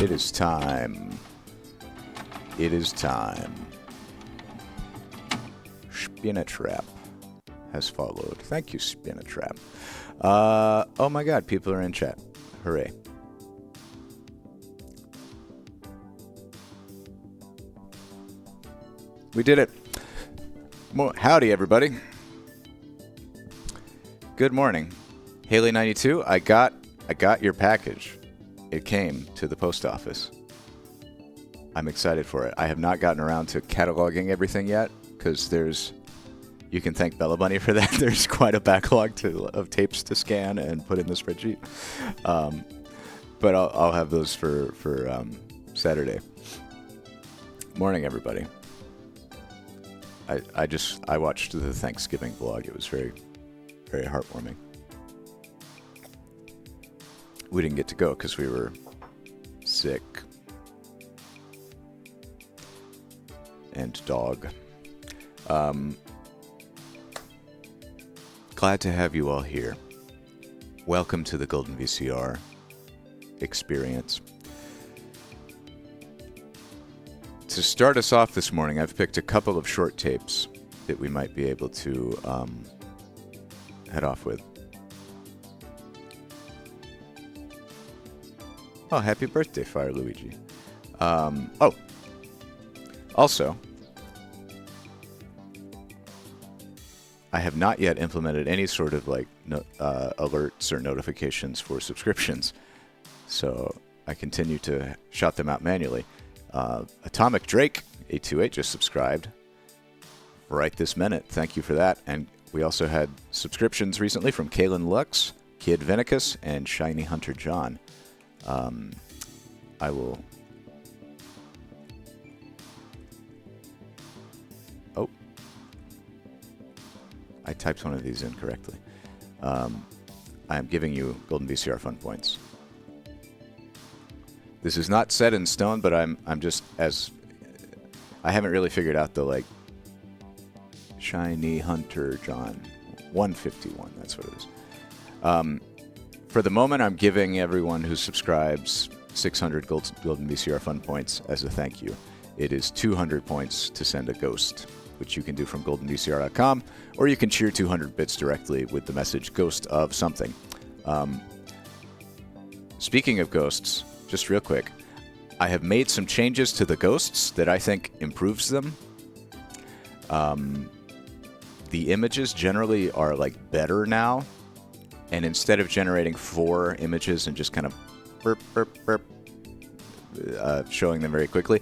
It is time. It is time. Spinatrap has followed. Thank you, Spinatrap. Oh my god, people are in chat. Hooray. We did it. Howdy, everybody. Good morning. Haley92, I got your package. It came to the post office. I'm excited for it. I have not gotten around to cataloging everything yet, because you can thank Bella Bunny for that. There's quite a backlog of tapes to scan and put in the spreadsheet. But I'll have those for Saturday. Morning, everybody. I watched the Thanksgiving vlog. It was very, very heartwarming. We didn't get to go because we were sick. And dog. Glad to have you all here. Welcome to the Golden VCR experience. To start us off this morning, I've picked a couple of short tapes that we might be able to head off with. Oh, happy birthday, Fire Luigi. Also, I have not yet implemented any sort of alerts or notifications for subscriptions, so I continue to shout them out manually. Atomic Drake 828 just subscribed right this minute. Thank you for that. And we also had subscriptions recently from Kalen Lux, Kid Vinicus, and Shiny Hunter John. I will. Oh, I typed one of these incorrectly. I am giving you Golden VCR Fun Points. This is not set in stone, but I'm just I haven't really figured out the Shiny Hunter John 151. That's what it is. For the moment, I'm giving everyone who subscribes 600 Golden VCR Fun Points as a thank you. It is 200 points to send a ghost, which you can do from goldenvcr.com, or you can cheer 200 bits directly with the message ghost of something. Speaking of ghosts, just real quick, I have made some changes to the ghosts that I think improves them. The images generally are better now, and instead of generating 4 images and just kind of burp, burp, burp, showing them very quickly,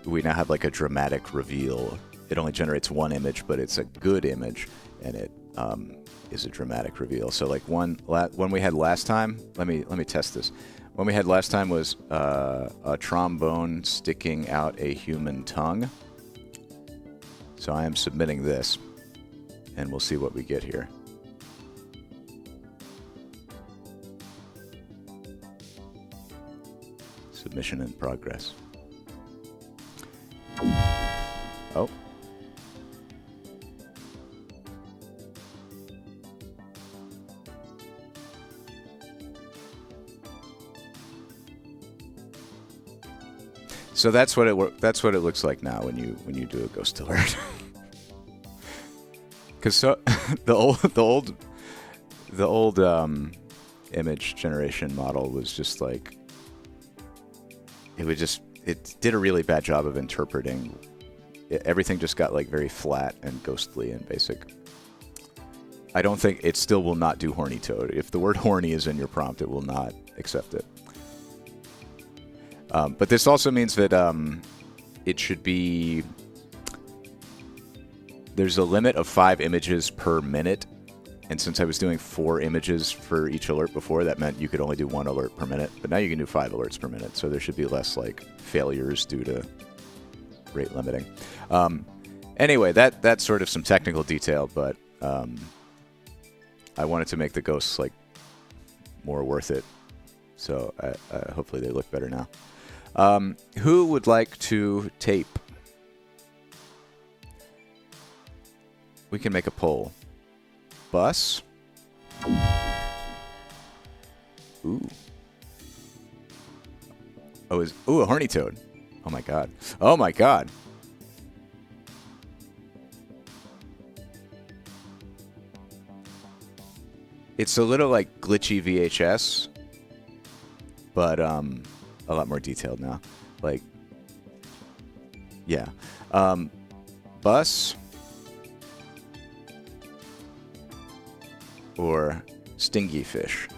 we now have a dramatic reveal. It only generates 1 image, but it's a good image, and it is a dramatic reveal. So one we had last time, let me test this. One we had last time was a trombone sticking out a human tongue. So I am submitting this, and we'll see what we get here. Submission in progress. Oh. So that's what it looks like now when you do a ghost alert. Because the old image generation model was just it did a really bad job of interpreting. Everything just got very flat and ghostly and basic. I don't think it still will not do horny toad. If the word horny is in your prompt, it will not accept it. But this also means that it should be. There's a limit of 5 images per minute, and since I was doing 4 images for each alert before, that meant you could only do 1 alert per minute. But now you can do 5 alerts per minute, so there should be less failures due to rate limiting. Anyway, that's sort of some technical detail, but I wanted to make the ghosts more worth it. So hopefully they look better now. Who would like to tape? We can make a poll. Bus? Ooh. Ooh, a horny toad. Oh my god. Oh my god. It's a little like glitchy VHS, but a lot more detailed now. Like, yeah. Bus or stingy fish?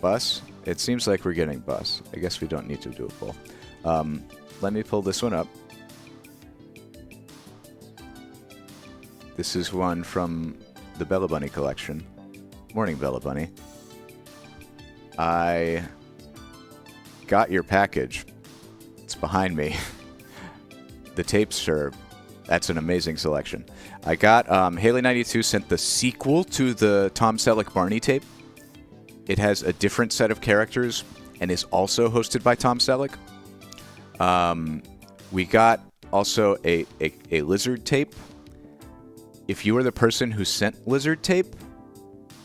Bus? It seems like we're getting bus. I guess we don't need to do a poll. Let me pull this one up. This is one from the Bella Bunny collection. Morning, Bella Bunny. I got your package. It's behind me. The tapes are... That's an amazing selection. I got... Haley92 sent the sequel to the Tom Selleck Barney tape. It has a different set of characters and is also hosted by Tom Selleck. We got also a Lizard tape. If you were the person who sent Lizard tape,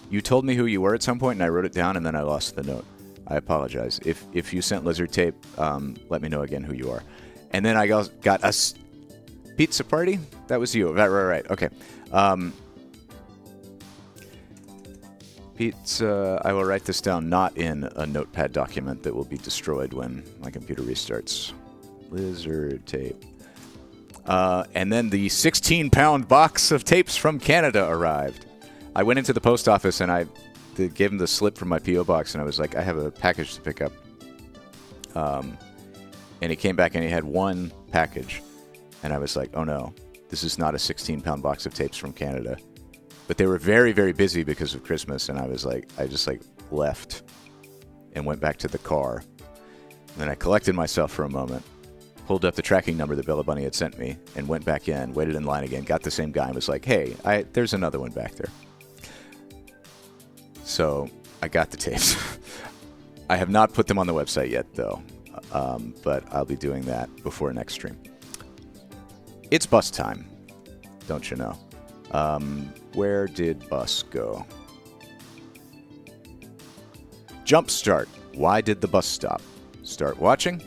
you told me who you were at some point and I wrote it down and then I lost the note. I apologize. If you sent Lizard tape, let me know again who you are. And then I got a pizza party. That was you. Right. Okay. Pizza. I will write this down not in a notepad document that will be destroyed when my computer restarts. Lizard tape. And then the 16-pound box of tapes from Canada arrived. I went into the post office and I gave him the slip from my P.O. box, and I was like, I have a package to pick up. And he came back and he had one package. And I was like, oh no, this is not a 16-pound box of tapes from Canada. But they were very, very busy because of Christmas, and I just left and went back to the car. And then I collected myself for a moment, pulled up the tracking number that Bella Bunny had sent me, and went back in, waited in line again, got the same guy, and was like, hey, there's another one back there. So I got the tapes. I have not put them on the website yet, though, but I'll be doing that before next stream. It's bus time, don't you know? Where did bus go? JumpStart. Why did the bus stop? Start watching.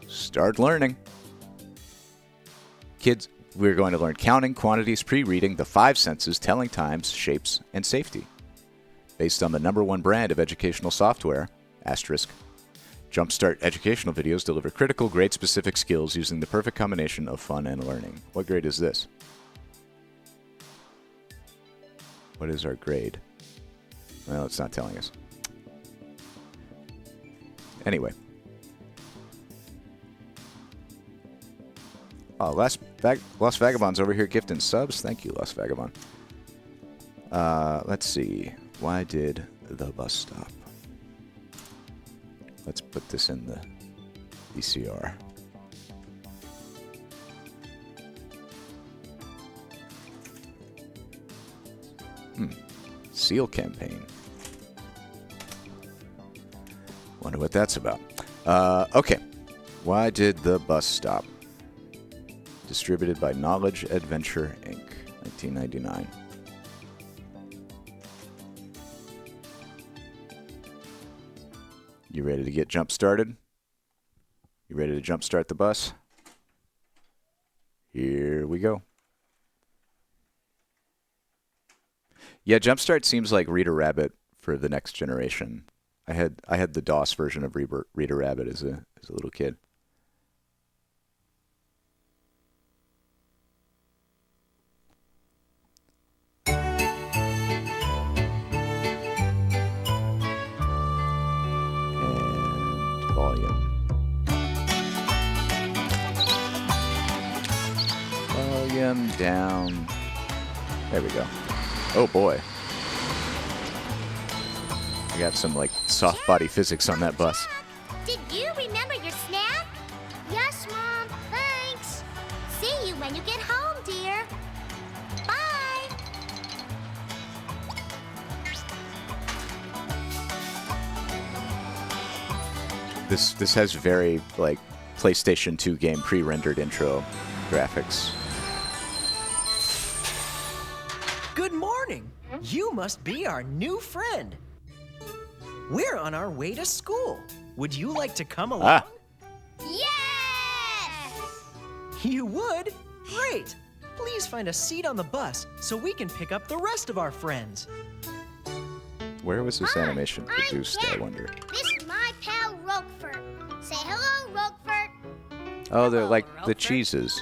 Start learning. Kids, we're going to learn counting, quantities, pre-reading, the 5 senses, telling times, shapes, and safety. Based on the #1 brand of educational software, *. JumpStart educational videos deliver critical, grade-specific skills using the perfect combination of fun and learning. What grade is this? What is our grade? Well, it's not telling us. Anyway. Oh, Lost Vagabond's over here gifting subs. Thank you, Lost Vagabond. Let's see. Why did the bus stop? Let's put this in the VCR. Seal campaign. Wonder what that's about. Okay. Why did the bus stop? Distributed by Knowledge Adventure, Inc., 1999. You ready to get jump-started? You ready to jump-start the bus? Here we go. Yeah, JumpStart seems like Reader Rabbit for the next generation. I had the DOS version of Reader Rabbit as a little kid. And volume. Volume down. There we go. Oh boy. I got some like soft body physics on that bus. Did you remember your snack? Yes, Mom. Thanks. See you when you get home, dear. Bye. This has very like PlayStation 2 game pre-rendered intro graphics. Good morning. You must be our new friend. We're on our way to school. Would you like to come along? Yes! You would? Great. Please find a seat on the bus so we can pick up the rest of our friends. Where was this animation I'm produced, I Jack. wonder? This is my pal Roquefort. Say hello, Roquefort. Oh, they're like the Roquefort. cheeses.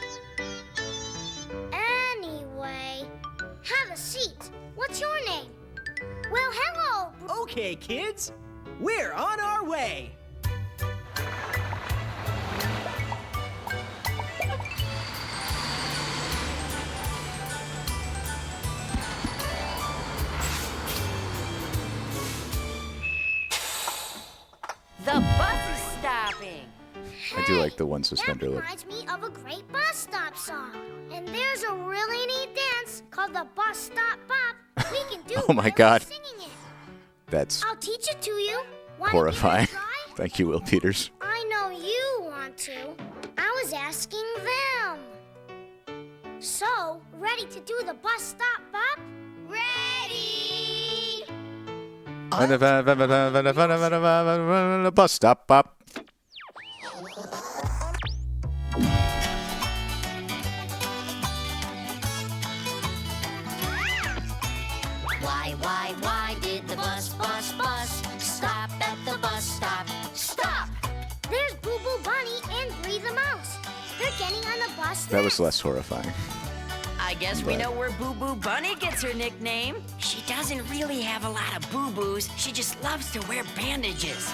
Anyway, have a seat. What's your name? Well, hello. Okay, kids. We're on our way. The bus is stopping. I do like the one That suspender look. reminds me of a great bus stop song. And there's a really neat dance called the Bus Stop Bop. We can do Oh my while we're God. singing it. That's I'll teach it to you. Wanna horrifying. give it a try? Thank you, Will Peters. I know you want to. I was asking them. So, ready to do the bus stop bop? Ready! Bus stop, bop. Why did the bus stop at the bus stop? Stop! There's Boo Boo Bunny and Bree the Mouse. They're getting on the bus That was now. less horrifying. I guess we know where Boo Boo Bunny gets her nickname. She doesn't really have a lot of boo-boos. She just loves to wear bandages.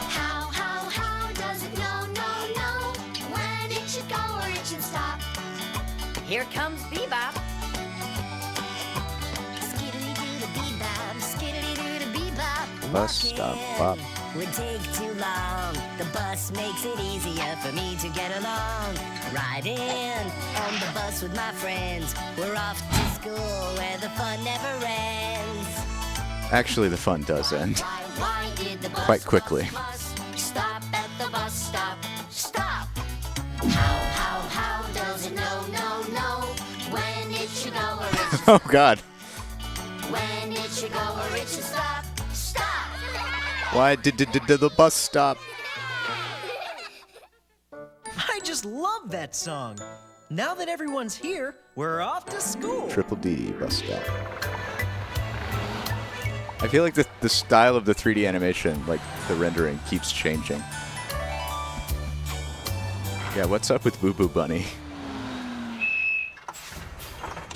How does it know when it should go or it should stop? Here comes Bebop. Skiddly-doo-da-bee-bop, skiddly-doo-da-bee-bop. Bus stop, bop. Would take too long. The bus makes it easier for me to get along. Riding on the bus with my friends. We're off to school where the fun never ends. Actually, the fun does end. Why did the bus Quite quickly. stop at the bus stop? Stop! How does it know when it should go or it should Oh, God. when it should go or it should stop? Stop! Why did the bus stop? I just love that song. Now that everyone's here, we're off to school. Triple D bus stop. I feel like the style of the 3D animation, like the rendering, keeps changing. Yeah, what's up with Boo Boo Bunny?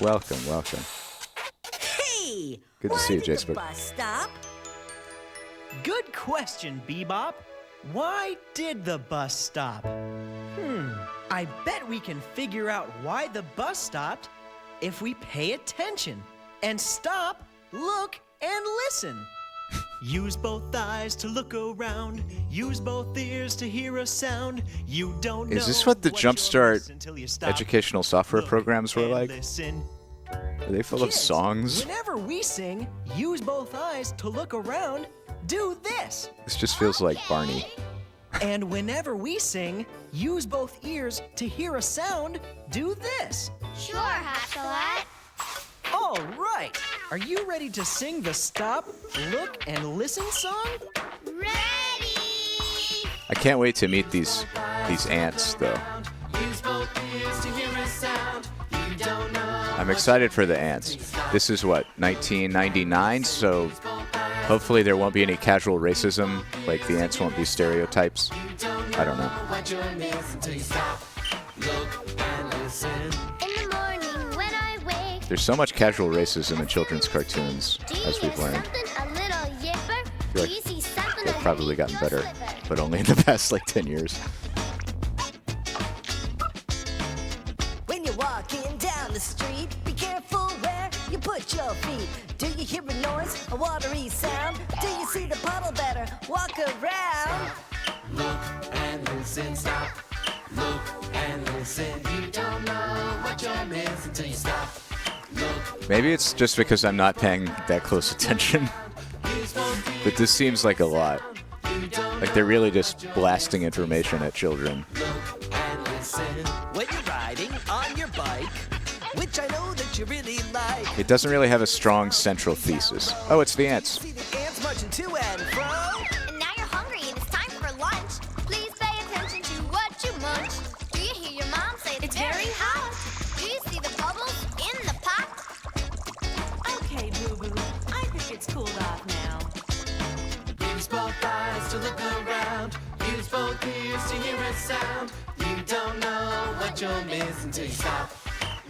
Welcome. Hey! Good to see you, Why did Jace. the bus stop? Good question, Bebop. Why did the bus stop? I bet we can figure out why the bus stopped if we pay attention and stop, look, and listen. Use both eyes to look around. Use both ears to hear a sound. You don't know. Is this what the you'll JumpStart miss until you stop, educational software look, programs were and like? listen. Are they full of Kids, songs? Whenever we sing, use both eyes to look around. Do this. This just feels like Barney. And whenever we sing, use both ears to hear a sound. Do this. Sure, Hot All right. Are you ready to sing the Stop, Look, and Listen song? Ready! I can't wait to meet these ants, though. I'm excited for the ants. This is what, 1999, so hopefully there won't be any casual racism, like the ants won't be stereotypes. I don't know. In the morning when I wake, There's so much casual racism in children's cartoons, do you as we've hear learned. something, a little yipper? feel like Do you see something, They've a probably gotten little better, slipper? but only in the past like 10 years. When you're walking down the street, be careful where you put your feet. Do you hear a noise, a watery sound? Do you see the puddle better? Walk around. Look and listen, stop. Look and listen. You don't know what you're missing till you stop. Look, Maybe it's just because I'm not paying that close attention, but this seems like a lot. Like they're really just blasting information at children. When you're riding on your bike, which I know that you really like, It doesn't really have a strong central thesis. Oh, it's the ants. See the ants marching to and fro. And now you're hungry and it's time for lunch. Please pay attention to what you munch. Do you hear your mom say it's very hot? Do you see the bubbles in the pot? Okay, Boo-Boo. I think it's cooled off now. Use both eyes to look around. Use both ears to hear a sound. You don't know what you're missing till you stop.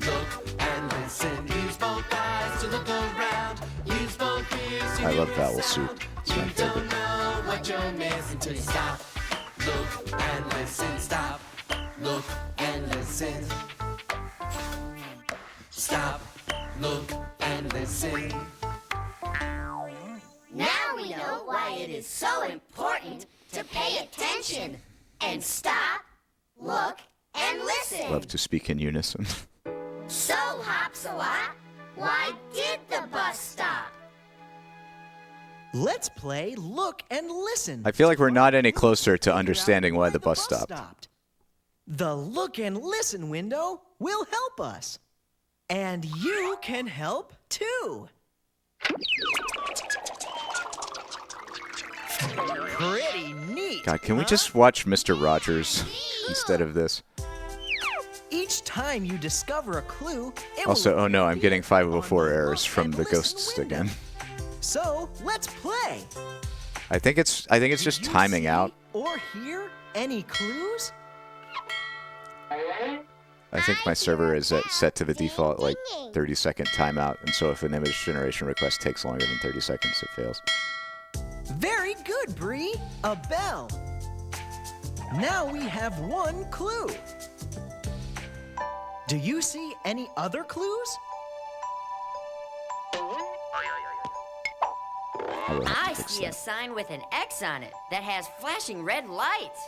Look and listen. Use both eyes to look around. Use both ears to I hear love a vowel sound. soup. It's my You favorite. don't know what you're missing till you stop. Look and listen. Stop. Look and listen. Stop. Look and listen. Now we know why it is so important to pay attention and stop, look, and listen. Love to speak in unison. So, Hopsalot, why did the bus stop? Let's play Look and Listen. I feel like we're not any closer to understanding why the bus stopped. The Look and Listen window will help us. And you can help too. Pretty neat. God, can we huh? just watch Mr. Rogers instead of this? Each time you discover a clue, it will Also, oh no, I'm getting appear 504 on the errors Look from and the Listen ghosts window. again. So let's play. I think it's Did just you timing see out. Or hear any clues? I think my server is set to the default like 30-second timeout, and so if an image generation request takes longer than 30 seconds, it fails. Very good, Bree. A bell. Now we have one clue. Do you see any other clues? I will have I to fix see a that. sign with an X on it that has flashing red lights.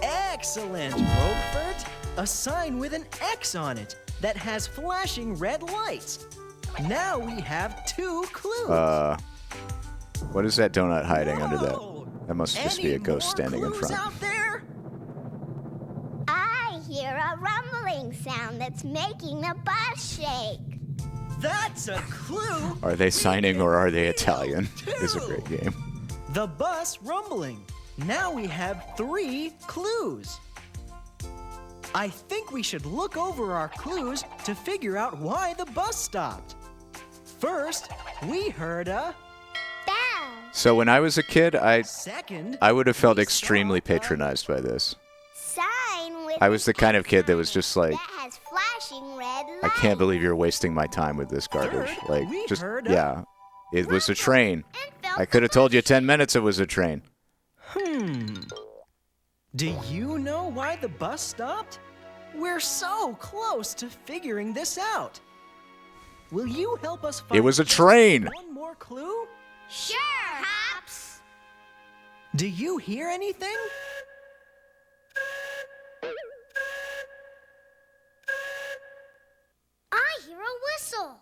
Excellent, Roquefort. A sign with an X on it that has flashing red lights. Now we have two clues. What is that donut hiding under Whoa! that? That must just be Any a ghost more standing in clues front. out there? I hear a rumbling sound that's making the bus shake. That's a clue. Are they signing or are they Real, Italian? too. It's a great game. The bus rumbling. Now we have three clues. I think we should look over our clues to figure out why the bus stopped. First, we heard a Bell. So when I was a kid, second. I would have felt we extremely saw a patronized by this. Sign with I was the kind of kid that an was just like, that has flashing red lights. I can't believe you're wasting my time with this garbage. Third, Like, we just, heard yeah. It was a train. And felt I could have the told you bus 10 minutes it was a train. Do you know why the bus stopped? We're so close to figuring this out. Will you help us find It was a just train. one more clue? Sure, Hops. Do you hear anything? I hear a whistle.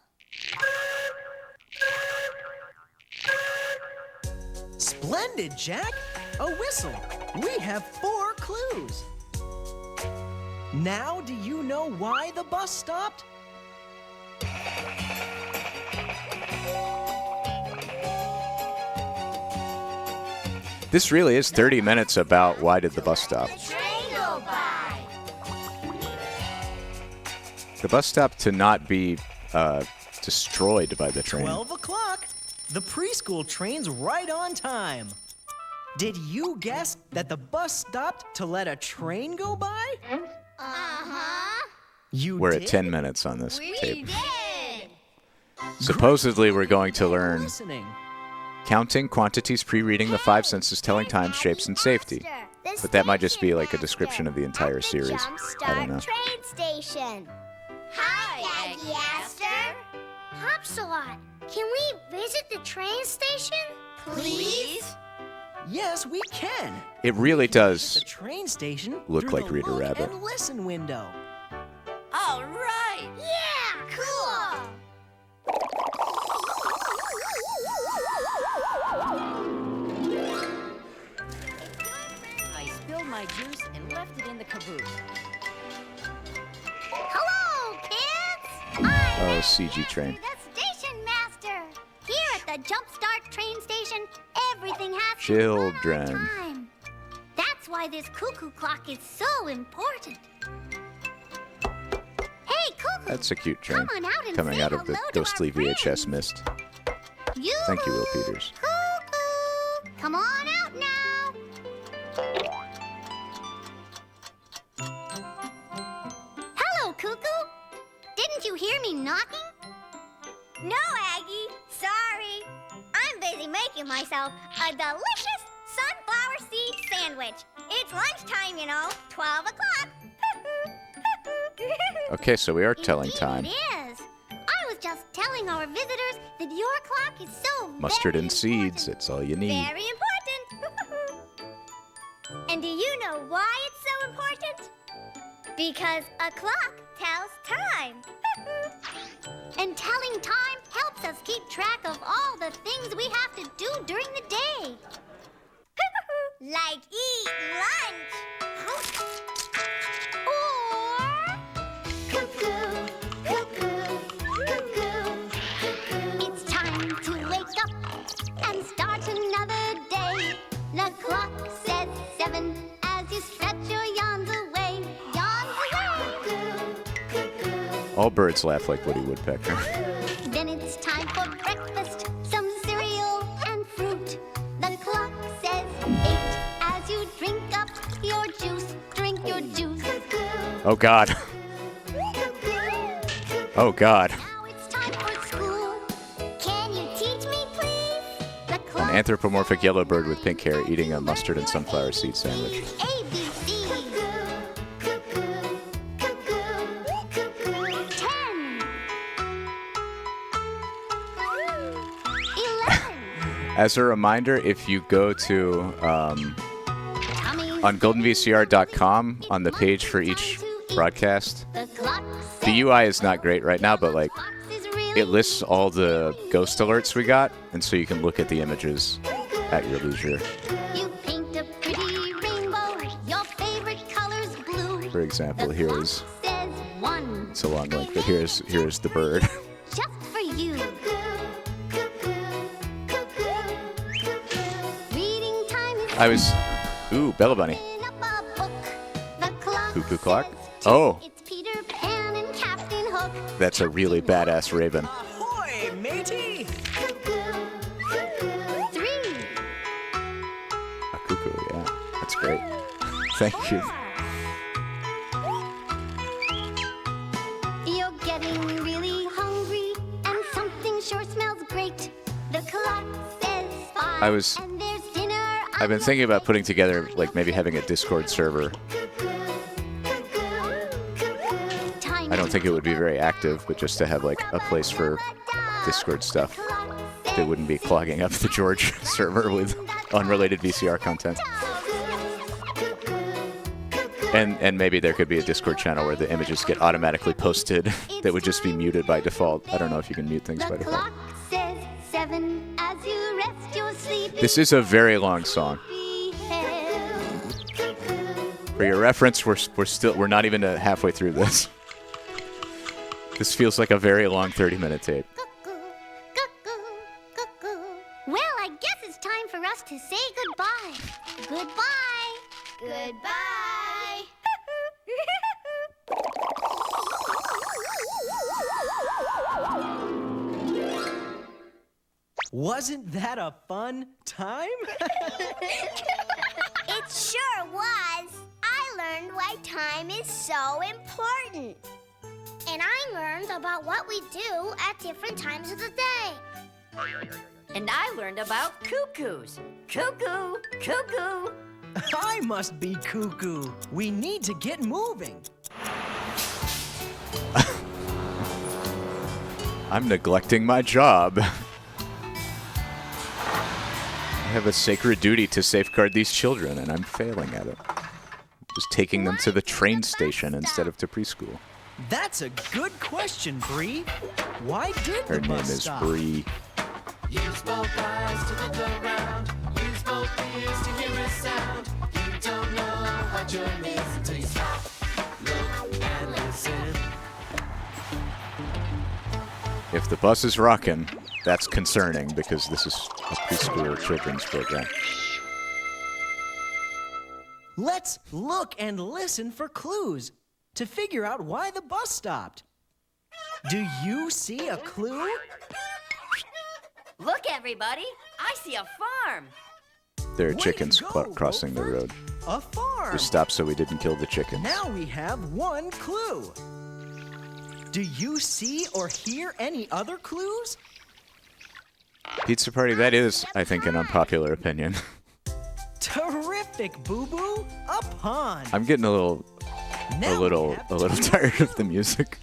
Splendid, Jack. A whistle. We have 4 clues. Now, do you know why the bus stopped? This really is 30 minutes about why did the bus stop. Train go by. The bus stop to not be destroyed by the train. 12 o'clock. The preschool train's right on time. Did you guess that the bus stopped to let a train go by? Uh-huh. You We're did? at 10 minutes on this We tape. did. Supposedly, we're going to learn Listening. counting, quantities, pre-reading the 5 senses, telling time, shapes, and safety. But that might just be like a description of the entire series. I don't know. Train station. Hi, Aggie Aster. Hopsalot, can we visit the train station? Please? Yes, we can. It really The does. train station Look through like the Reader Look Rabbit. and Listen window. All right. Yeah, cool. I spilled my juice and left it in the caboose. Hello, kids. Oh, CG train. The station master. Here at the JumpStart train station, everything has to Children. run on time. That's why this cuckoo clock is so important. Hey, cuckoo. That's a cute train Come on out and coming say out of the hello to our ghostly VHS friends. mist. You. Thank you, Will Peters. Cuckoo. Come on out now. Hello, cuckoo. Didn't you hear me knocking? No, Aggie. Sorry. I'm busy making myself a delicious sunflower seed sandwich. It's lunchtime, you know, 12 o'clock. Okay, so we are telling time. It is. I was just telling our visitors that your clock is so Mustard very and seeds, important. that's all you need. Very important. And do you know why it's so important? Because a clock tells time. And telling time helps us keep track of all the things we have to do during the day. Like eat lunch. Or cuckoo, cuckoo, cuckoo. It's time to wake up and start another day. The clock says 7 as you stretch your yawns away. Yawns away. All birds laugh like Woody Woodpecker. Then it's time for breakfast, some cereal and fruit. The clock says 8 as you drink up your juice. Drink your juice. Oh, God. Oh, God. Now it's time for school. Can you teach me, please? The An clock anthropomorphic yellow bird with pink hair eating a mustard and sunflower seed sandwich. ABC. 10. 11. As a reminder, if you go to Tummies. on goldenvcr.com on the page for each broadcast, The clock the UI is not great right now, but like box is really it lists all the ghost alerts we got, and so you can look at the images at your leisure. You paint a pretty rainbow. Your favorite color's blue. For example, The here clock is says 1. it's a long link, but here's the bird. Just for you. Reading time is I was Bella Bunny. in up a book. The clock Cuckoo clock? says 2. Oh. It's Peter Pan and Captain Hook. That's a really badass raven. Ahoy, matey! 3. A cuckoo, yeah. That's great. Thank you. You're getting really hungry, and something sure smells great. The clock says 5. And there's dinner. I've been thinking about putting together, like maybe having a Discord server. I don't think it would be very active, but just to have like a place for Discord stuff that wouldn't be clogging up the George server with unrelated VCR content. And maybe there could be a Discord channel where the images get automatically posted that would just be muted by default. I don't know if you can mute things by The default. clock says 7 as you rest your sleep. This is a very long song. For your reference, we're not even halfway through this. This feels like a very long 30-minute tape. Cuckoo, cuckoo, cuckoo. Well, I guess it's time for us to say goodbye. Goodbye. Goodbye. Wasn't that a fun time? It sure was. I learned why time is so important. And I learned about what we do at different times of the day. And I learned about cuckoos. Cuckoo, cuckoo. I must be cuckoo. We need to get moving. I'm neglecting my job. I have a sacred duty to safeguard these children, and I'm failing at it. Just taking them to the train station instead of to preschool. That's a good question, Bree. Why did Her the name bus is stop? Bree. Use both eyes to look around. Use both ears to hear a sound. You don't know what you're missing till you stop, look, and listen. If the bus is rocking, that's concerning because this is a preschool children's program. Let's look and listen for clues to figure out why the bus stopped. Do you see a clue? Look, everybody. I see a farm. There are Way to chickens go, crossing the Roquefort. road. A farm. We stopped so we didn't kill the chickens. Now we have one clue. Do you see or hear any other clues? Pizza party, that is, I think, an unpopular opinion. Terrific, Boo Boo. A pond. I'm getting a little Now we have tired of the music.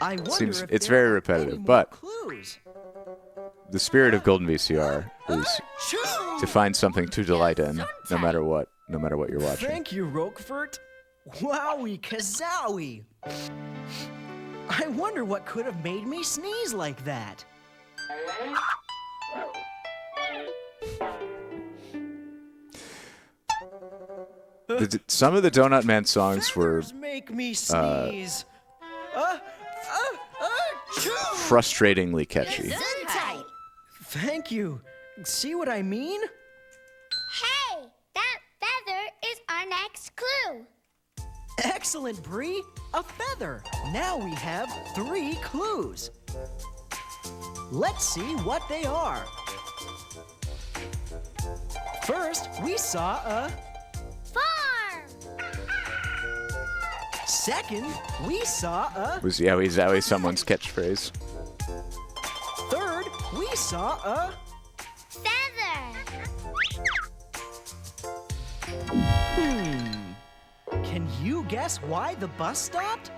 I wonder seems- if it's there very are repetitive, any more but- clues. The spirit of Golden VCR is to find something to delight in, no matter what you're watching. Thank you, Roquefort. Wowie kazowie. I wonder what could have made me sneeze like that. Some of the Donut Man songs were Feathers make me sneeze. Achoo! frustratingly catchy. Gesundheit. Thank you. See what I mean? Hey, that feather is our next clue. Excellent, Bree. A feather. Now we have 3 clues. Let's see what they are. First, we saw a... Farm. Second, we saw a... Was Yowie Zowie someone's catchphrase? Third, we saw a... Feather. Can you guess why the bus stopped?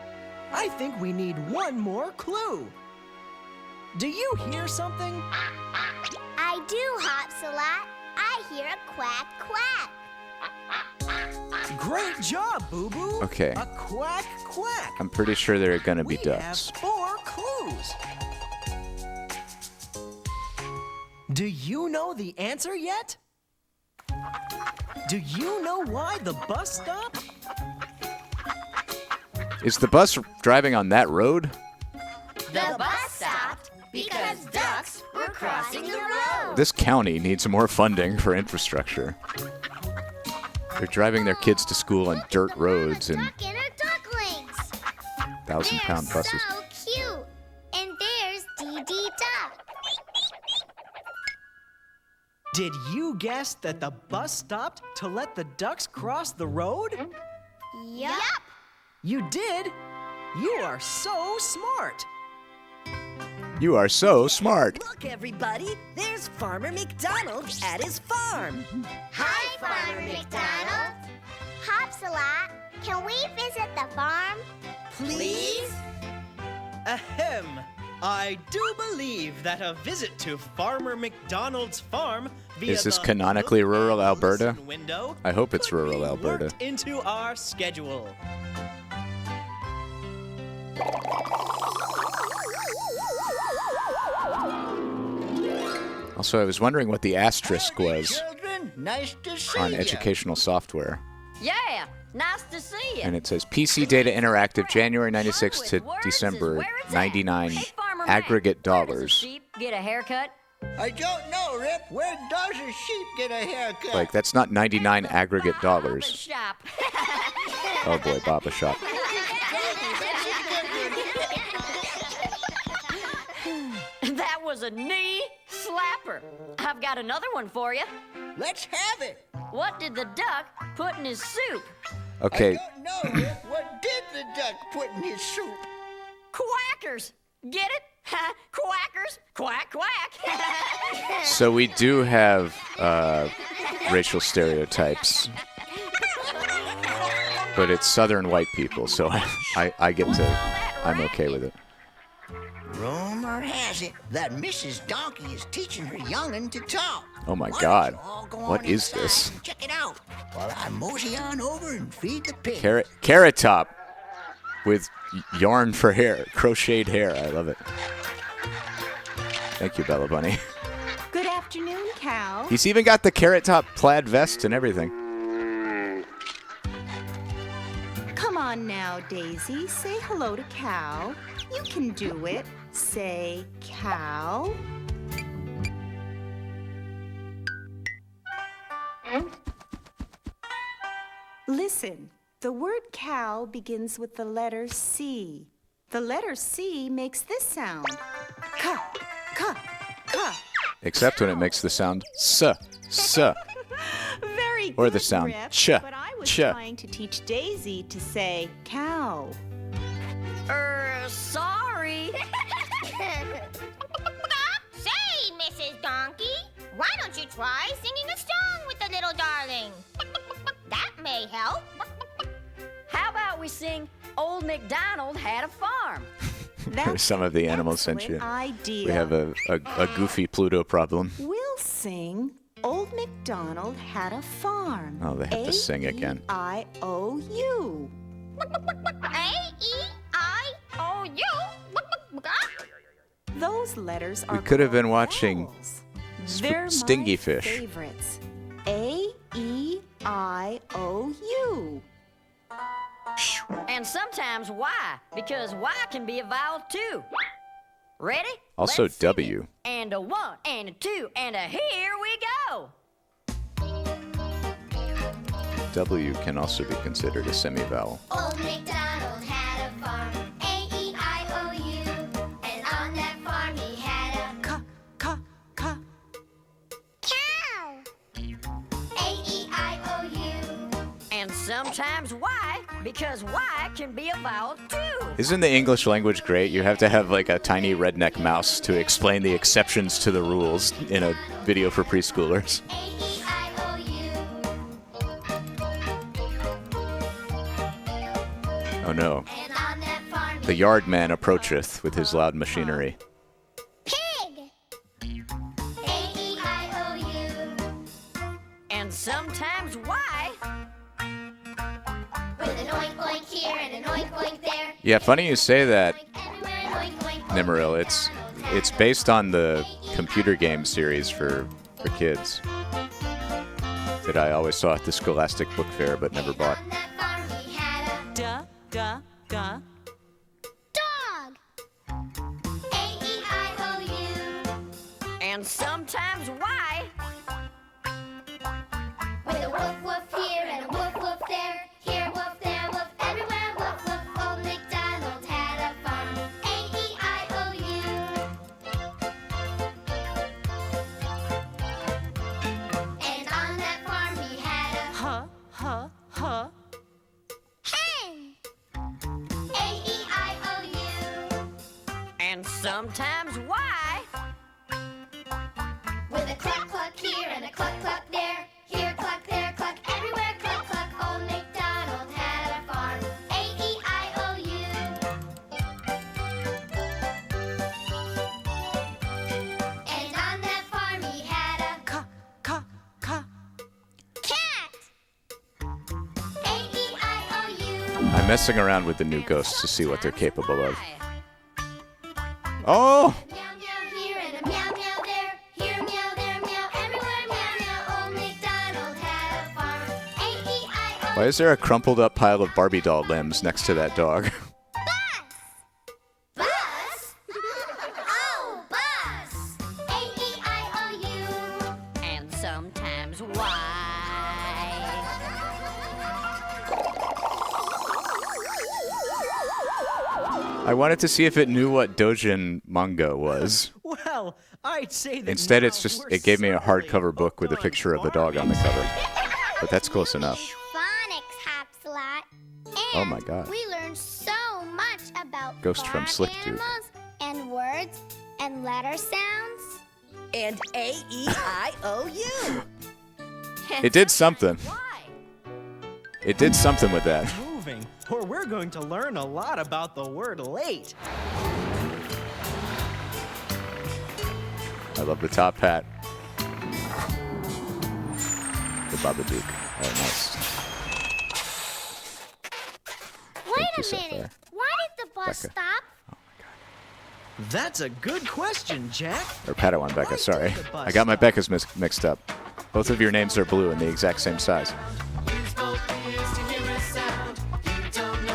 I think we need one more clue. Do you hear something? I do, Hopsalot. I hear a quack quack. Great job, Boo Boo. Okay. A quack quack. I'm pretty sure there are gonna be We ducks. have 4 clues. Do you know the answer yet? Do you know why the bus stopped? Is the bus driving on that road? The bus stopped because ducks were crossing the road. This county needs more funding for infrastructure. They're driving their kids to school on dirt roads and Duck and her ducklings. 1,000-pound They're buses. so cute. And there's Dee Dee Duck. Did you guess that the bus stopped to let the ducks cross the road? Yup. You did? You are so smart. You are so smart. Look, everybody, there's Farmer McDonald at his farm. Hi, Farmer McDonald. Hopsalot, can we visit the farm? Please? Ahem. I do believe that a visit to Farmer McDonald's farm via Is this the canonically look rural and Alberta? listen window I hope it's could rural be Alberta. worked into our schedule. Also, I was wondering what the asterisk was Children, nice to see on ya. educational software. Yeah, nice to see you. And it says PC Data Interactive, January 96 Fun to with words December is where it's at. 99 Hey, Farmer aggregate Mac, where does a dollars. sheep get a haircut? I don't know, Rip. Where does a sheep get a haircut? Like, that's not 99 aggregate Barber dollars. Shop. Oh boy, Baba Shop. That was a knee slapper. I've got another one for you. Let's have it. What did the duck put in his soup? Okay, I don't know, Rip. What did the duck put in his soup? Quackers. Get it? Quackers. Quack, quack. so we do have racial stereotypes, but it's Southern white people, so I get to, I'm okay with it. Rumor has it that Mrs. Donkey is teaching her young'un to talk. Oh my Why don't God. you all go What on is inside this? and check it out while I mosey on over and feed the pig. Carrot Top with yarn for hair, crocheted hair. I love it. Thank you, Bella Bunny. Good afternoon, Cal. He's even got the Carrot Top plaid vest and everything. Come on now, Daisy. Say hello to Cal. You can do it. say cow. Listen, the word cow begins with the letter C. The letter C makes this sound. Ka, ka, ka. Except when it makes the sound s. Very good, Or the sound Rip, ch, but I was ch. trying to teach Daisy to say cow. Sorry. Say, Mrs. Donkey, why don't you try singing a song with the little darling? That may help. How about we sing Old MacDonald Had a Farm? That's Some of the an animals excellent sentient. idea. We have a goofy Pluto problem. We'll sing Old MacDonald Had a Farm. Oh, they have to sing again. A-E-I-O-U. A-E-I-O-U. Those letters are could have been called watching vowels. They're Stingy my Fish. favorites. A-E-I-O-U. And sometimes Y, because Y can be a vowel too. Ready? Also Let's sing W. it. And a 1, and a 2, and a here we go. W can also be considered a semivowel. Old MacDonald had a farm, A-E-I-O-U, and on that farm he had a Ka, ka, ka. cow, A-E-I-O-U. And sometimes Y, because Y can be a vowel too. Isn't the English language great? You have to have like a tiny redneck mouse to explain the exceptions to the rules in a video for preschoolers. Oh no. And on that farm The yard man approacheth with his loud machinery. pig, A-E-I-O-U. And sometimes Y, With an oink oink here and an oink oink there. Yeah, funny you say that, Oink everywhere and oink oink oink. Nimmeril. It's based on the computer game series for kids that I always saw at the Scholastic Book Fair but never bought. On that farm he had a Da, da, da. dog, A-E-I-O-U. and sometimes Y, With a woof woof here and a woof woof there. Here woof, there woof, everywhere woof woof. Old MacDonald had a farm, A-E-I-O-U. And on that farm he had a Ha, ha, ha. hen, A-E-I-O-U. and sometimes Y, With a cluck cluck here and a cluck cluck there. Here cluck, there cluck, everywhere cluck cluck. Old MacDonald had a farm, A-E-I-O-U. And on that farm he had a Ka, ka, ka. cat, A-E-I-O-U. I'm messing around with the new ghosts to see what they're capable of. Oh! Meow meow here and a meow meow there. Here meow, there meow, everywhere meow meow. Old MacDonald had a farm, A-E-I-O-U. Why is there a crumpled up pile of Barbie doll limbs next to that dog? Bus? Oh, bus! A-E-I-O-U. and sometimes Y. Oh. I wanted to see if it knew what Dojin manga was. Well, I'd say that Instead, now it's just we're it gave me a certainly hardcover book with a hooked picture on of the dog on the Barbies. cover. But that's close enough. Phonics Hopslot. And Oh my God. we learned so much about Ghost from farm Slick Duke. animals and words and letter sounds. And A-E-I-O-U. It did something. Y. It did something with that. Moving, or we're going to learn a lot about the word late. I love the top hat. The Babadook. Oh, nice. Wait you, a Sapphire. minute. Why did the bus Becca. stop? That's a good question, Jack. Or Padawan Becca, sorry. I got my Beccas mixed up. Both of your names are blue and the exact same size. Use both ears to hear a sound. You don't know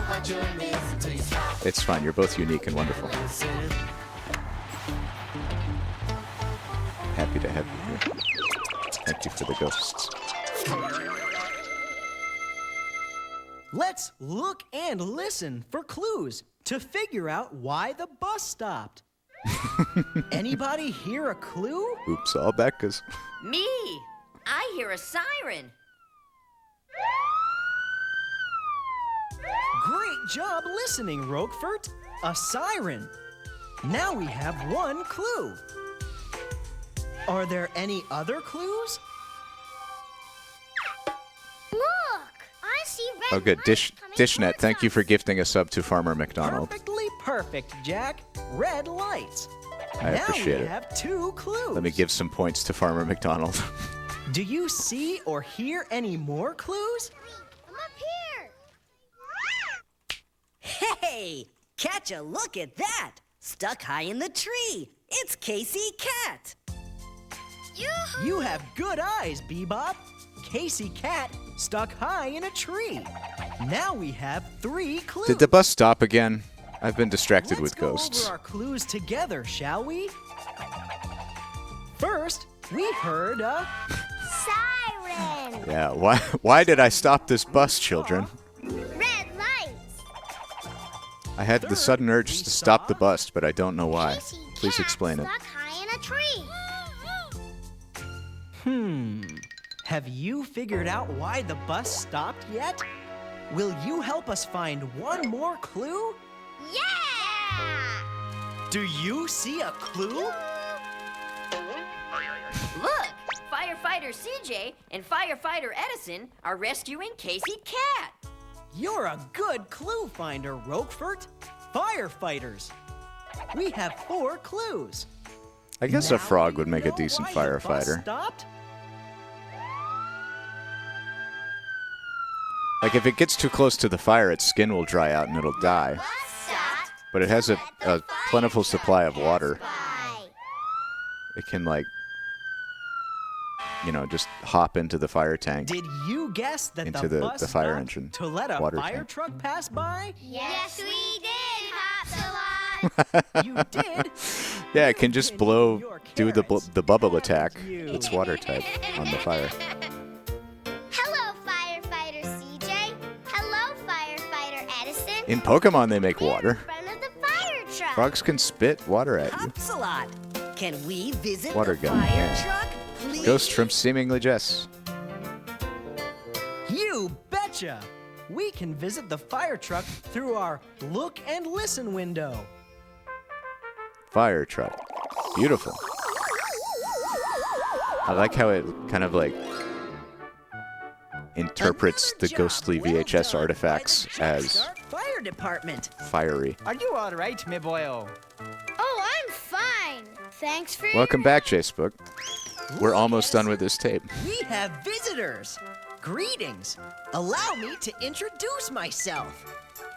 what you're missing till you stop. It's fine. You're both unique and wonderful. Listen. happy to have you here. Thank you for the ghosts. Let's look and listen for clues to figure out why the bus stopped. Anybody hear a clue? Oops, all Becca's. Me! I hear a siren. Great job listening, Roquefort. A siren. Now we have one clue. Are there any other clues? Look! I see red Oh, good. lights coming Dishnet, towards thank you us. for gifting a sub to Farmer McDonald. Perfectly perfect, Jack. Red lights. I now appreciate we it. have 2 clues. Let me give some points to Farmer McDonald. Do you see or hear any more clues? I'm up here! Hey, catch a look at that. Stuck high in the tree. It's Casey Cat. Yoo-hoo! You have good eyes, Bebop. Casey Cat stuck high in a tree. Now we have 3 clues. Did the bus stop again? I've been distracted Let's with go ghosts. over our clues together, shall we? First, we heard a Siren! Yeah, why did I stop this bus, children? Red lights! I had the Third, sudden urge we to stop the saw bus, but I don't know why. Casey Please Cat explain it. stuck high in a tree. Have you figured out why the bus stopped yet? Will you help us find one more clue? Yeah! Do you see a clue? Look! Firefighter CJ and Firefighter Edison are rescuing Casey Cat. You're a good clue finder, Roquefort. Firefighters. We have 4 clues. I guess Now a frog you would make a know decent why the bus firefighter. stopped? Like, if it gets too close to the fire, its skin will dry out and it'll die. Bus stopped. But it has a plentiful supply of water. Bye. It can, like, just hop into the fire tank. Did you guess that Into the the bus fire stopped engine to let a water fire tank. truck pass by? Yes, we did, Hopsalot! You did. Yeah, it can just You blow, and your do carrots. the bubble Look attack. at you. It's water type on the fire. Hello, Firefighter CJ. Hello, Firefighter Edison. In Pokemon, they make water. In front of the fire truck. Frogs can spit water at you. Hopsalot. Can we visit Water the gun, fire yeah. truck, please? Ghost from Seemingly Jess. You betcha! We can visit the fire truck through our look and listen window. Fire truck. Beautiful. I like how it kind of like interprets Another the ghostly job well VHS done artifacts by the as JumpStart Fire Department. fiery. Are you all right, me boyo? Oh, I'm fine. Thanks for Welcome back, Chasebook. We're almost done with this tape. We have visitors. Greetings. Allow me to introduce myself.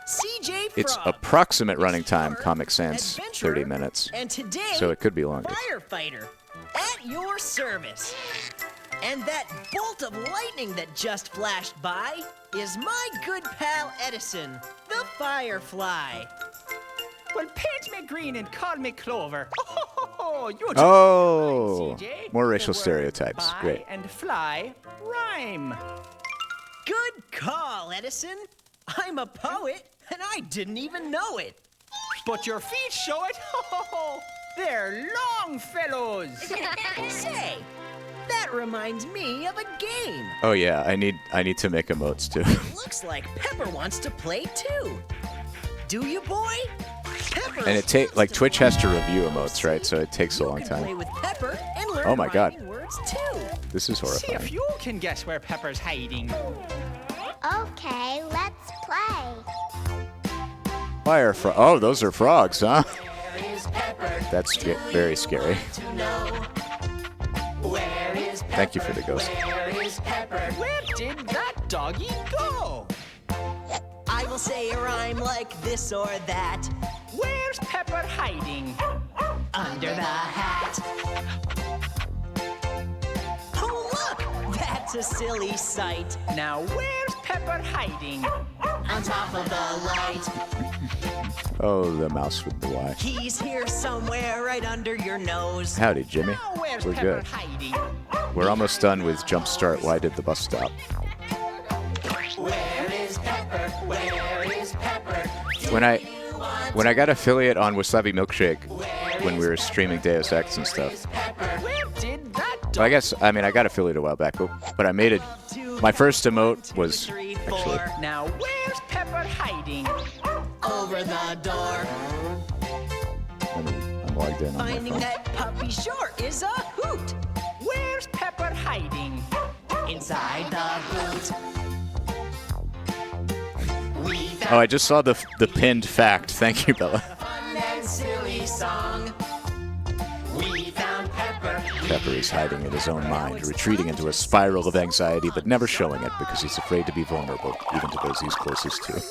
CJ Frog. It's approximate running time, explorer, Comic Sans, adventurer, 30 minutes. And today, So it could be longer. firefighter at your service. And that bolt of lightning that just flashed by is my good pal Edison, the Firefly. Well, paint me green and call me Clover. Oh, you just Oh, CJ. more The racial word stereotypes. buy Great. and fly rhyme. Good call, Edison. I'm a poet, and I didn't even know it. But your feet show it. They're long fellows. Say, that reminds me of a game. Oh yeah, I need to make emotes too. Looks like Pepper wants to play too. Do you, boy? Pepper. And Twitch has to review emotes, right? So it takes a long You can play time. with Pepper and learn Oh my God. rhyming words too. This is See if horrifying. you can guess where Pepper's hiding. Okay, let's play. Fire frog. Oh, those are frogs, huh? That's very scary. Thank you for the ghost. Where did that doggy go? I will say a rhyme like this or that. Where's Pepper hiding? Under the hat. Oh, look! That's a silly sight. Now where's Pepper hiding? On top of the light. Oh, the mouse with the Y. He's here somewhere right under your nose. Howdy, Jimmy. Now where Where's We're Pepper good. hiding? We're almost done with JumpStart. Why did the bus stop? Where is Pepper? Where is Pepper? When I got affiliate on Wasabi Milkshake when we were streaming Deus Ex and stuff. Where did that Well, I got affiliate a while back, but I made it. My first emote was Three, actually. four. Now where's Pepper hiding? Over the door. I'm logged in on my Finding phone. that puppy sure is a hoot. Where's Pepper hiding? Inside the hoot. We Oh, found I just saw the pinned fact. Thank you, Bella. fun and silly song. We found Pepper. Pepper is hiding in his own mind, retreating into a spiral of anxiety, but never showing it because he's afraid to be vulnerable, even to those he's closest to.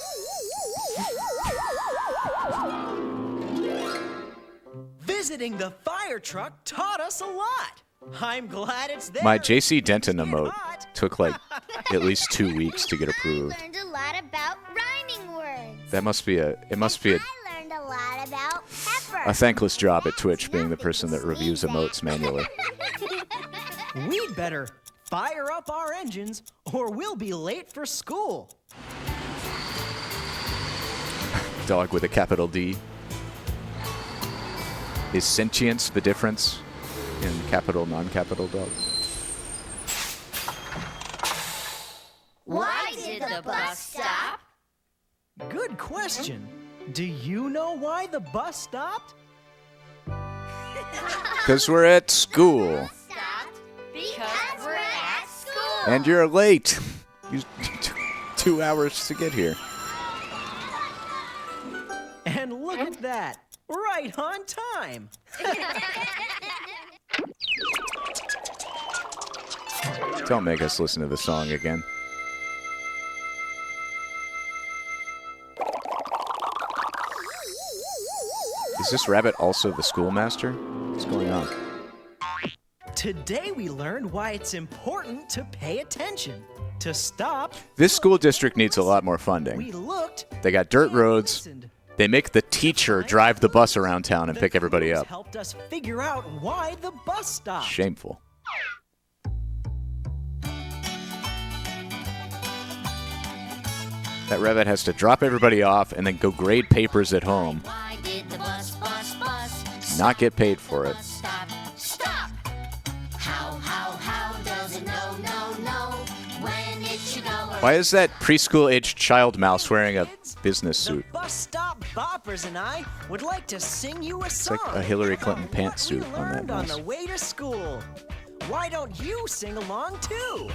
Visiting the fire truck taught us a lot. I'm glad it's there. My JC Denton It's emote hot. took like at least 2 weeks to get You approved. learned a lot about rhyming words. It must be I learned a lot about Pepper. a thankless job at Twitch being the person that reviews emotes manually. We'd better fire up our engines or we'll be late for school. Dog with a capital D. Is sentience the difference in capital, non-capital dog? Why did the bus stop? Good question. Do you know why the bus stopped? Because we're at school. Stopped because we're at school. And you're late. You 2 hours to get here. And look at that. Right on time. Don't make us listen to the song again. Is this rabbit also the schoolmaster? What's going on? Today we learned why it's important to pay attention. To stop, This school district needs a lot more funding. we looked. They got dirt and roads. listened. They make the teacher drive the bus around town and The pick everybody clues up. helped us figure out why the bus stopped. Shameful. That rabbit has to drop everybody off and then go grade papers at home, Why did the bus not get paid for it. stop? Stop! How does it know, no, when it should go? Why is that preschool-aged child mouse wearing a business The suit? bus stop boppers and I would like to sing you a song. like a Hillary Clinton about what pantsuit we on that learned on mouse. the way to school. Why don't you sing along too?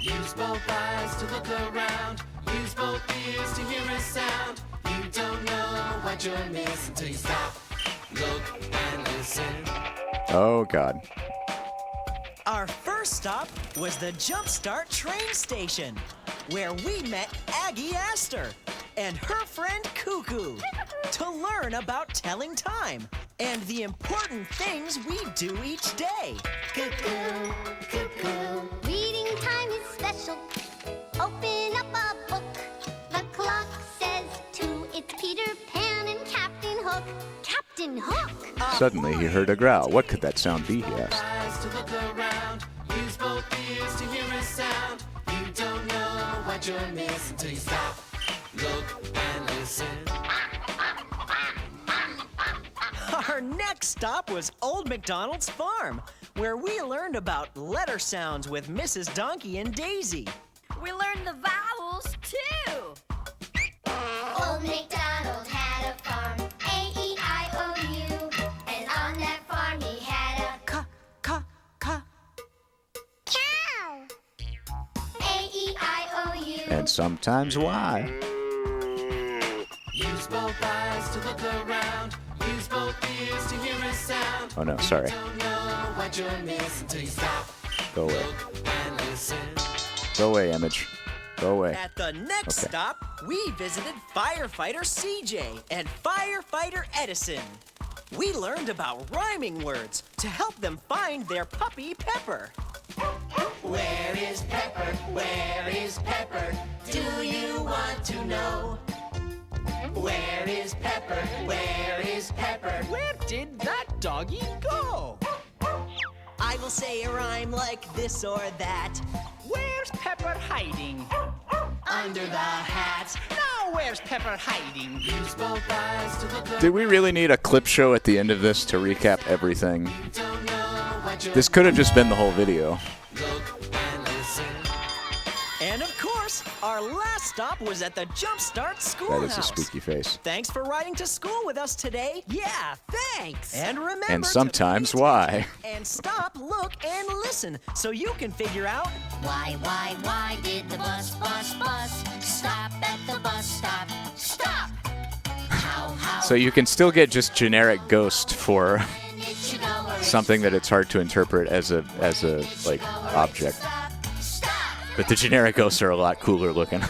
Use both eyes to look around. Use both ears to hear a sound. You don't know what you're missing till you stop, look, and listen. Oh, God. Our first stop was the JumpStart train station, where we met Aggie Astor and her friend Cuckoo to learn about telling time and the important things we do each day. Cuckoo, cuckoo. Reading time is special. Open up a book. The clock says 2. It's Peter Pan and Captain Hook. Captain Hook! Suddenly he heard a growl. What could that sound be, he asked. Eyes to look around. Use both ears to hear a sound. You don't know what you're missing till you stop, look, and listen. Our next stop was Old MacDonald's farm, where we learned about letter sounds with Mrs. Donkey and Daisy. We learned the vowels too. Old MacDonald had a farm, A-E-I-O-U. And on that farm he had a Ka, ka, ka. cow. A-E-I-O-U. And sometimes why? Use both eyes to look around. Use both ears to hear a sound. Oh, no, sorry. Don't know what you're missing till you stop, Go away. look, and listen. Go away, Image. Go away. At the next Okay. stop, we visited firefighter CJ and firefighter Edison. We learned about rhyming words to help them find their puppy Pepper. Where is Pepper? Where is Pepper? Do you want to know? Where is Pepper? Where is Pepper? Where did that doggy go? I will say a rhyme like this or that. Where's Pepper hiding? Under the hat. Now where's Pepper hiding? Use both eyes to look Did we really need a clip show at the end of this to recap everything? don't know what you're This could have just been the whole video. look and listen. And of course, our last stop was at the JumpStart schoolhouse. That is a squeaky face. Thanks for riding to school with us today. Yeah, thanks. And remember And to sometimes pay why? attention and stop, look, and listen so you can figure out Why did the bus stop at the bus stop? Stop! How So you can still get just generic ghost for it should go or it something that it's hard to interpret as a like object. stop! But the generic ghosts are a lot cooler looking.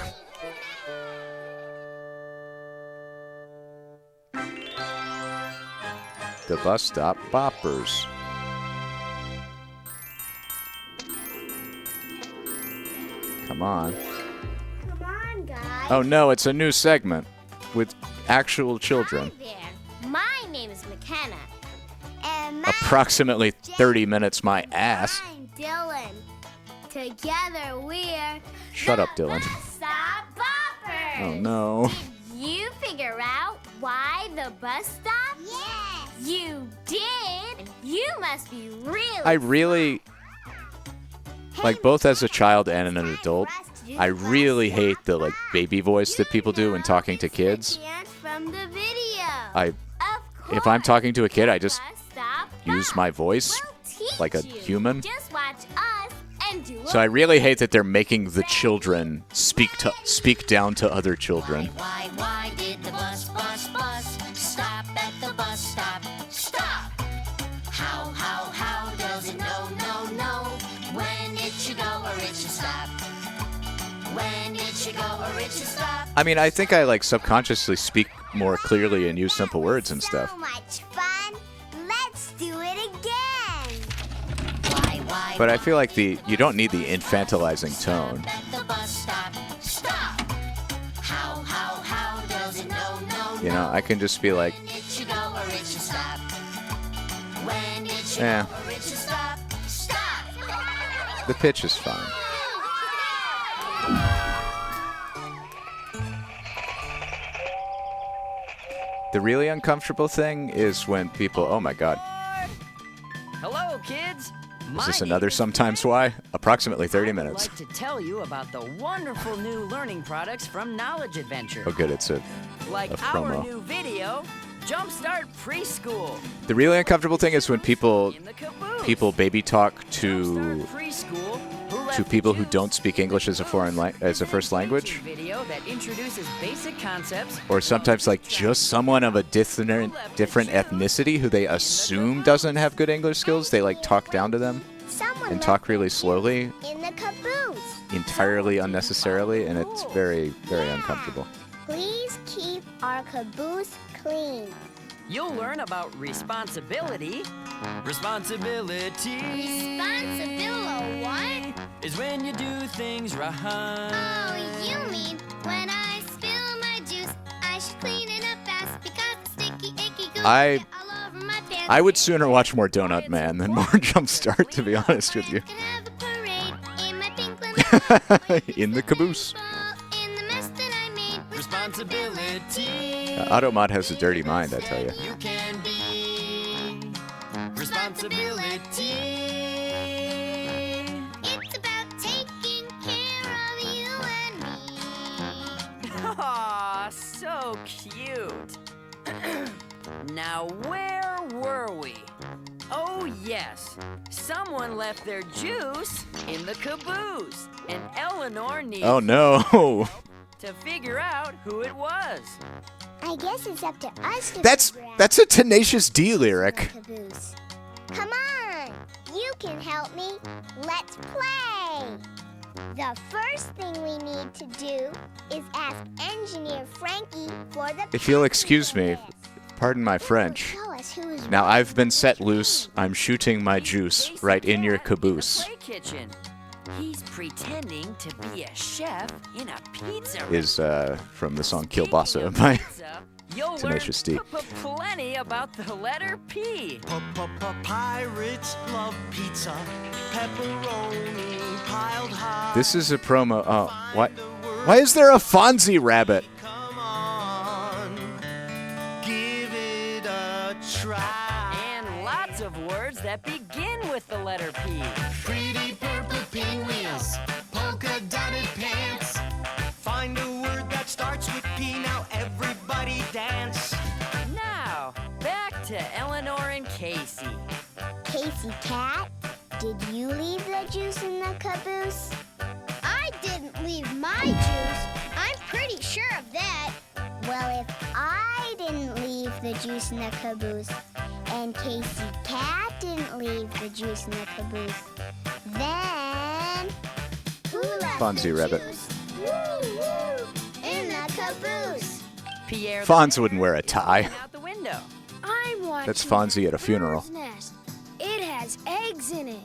The bus stop boppers. Come on. Come on, guys. Oh no, it's a new segment with actual children. Hi there. My name is McKenna. And my Approximately 30 minutes my ass. I'm Dylan. Together we're Shut the up, Dylan. Bus Stop Boppers. Oh no. Did you figure out why the bus stopped? Yes. You did? You must be really I really, like both as a child and an adult, I really hate the like baby voice that people do when talking to kids. From the video. I, if I'm talking to a kid, I just use use my voice like a you. human. Just watch us and do So I really hate that they're making the children speak down to other children. Why did the bus stop at the bus stop? Stop! How does it know when it should go or it should stop? When it should go or it should stop? I mean, I think I like subconsciously speak more clearly and use simple words and stuff. So much fun. Let's do it again. Why But I feel like you don't need the infantilizing tone. at the bus stop? Stop! How does it know You know, I can just be like, it should go or it should stop? When it should Yeah. go or it should stop? Stop! the pitch is fine. The really uncomfortable thing is when people, oh my god, Hello, kids. is this another Sometimes Why? Approximately 30 minutes. I'd like to tell you about the wonderful new learning products from Knowledge Adventure. Oh good, it's a Like promo. our new video, JumpStart Preschool. The really uncomfortable thing is when people In the caboose. baby talk JumpStart to Preschool, who left people who juice. don't speak English as a as a first language, Video that introduces basic concepts. or sometimes like just someone of a different ethnicity who they assume doesn't have good English skills. They like talk down to them Someone and talk really slowly, in the caboose. entirely unnecessarily, and it's very, very uncomfortable. Please keep our caboose clean. You'll learn about responsibility. Responsibility Responsibility what? is when you do things right. Oh, you mean when I spill my juice, I should clean it up fast because the sticky, icky goose I- get all over my pants. I would sooner watch more Donut Man than more JumpStart, to be honest with you. Can have a parade in my pink limousine. In the caboose. Ball in the mess that I made. Responsibility. Automod has a dirty mind, I tell you. You can be responsibility. It's about taking care of you and me. Aw, so cute. Now, where were we? Oh, yes. Someone left their juice in the caboose, and Eleanor needs Oh no! to figure out who it was. I guess it's up to us to That's figure out that's a Tenacious D lyric. the caboose. Come on, you can help me. Let's play. The first thing we need to do is ask Engineer Frankie for the. If you'll excuse me, pardon my French. Tell us who is Now I've been set loose. I'm shooting my juice right in your caboose. In the play kitchen. He's pretending to be a chef in a pizza Is from the song Kielbasa by You'll Tenacious learn D. plenty about the letter P. Pirates love pizza, pepperoni piled high. This is a promo. Oh, why is there a Fonzie rabbit? Come on, give it a try. And lots of words that begin with the letter P. Pretty purple pinwheels, polka dotted pants. Find a word that starts with P. Now everybody dance. Now, back to Eleanor and Casey. Casey Cat, did you leave the juice in the caboose? I didn't leave my juice. I'm pretty sure of that. Well, if I didn't leave the juice in the caboose, and Casey Cat didn't leave the juice in the caboose, then who left Fonzie the rabbit. juice? Woo-woo, in the caboose. Pierre Fonz wouldn't wear a tie. out the window. I'm watching That's Fonzie at a funeral. bird's nest. It has eggs in it.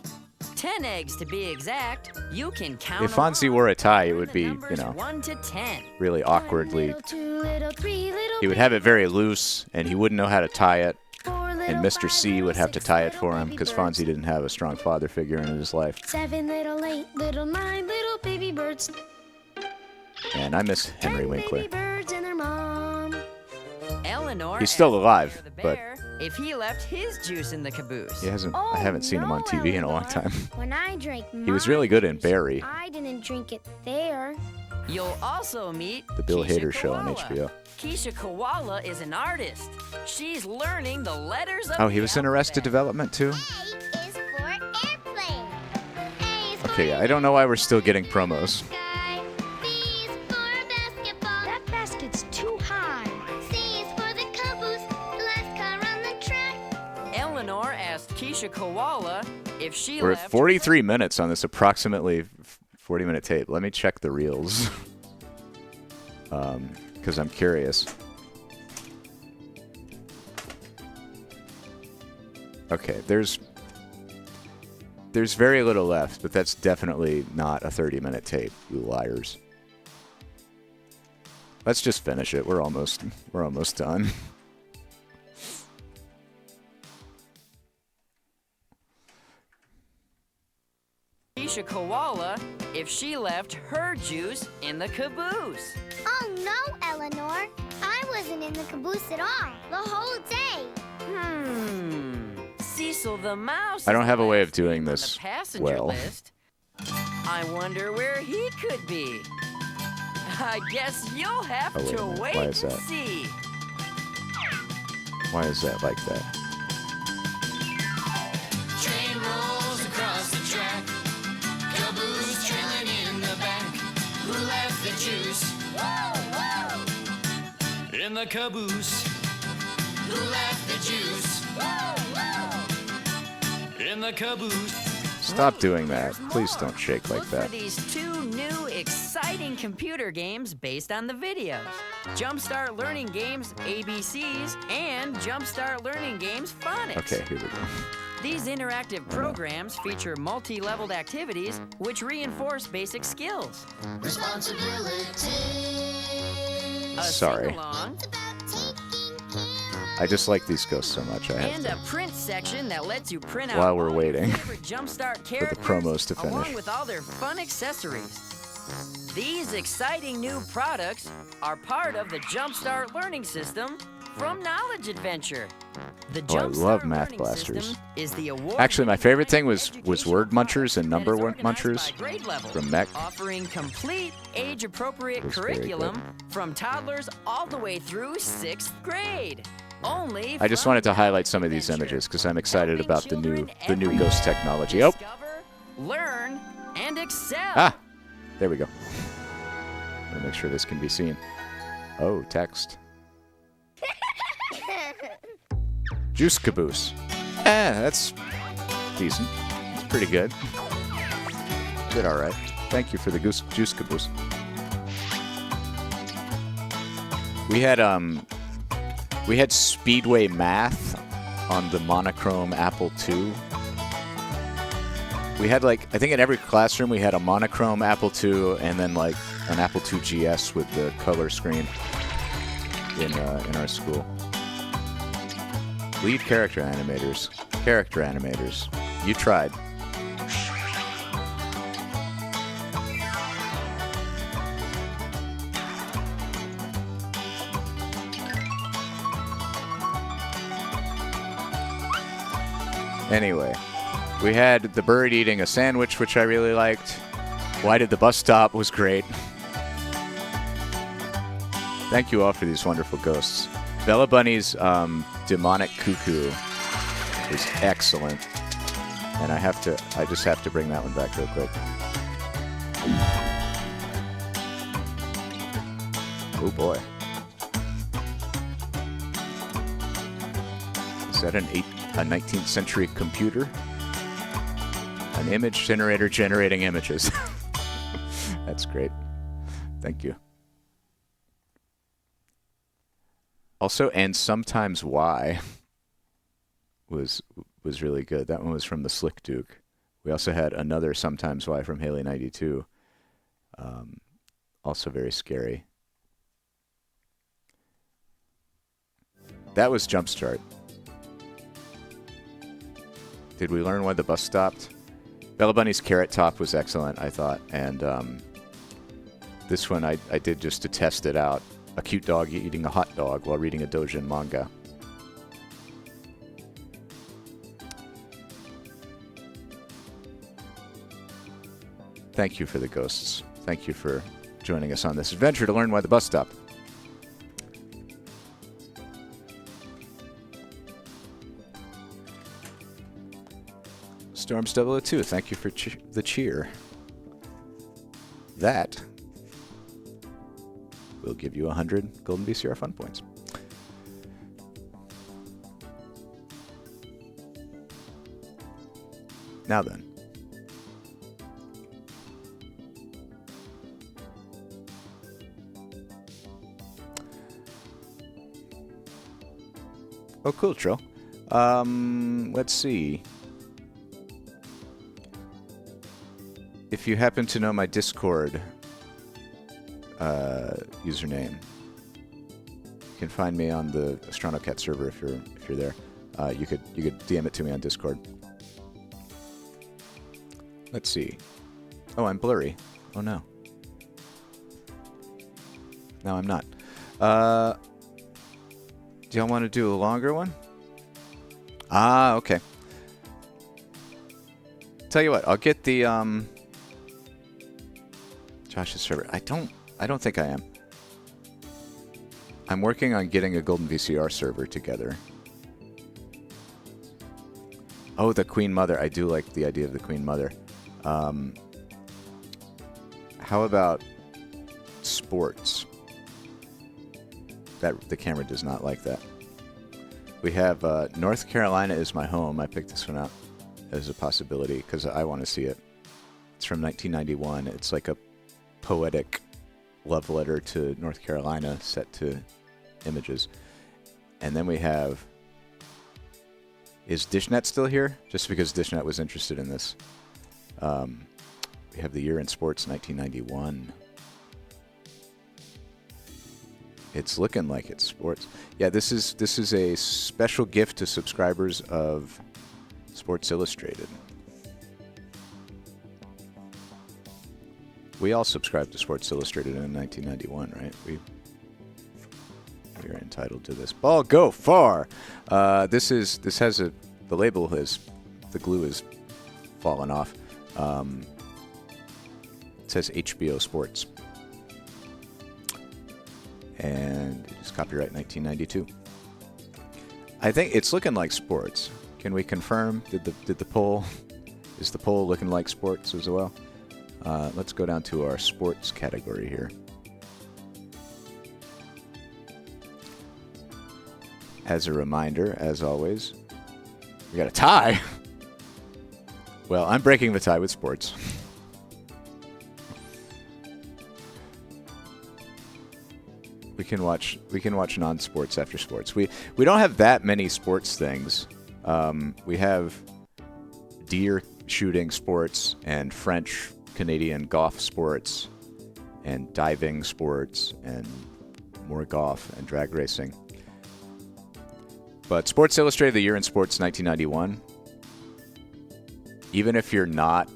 10 eggs to be exact. You can count. If Fonzie wore a tie, it would the be, numbers 1 to 10. really awkwardly. 1 little, 2 little, 3 little, He would have it very loose, and he wouldn't know how to tie it. 4 little, And Mr. 5 C little, would have to 6 tie it little for him baby because birds. Fonzie didn't have a strong father figure in his life. 7 little, 8 little, 9 little baby birds. And I miss Henry 10 Winkler. baby birds and their mom. Eleanor. He's still asked alive, Pierre the but bear if he left his juice in the caboose. he hasn't. Oh, I haven't seen him on no, TV in a long Eleanor. time. When I drank He was really good in juice, Barry. I didn't drink it there. You'll also meet The Bill Keisha Hader Show on Koala. HBO. Keisha Koala is an artist. She's learning the letters of Oh, the he was in Arrested alphabet. Development too. A is for airplane. A is for Okay, I don't know why we're still getting promos. sky. B is for basketball. That basket's too high. C is for the caboose. The last car on the track. Eleanor asked Keisha Koala if she We're at left 43 minutes on this approximately 40-minute tape. Let me check the reels. Because I'm curious. Okay, there's very little left, but that's definitely not a 30-minute tape, you liars. Let's just finish it. We're almost done. Keisha Koala if she left her juice in the caboose. Oh no, Eleanor. I wasn't in the caboose at all the whole day. Cecil the mouse. I don't is have a way of last doing name on this the passenger well. list. I wonder where he could be. I guess you'll have Oh, wait a to minute. wait Why is and that? see. Why is that like that? Train rolls across the track, caboose trailing in the back. Who left the juice? In the caboose. Who left the juice? In the caboose. Stop doing that. Please don't shake like Look that. for these 2 new exciting computer games based on the videos. JumpStart Learning Games ABCs and JumpStart Learning Games Phonics. Okay, here we go. These interactive programs feature multi-leveled activities which reinforce basic skills. Responsibility. A Sorry. sing-along I just like these ghosts so much. I have and to. a print section that lets you print out While we're all your waiting favorite JumpStart characters promos to along finish. with all their fun accessories. These exciting new products are part of the JumpStart learning system from Knowledge Adventure. The Oh, I JumpStart love Math learning Blasters. system is the award Actually, my favorite thing was Word Munchers and Number that is Munchers organized by grade level, from Mech. offering complete age-appropriate Was very curriculum from toddlers all the way through 6th grade. Only I just from wanted to highlight some of these Adventure, images because I'm excited helping about the new children ghost everywhere technology. Oh, discover, learn, and excel. ah, there we go. Let me make sure this can be seen. Oh, text. Juice Caboose. That's decent. It's pretty good. Did all right. Thank you for the Juice Caboose. We had Speedway Math on the monochrome Apple II. We had I think in every classroom we had a monochrome Apple II and then an Apple II GS with the color screen. in our school. Lead character animators. Character animators. You tried. Anyway, we had the bird eating a sandwich, which I really liked. Why Did the Bus Stop was great. Thank you all for these wonderful ghosts. Bella Bunny's demonic cuckoo is excellent. And I just have to bring that one back real quick. Oh boy. Is that a 19th century computer? An image generator generating images. That's great. Thank you. Also, and sometimes why was really good. That one was from the Slick Duke. We also had another Sometimes Why from Haley 92. Also very scary. That was JumpStart. Did we learn why the bus stopped? Bella Bunny's Carrot Top was excellent, I thought. And this one I did just to test it out. A cute dog eating a hot dog while reading a doujin manga. Thank you for the ghosts. Thank you for joining us on this adventure to learn why the bus stopped. Storms 002, thank you for the cheer. That will give you 100 golden VCR fun points. Now then. Oh, cool, Trill. Let's see. If you happen to know my Discord username, you can find me on the AstronoCat server if you're there. You could DM it to me on Discord. Let's see. Oh, I'm blurry. Oh no. No, I'm not. Do y'all want to do a longer one? Ah, okay. Tell you what, I'll get the Josh's server. I don't think I am. I'm working on getting a golden VCR server together. Oh, the Queen Mother. I do like the idea of the Queen Mother. How about sports? That the camera does not like that. We have North Carolina is my home. I picked this one up as a possibility because I want to see it. It's from 1991. It's like a poetic love letter to North Carolina set to images. And then we have... Is Dishnet still here? Just because Dishnet was interested in this. We have the year in sports, 1991. It's looking like it's sports. Yeah, this is a special gift to subscribers of Sports Illustrated. We all subscribed to Sports Illustrated in 1991, right? We are entitled to this. Ball go far. This has the label is the glue is fallen off. It says HBO Sports. And it's copyright 1992. I think it's looking like sports. Can we confirm? Did the poll? Is the poll looking like sports as well? Let's go down to our sports category here. As a reminder, as always, we got a tie. Well, I'm breaking the tie with sports. We can watch non-sports after sports. We don't have that many sports things. We have deer shooting sports and French Canadian golf sports and diving sports and more golf and drag racing. But Sports Illustrated the Year in Sports 1991, even if you're not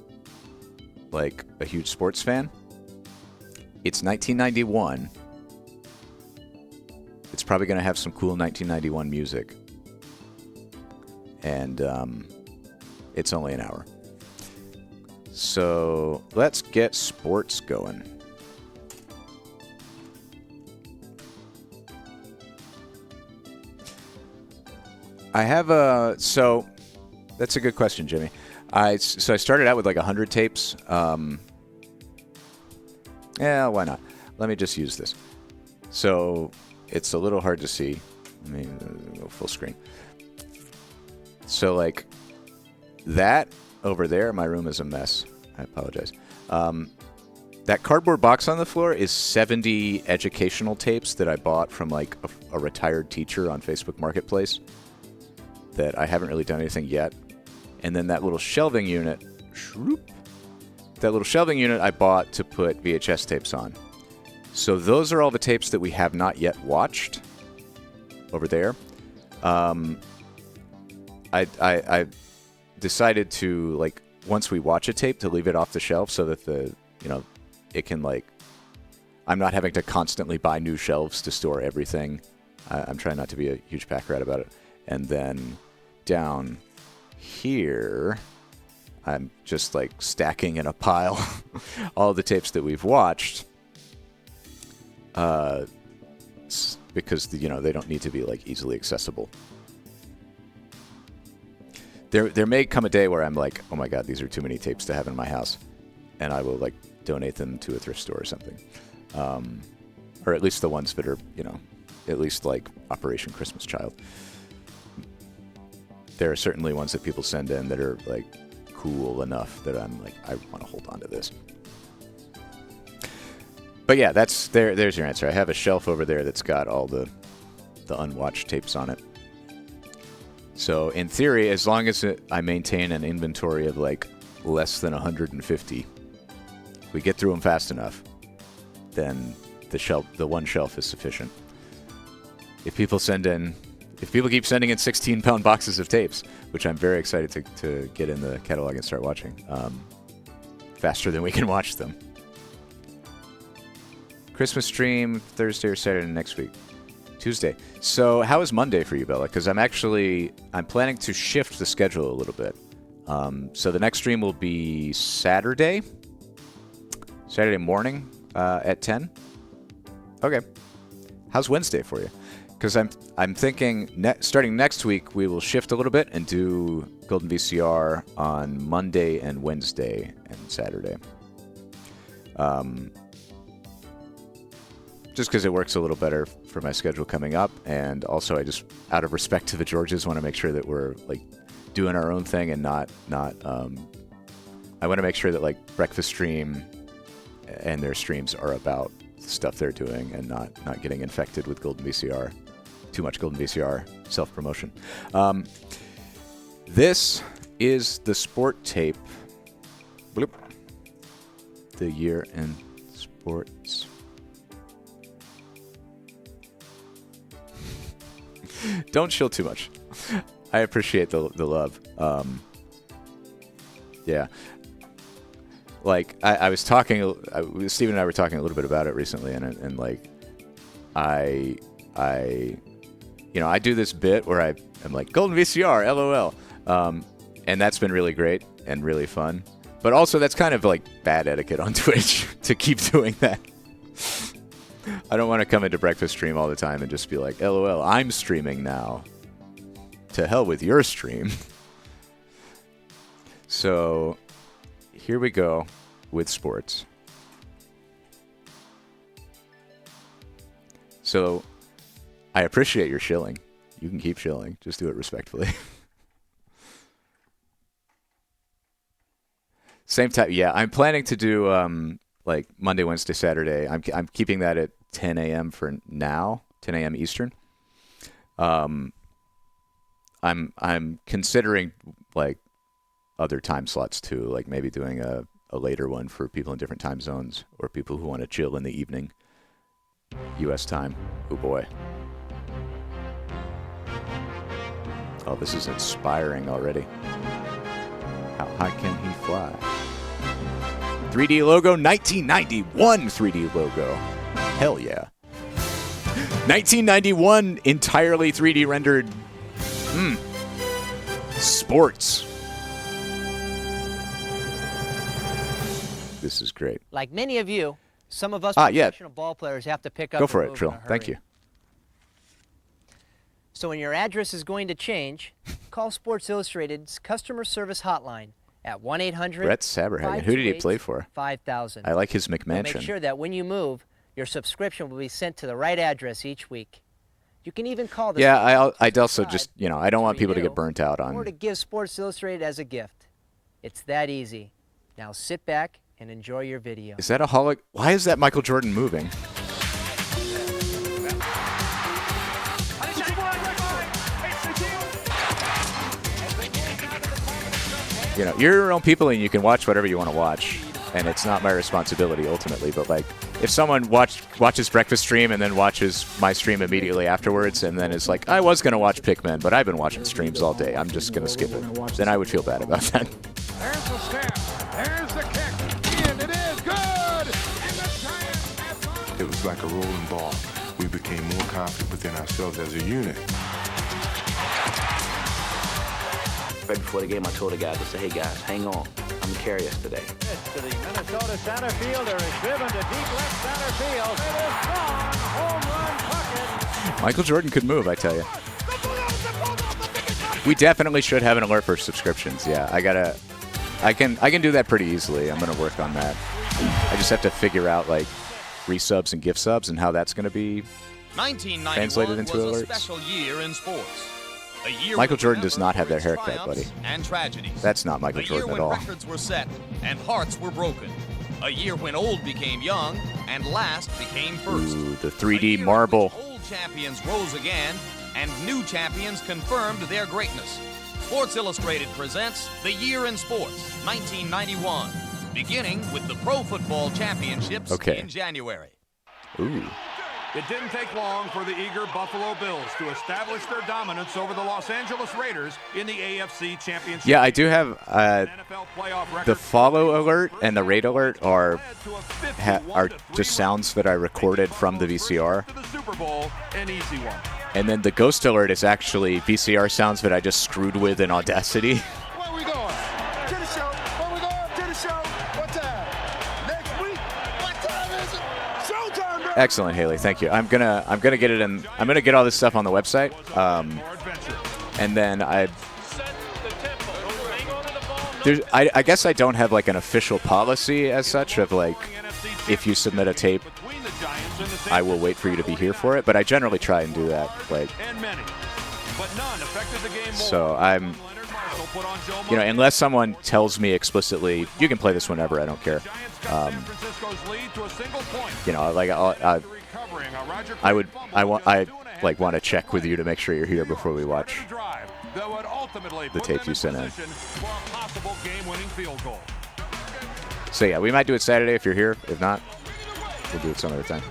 like a huge sports fan, it's 1991. It's probably going to have some cool 1991 music. And it's only an hour. So let's get sports going. I have so that's a good question, Jimmy. So I started out with like 100 tapes. Yeah, why not? Let me just use this. So it's a little hard to see. Let me go full screen. So like that over there, my room is a mess. I apologize. That cardboard box on the floor is 70 educational tapes that I bought from like a retired teacher on Facebook Marketplace that I haven't really done anything yet. And then that little shelving unit, I bought to put VHS tapes on. So those are all the tapes that we have not yet watched over there. I decided to, like, once we watch a tape, to leave it off the shelf so that it can, like, I'm not having to constantly buy new shelves to store everything. I'm trying not to be a huge pack rat about it. And then down here, I'm just like stacking in a pile all the tapes that we've watched, because they don't need to be like easily accessible. There may come a day where I'm like, oh my god, these are too many tapes to have in my house, and I will like donate them to a thrift store or something, or at least the ones that are at least like Operation Christmas Child. There are certainly ones that people send in that are like cool enough that I'm like, I want to hold on to this. But yeah, there's your answer. I have a shelf over there that's got all the unwatched tapes on it. So in theory, as long as I maintain an inventory of like less than 150, if we get through them fast enough, then the one shelf is sufficient. If people keep sending in 16-pound boxes of tapes, which I'm very excited to get in the catalog and start watching, faster than we can watch them. Christmas stream Thursday or Saturday next week. Tuesday. So how is Monday for you, Bella? Because I'm planning to shift the schedule a little bit. So the next stream will be Saturday morning at 10. Okay. How's Wednesday for you? Because I'm thinking starting next week we will shift a little bit and do Golden VCR on Monday and Wednesday and Saturday. Just because it works a little better for my schedule coming up, and also I just, out of respect to the Georges, want to make sure that we're like doing our own thing and not. I want to make sure that like Breakfast Stream and their streams are about the stuff they're doing and not getting infected with Golden VCR. Too much Golden VCR self-promotion. This is the sport tape. Bloop. The year in sports. Don't chill too much. I appreciate the love. Yeah. Like, I was talking, Stephen and I were talking a little bit about it recently, and like, I do this bit where I'm like, Golden VCR, LOL. And that's been really great and really fun. But also, that's kind of like bad etiquette on Twitch to keep doing that. I don't want to come into Breakfast Stream all the time and just be like, LOL, I'm streaming now. To hell with your stream. So, here we go with sports. So, I appreciate your shilling. You can keep shilling. Just do it respectfully. Same time. Yeah, I'm planning to do like Monday, Wednesday, Saturday. I'm keeping that at 10 a.m. for now, 10 a.m. Eastern. I'm considering like other time slots too, like maybe doing a later one for people in different time zones or people who want to chill in the evening. U.S. time. Oh boy. Oh, this is inspiring already. How high can he fly? 3D logo, 1991 3D logo. Hell yeah. 1991 entirely 3D rendered. Sports. This is great. Like many of you, some of us yeah. professional ball players have to pick up. Go and for it, move Trill. in a Thank hurry. you. So when your address is going to change, call Sports Illustrated's customer service hotline at 1-800. Brett Saberhagen. Who did he play for? 5000. I like his They'll McMansion. make sure that when you move, your subscription will be sent to the right address each week. You can even call the Yeah, I'd also just, I don't want people to renew get burnt out or on. to give Sports Illustrated as a gift. It's that easy. Now sit back and enjoy your video. Is that a holoc? Why is that Michael Jordan moving? You're your own people and you can watch whatever you want to watch. And it's not my responsibility ultimately, but like if someone watches Breakfast Stream and then watches my stream immediately afterwards and then is like, I was going to watch Pikmin, but I've been watching streams all day. I'm just going to skip it. Then I would feel bad about that. There's the snap. There's the kick. And it is good. And the Giants. It was like a rolling ball. We became more confident within ourselves as a unit. Right before the game, I told the guys, I said, hey guys, hang on. I'm going to carry us today. To the Minnesota center fielder is driven to deep left center field. It is gone. Home run bucket. Michael Jordan could move, I tell you. We definitely should have an alert for subscriptions. Yeah, I can do that pretty easily. I'm going to work on that. I just have to figure out like resubs and gift subs and how that's going to be translated into was alerts. A special year in sports. A year Michael with Jordan does not have that triumphs haircut, buddy. And tragedies. That's not Michael A year Jordan at when all. records were set and hearts were broken. A year when old became young and last became first. Ooh, the 3D marble. Old champions rose again and new champions confirmed their greatness. Sports Illustrated presents The Year in Sports, 1991, beginning with the Pro Football Championships in January. Ooh. It didn't take long for the eager Buffalo Bills to establish their dominance over the Los Angeles Raiders in the AFC Championship. Yeah, I do have the follow alert and the raid alert are just sounds that I recorded from the VCR. The Super Bowl, an easy one. And then the ghost alert is actually VCR sounds that I just screwed with in Audacity. Where we going? To the show. Where we going? To the show. What time? Next week. What time is it? Showtime, bro. Excellent, Haley. Thank you. I'm gonna get it in. I'm gonna get all this stuff on the website. And then I guess I don't have like an official policy as such of like if you submit a tape, I will wait for you to be here for it. But I generally try and do that. Like, so I'm, unless someone tells me explicitly, you can play this whenever. I don't care. I want to check with you to make sure you're here before we watch the tape you sent in. So yeah, we might do it Saturday if you're here. If not, we'll do it some other time.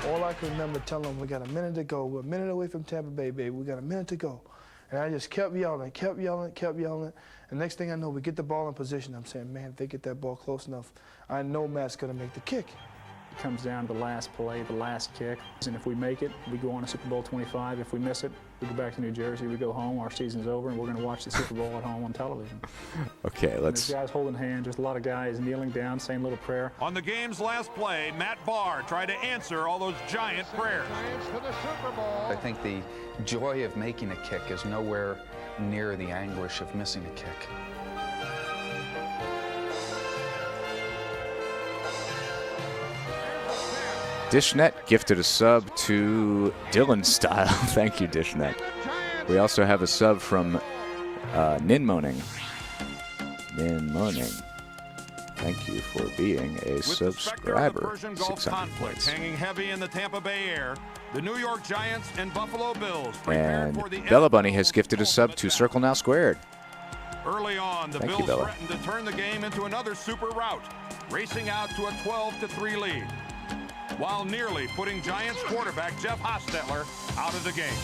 All I can remember telling them, we got a minute to go. We're a minute away from Tampa Bay, baby. We got a minute to go. And I just kept yelling. And next thing I know, we get the ball in position. I'm saying, man, if they get that ball close enough, I know Matt's going to make the kick. It comes down to the last play, the last kick. And if we make it, we go on to Super Bowl 25. If we miss it, we go back to New Jersey. We go home. Our season's over, and we're going to watch the Super Bowl at home on television. Okay, let's. There's guys holding hands. Just a lot of guys kneeling down, saying a little prayer. On the game's last play, Matt Barr tried to answer all those giant prayers. I think the joy of making a kick is nowhere near the anguish of missing a kick. Dishnet gifted a sub to Dylan Style. Thank you, Dishnet. We also have a sub from Nin Moaning. Thank you for being a subscriber. 600 points. Hanging heavy in the Tampa Bay air, the New York Giants and Buffalo Bills. And Bella Bunny has gifted a sub to Circle Now Squared. Early on, the Bills threatened to turn the game into another super rout, racing out to a 12-3 lead. while nearly putting Giants quarterback Jeff Hostetler out of the game.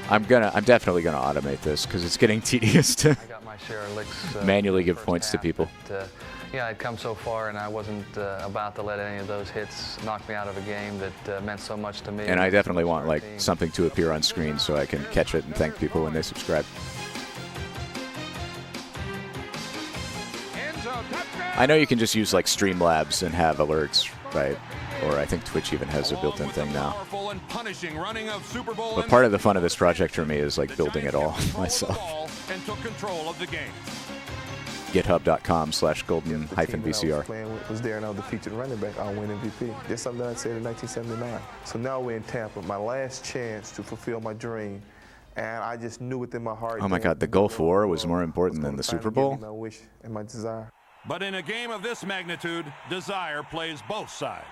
I'm definitely gonna automate this because it's getting tedious to I got my share of licks, manually give points to people. But, yeah, I'd come so far, and I wasn't about to let any of those hits knock me out of a game that meant so much to me. And I definitely want like something to appear on screen so I can catch it and thank people when they subscribe. I know you can just use like Streamlabs and have alerts, right? Or I think Twitch even has a built-in thing now. But part of the fun of this project for me is like building it all myself. And took control of the game. GitHub.com/golden-VCR. Was there and I was the featured running back, I'll win MVP. That's something that I said in 1979. So now we're in Tampa, my last chance to fulfill my dream. And I just knew within my heart. Oh my God, the Gulf War was more important than the Super Bowl? My wish and my desire. But in a game of this magnitude, desire plays both sides.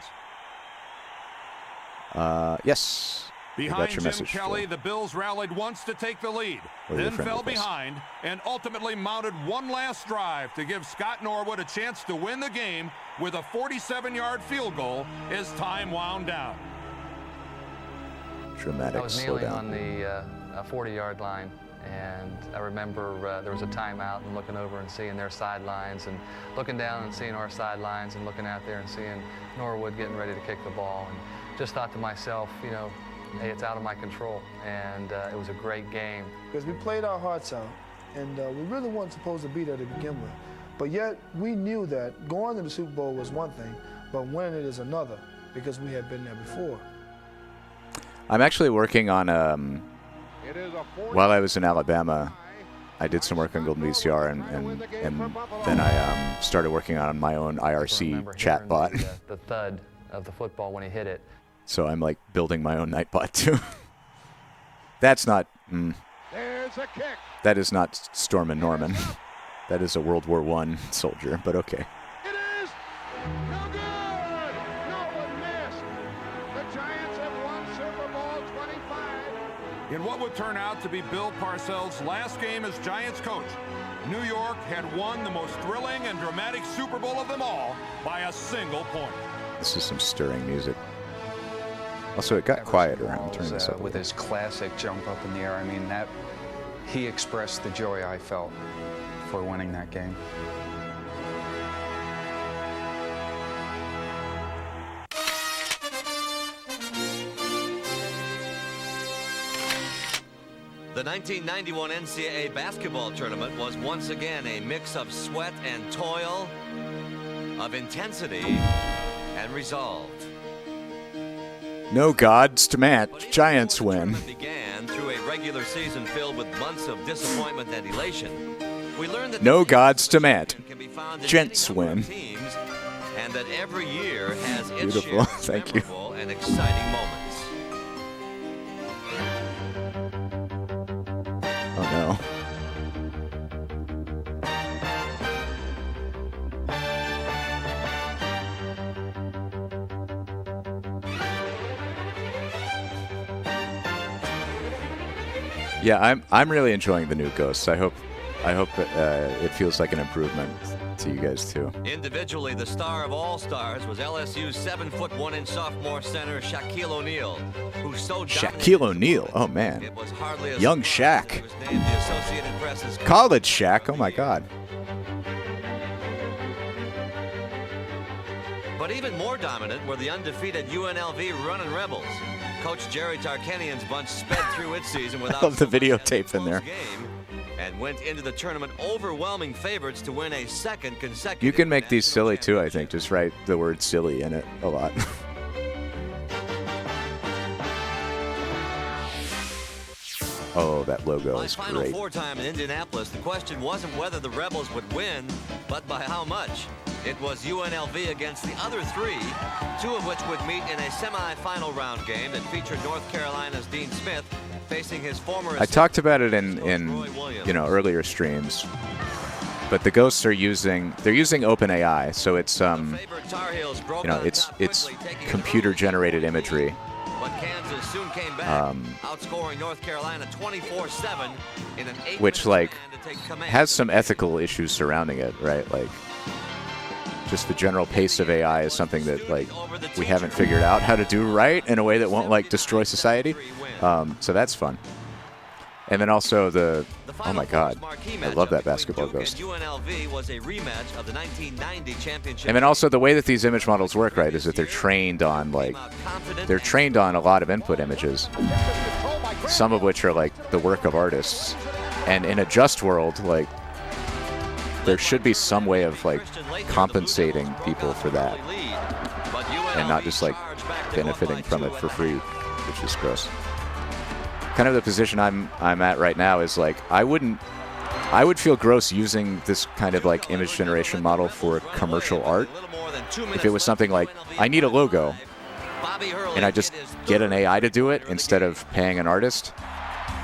Yes. Behind Jim Kelly, the Bills rallied once to take the lead, then fell behind, and ultimately mounted one last drive to give Scott Norwood a chance to win the game with a 47-yard field goal as time wound down. Dramatic I was kneeling on the 40-yard line, and I remember there was a timeout and looking over and seeing their sidelines and looking down and seeing our sidelines and looking out there and seeing Norwood getting ready to kick the ball, and just thought to myself, you know, hey, it's out of my control, and it was a great game. Because we played our hearts out, and we really weren't supposed to be there to begin with. But yet, we knew that going to the Super Bowl was one thing, but winning it is another, because we had been there before. I'm actually working on, while I was in Alabama, I did some work on Golden VCR, and then I started working on my own IRC chatbot. The thud of the football when he hit it. So I'm like building my own Nightbot too. That's not. There's a kick. That is not Stormin' Norman. That is a World War I soldier, but okay. It is no good. No one missed. The Giants have won Super Bowl 25. In what would turn out to be Bill Parcells' last game as Giants coach, New York had won the most thrilling and dramatic Super Bowl of them all by a single point. This is some stirring music. Also, it got quieter. I'm turning this up. With his classic jump up in the air, I mean, that he expressed the joy I felt for winning that game. The 1991 NCAA basketball tournament was once again a mix of sweat and toil, of intensity and resolve. No gods to match. Giants win. Began through a regular season filled with months of disappointment and elation. We learned that no gods to match. Gents win. Teams, and that every year has its beautiful. share of Thank you. memorable and exciting moments. Oh no. Yeah, I'm really enjoying the new Ghosts. I hope it feels like an improvement to you guys too. Individually, the star of all stars was LSU's 7'1" sophomore center Shaquille O'Neal, who so Shaquille O'Neal. Oh man, it was hardly a young Shaq. he was named the Associated Press's College Shaq. Oh my God. But even more dominant were the undefeated UNLV Runnin' Rebels. Coach Jerry Tarkanian's bunch sped through its season without I love the videotape in there. And went into the tournament overwhelming favorites to win a second consecutive. You can make these silly too, I think. Just write the word silly in it a lot. Oh, that logo is Final great. four time in Indianapolis, the question wasn't whether the Rebels would win, but by how much. It was UNLV against the other three, two of which would meet in a semi-final round game that featured North Carolina's Dean Smith facing his former. I talked about it in earlier streams, but the Ghosts are using OpenAI, so it's it's computer generated imagery. But Kansas soon came back, outscoring North Carolina 24-7 in an 8-minute which like span to take command. has some ethical issues surrounding it, right? Like just the general pace of AI is something that like we haven't figured out how to do right in a way that won't like destroy society. So that's fun. And then also oh my God, I love that basketball ghost. UNLV was a rematch of the 1990 championship. And then also the way that these image models work, right, is that they're trained on a lot of input images, some of which are like the work of artists. And in a just world, like there should be some way of like compensating people for that, and not just like benefiting from it for free, which is gross. Kind of the position I'm at right now is like I would feel gross using this kind of like image generation model for commercial art if it was something like I need a logo and I just get an AI to do it instead of paying an artist.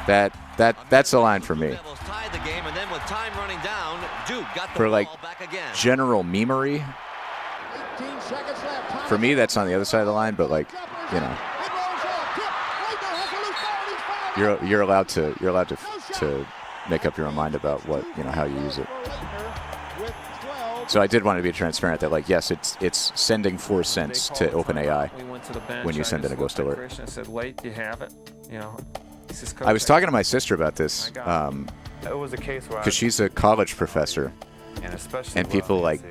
That's a line for me. For like general memery, for me that's on the other side of the line, but like, you know, you're allowed to make up your own mind about what, you know, how you use it. So I did want to be transparent that like, yes, it's sending 4 cents to OpenAI when you send in a ghost alert. I said, wait, you have it, you know. I was talking to my sister about this It was a case where because she's a college professor, and people like,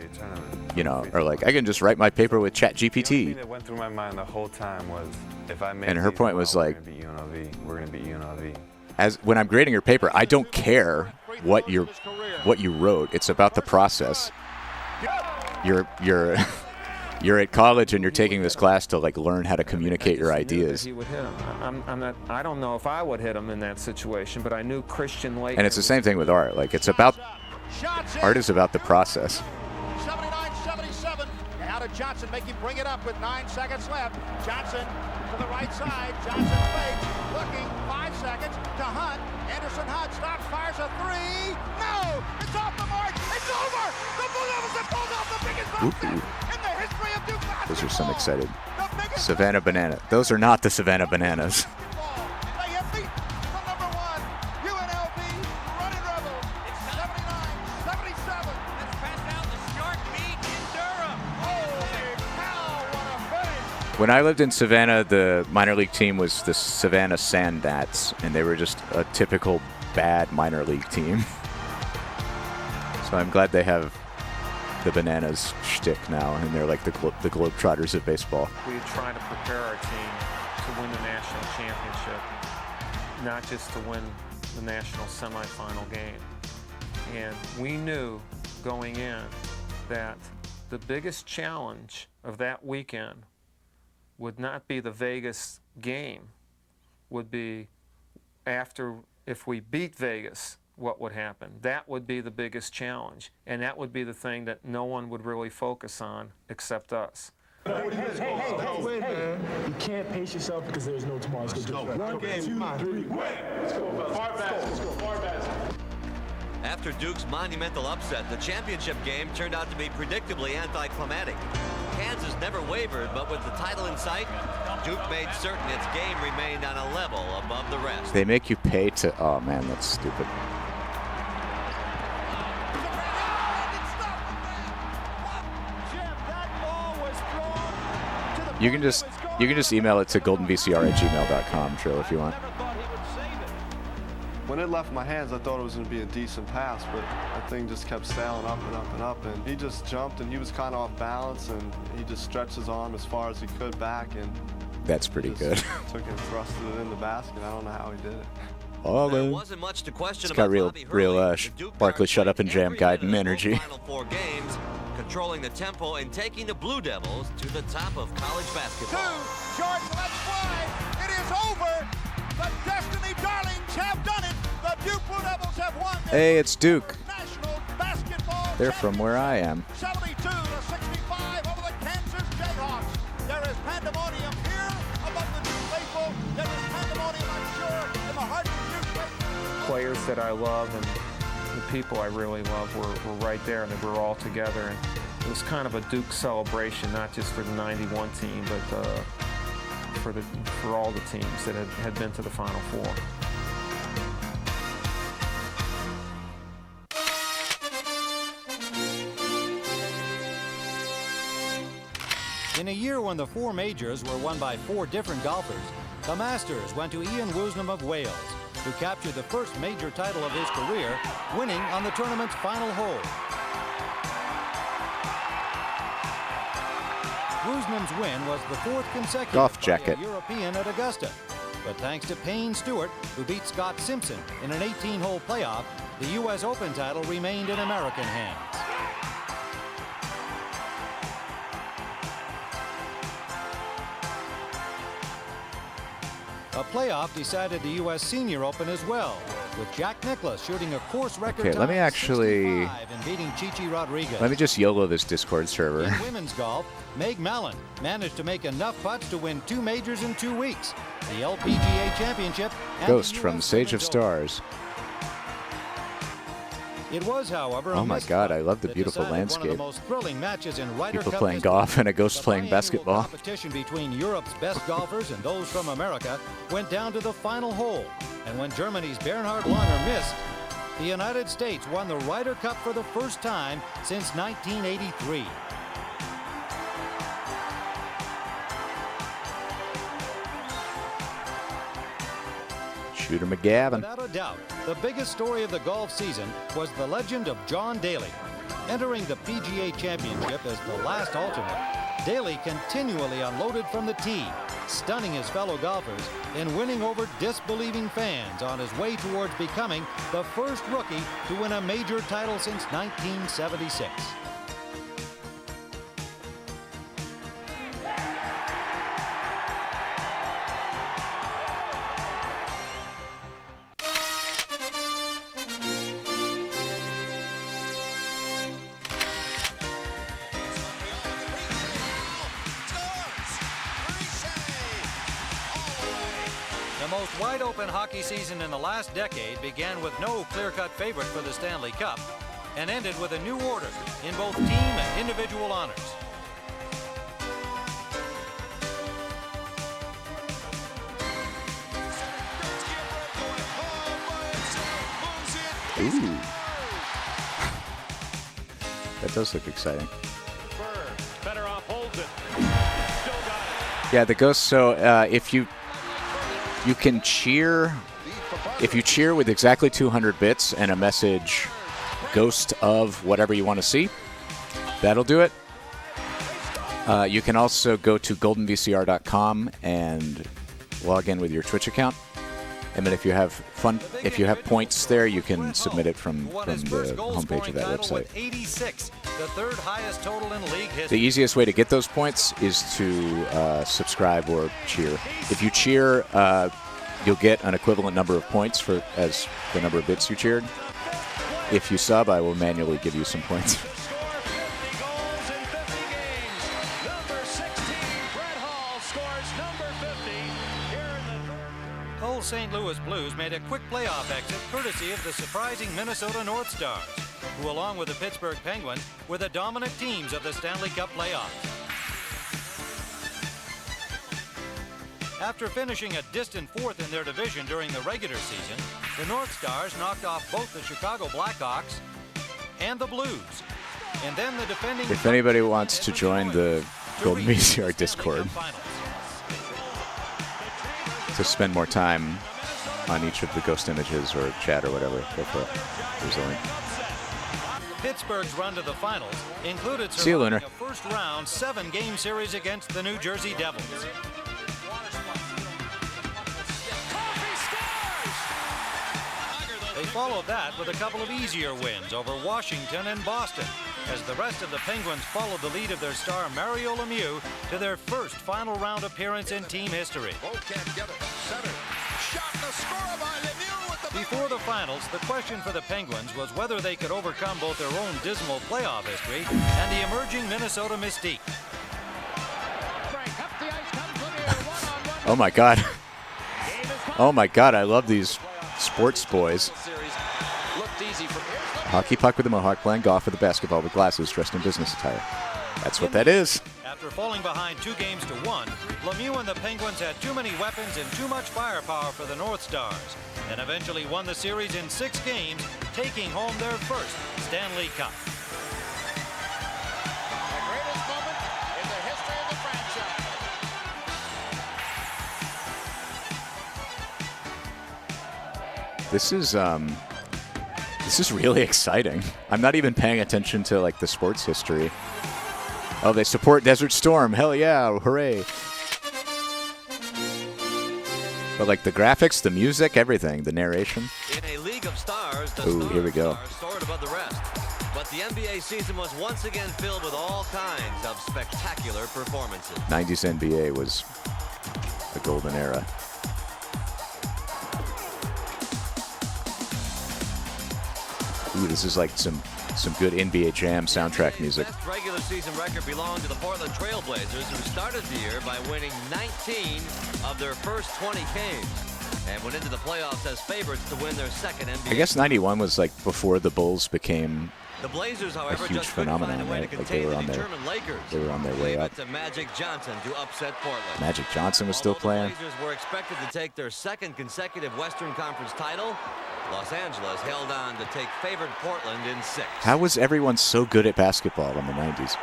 you know, are like, I can just write my paper with ChatGPT. The thing that went through my mind the whole time was, if I make and her point was like, we're gonna beat UNLV. As when I'm grading your paper, I don't care what you wrote. It's about the process. You're at college and you're taking this class to like learn how to communicate your ideas. He would hit him. I don't know if I would hit him in that situation, but I knew Christian Lake. And it's the same thing with art. Like art is about the process. 79-77. Now to Johnson, make him bring it up with 9 seconds left. Johnson to the right side. Johnson fakes, looking 5 seconds to Hunt. Anderson Hunt stops, fires a 3. No, it's off the mark. It's over. The Blue Devils have pulled off the biggest upset in the history of Duke basketball. Those are some excited. Savannah Banana. Those are not the Savannah Bananas. They have beat the number 1 UNLV Running Rebels. It's 79-77. Let's pass out the Shark Meat in Durham. Holy cow, what a finish. When I lived in Savannah, the minor league team was the Savannah Sandats, and they were just a typical bad minor league team. So I'm glad they have the Bananas shtick now, and they're like the Globetrotters of baseball. We try to prepare our team to win the national championship, not just to win the national semifinal game. And we knew going in that the biggest challenge of that weekend would not be the Vegas game, would be after, if we beat Vegas, what would happen. That would be the biggest challenge, and that would be the thing that no one would really focus on except us. Hey, you can't pace yourself because there's no tomorrow. Let's go. 1 game, 2, 3, win. Let's go, far back. Let's go, far back. After Duke's monumental upset, the championship game turned out to be predictably anticlimactic. Kansas never wavered, but with the title in sight, Duke made certain its game remained on a level above the rest. They make you pay to... Oh, man, that's stupid. You can just email it to goldenvcr@gmail.com, Trill, if you want. When it left my hands, I thought it was going to be a decent pass, but that thing just kept sailing up and up and up, and he just jumped, and he was kind of off balance, and he just stretched his arm as far as he could back, and that's pretty good. Took it and thrusted it in the basket. I don't know how he did it. Oh, there wasn't much to question it's got real Barkley shut up and jam Guyton energy. Final 4 games, controlling the tempo and taking the Blue Devils to the top of college basketball. 2, Jordan, let's fly. It is over. The Destiny Darlings have done it. The Duke Blue Devils have won. Hey, it's Duke. National basketball. They're from where I am. 72-65 over the Kansas Jayhawks. There is pandemonium here among the Duke faithful. There is pandemonium, I'm sure, in the heart of the Duke faithful. Players that I love and the people I really love were right there, and they were all together. And it was kind of a Duke celebration, not just for the '91 team, but for all the teams that had been to the Final Four. In a year when the 4 majors were won by 4 different golfers, the Masters went to Ian Woosnam of Wales, who captured the first major title of his career, winning on the tournament's final hole. Woosnam's win was the 4th consecutive Golf jacket. by a European at Augusta. But thanks to Payne Stewart, who beat Scott Simpson in an 18-hole playoff, the U.S. Open title remained in American hands. A playoff decided the U.S. Senior Open as well, with Jack Nicklaus shooting a course record Okay, let me time actually... 65 and beating Chichi Rodriguez. Let me just YOLO this Discord server. In women's golf, Meg Mallon managed to make enough putts to win 2 majors in 2 weeks, the LPGA Championship and Ghost the from US Sage of Women's Stars. It was, however, a Oh my missed God, putt I love the that beautiful decided landscape. One of the most thrilling matches in Ryder People Cup playing history. golf and a ghost The playing biannual basketball. Competition between Europe's best golfers and those from America went down to the final hole. And when Germany's Bernhard Langer missed, the United States won the Ryder Cup for the first time since 1983. Shooter McGavin. Without a doubt, the biggest story of the golf season was the legend of John Daly. Entering the PGA Championship as the last alternate, Daly continually unloaded from the tee, stunning his fellow golfers and winning over disbelieving fans on his way towards becoming the first rookie to win a major title since 1976. The most wide-open hockey season in the last decade began with no clear-cut favorite for the Stanley Cup and ended with a new order in both team and individual honors. Ooh. That does look exciting. Yeah, the ghost. So if you can cheer, if you cheer with exactly 200 bits and a message, ghost of whatever you want to see, that'll do it. You can also go to goldenvcr.com and log in with your Twitch account. And then if you have points there, you can submit it from the homepage of that website. 86, the 3rd highest total in league history. The easiest way to get those points is to subscribe or cheer. If you cheer, you'll get an equivalent number of points for as the number of bits you cheered. If you sub, I will manually give you some points. Old St. Louis Blues made a quick playoff exit courtesy of the surprising Minnesota North Stars, who along with the Pittsburgh Penguins were the dominant teams of the Stanley Cup playoffs. After finishing a distant 4th in their division during the regular season, the North Stars knocked off both the Chicago Blackhawks and the Blues. And then the defending... If anybody wants to join the Golden VCR Discord to spend more time on each of the ghost images or chat or whatever, go for it. There's a link. Pittsburgh's run to the finals included See you, Lunar. a first-round 7-game series against the New Jersey Devils. They followed that with a couple of easier wins over Washington and Boston, as the rest of the Penguins followed the lead of their star Mario Lemieux to their first final round appearance in team history. Before the finals, the question for the Penguins was whether they could overcome both their own dismal playoff history and the emerging Minnesota mystique. Oh my God. Oh my God, I love these sports boys. Hockey puck with a mohawk playing golf with a basketball with glasses dressed in business attire. That's what that is. After falling behind 2-1, Lemieux and the Penguins had too many weapons and too much firepower for the North Stars, and eventually won the series in 6 games, taking home their first Stanley Cup. The greatest moment in the history of the franchise. This is really exciting. I'm not even paying attention to like the sports history. Oh, they support Desert Storm. Hell yeah, hooray. But like the graphics, the music, everything, the narration. In a league of stars, the Ooh, here we go. soared above the rest. But the NBA season was once again filled with all kinds of spectacular performances. 90s NBA was a golden era. Ooh, this is like some good NBA Jam soundtrack music. Best regular season record belonged to the Portland Trailblazers, who started the year by winning 19 of their first 20 games and went into the playoffs as favorites to win their second NBA. I guess 91 was like before the Bulls became the Blazers, however, a huge phenomenon, right? Like they were on their way up. To Magic Johnson to upset Portland. Magic Johnson was still playing. The Blazers were expected to take their second consecutive Western Conference title. Los Angeles held on to take favored Portland in 6. How was everyone so good at basketball in the 90s?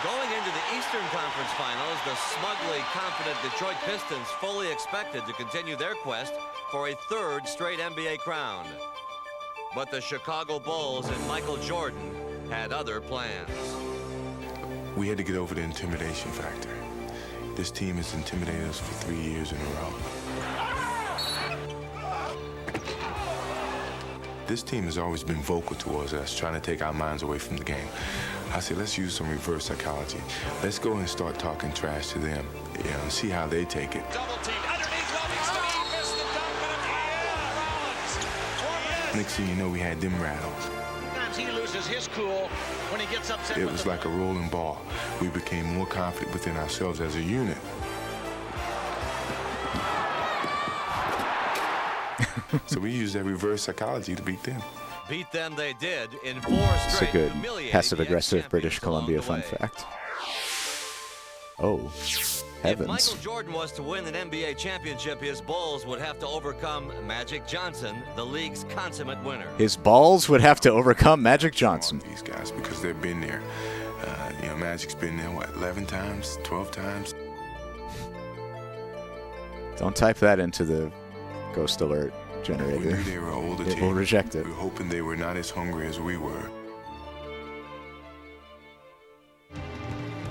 Going into the Eastern Conference Finals, the smugly confident Detroit Pistons fully expected to continue their quest for a third straight NBA crown. But the Chicago Bulls and Michael Jordan had other plans. We had to get over the intimidation factor. This team has intimidated us for 3 years in a row. This team has always been vocal towards us, trying to take our minds away from the game. I said, let's use some reverse psychology. Let's go and start talking trash to them, and see how they take it. Next thing you know, we had them rattled. Sometimes he loses his cool when he gets upset. It was like a rolling ball. We became more confident within ourselves as a unit. So we used that reverse psychology to beat them. Beat them they did in 4 It's a straight. good passive-aggressive British Columbia fun fact. Oh, If heavens. Michael Jordan was to win an NBA championship, his Bulls would have to overcome Magic Johnson, the league's consummate winner. His balls would have to overcome Magic Johnson. These guys, because they've been there. Magic's been there, 11 times, 12 times? Don't type that into the Ghost Alert generator. We knew they were an older It team. will reject it. We were hoping they were not as hungry as we were.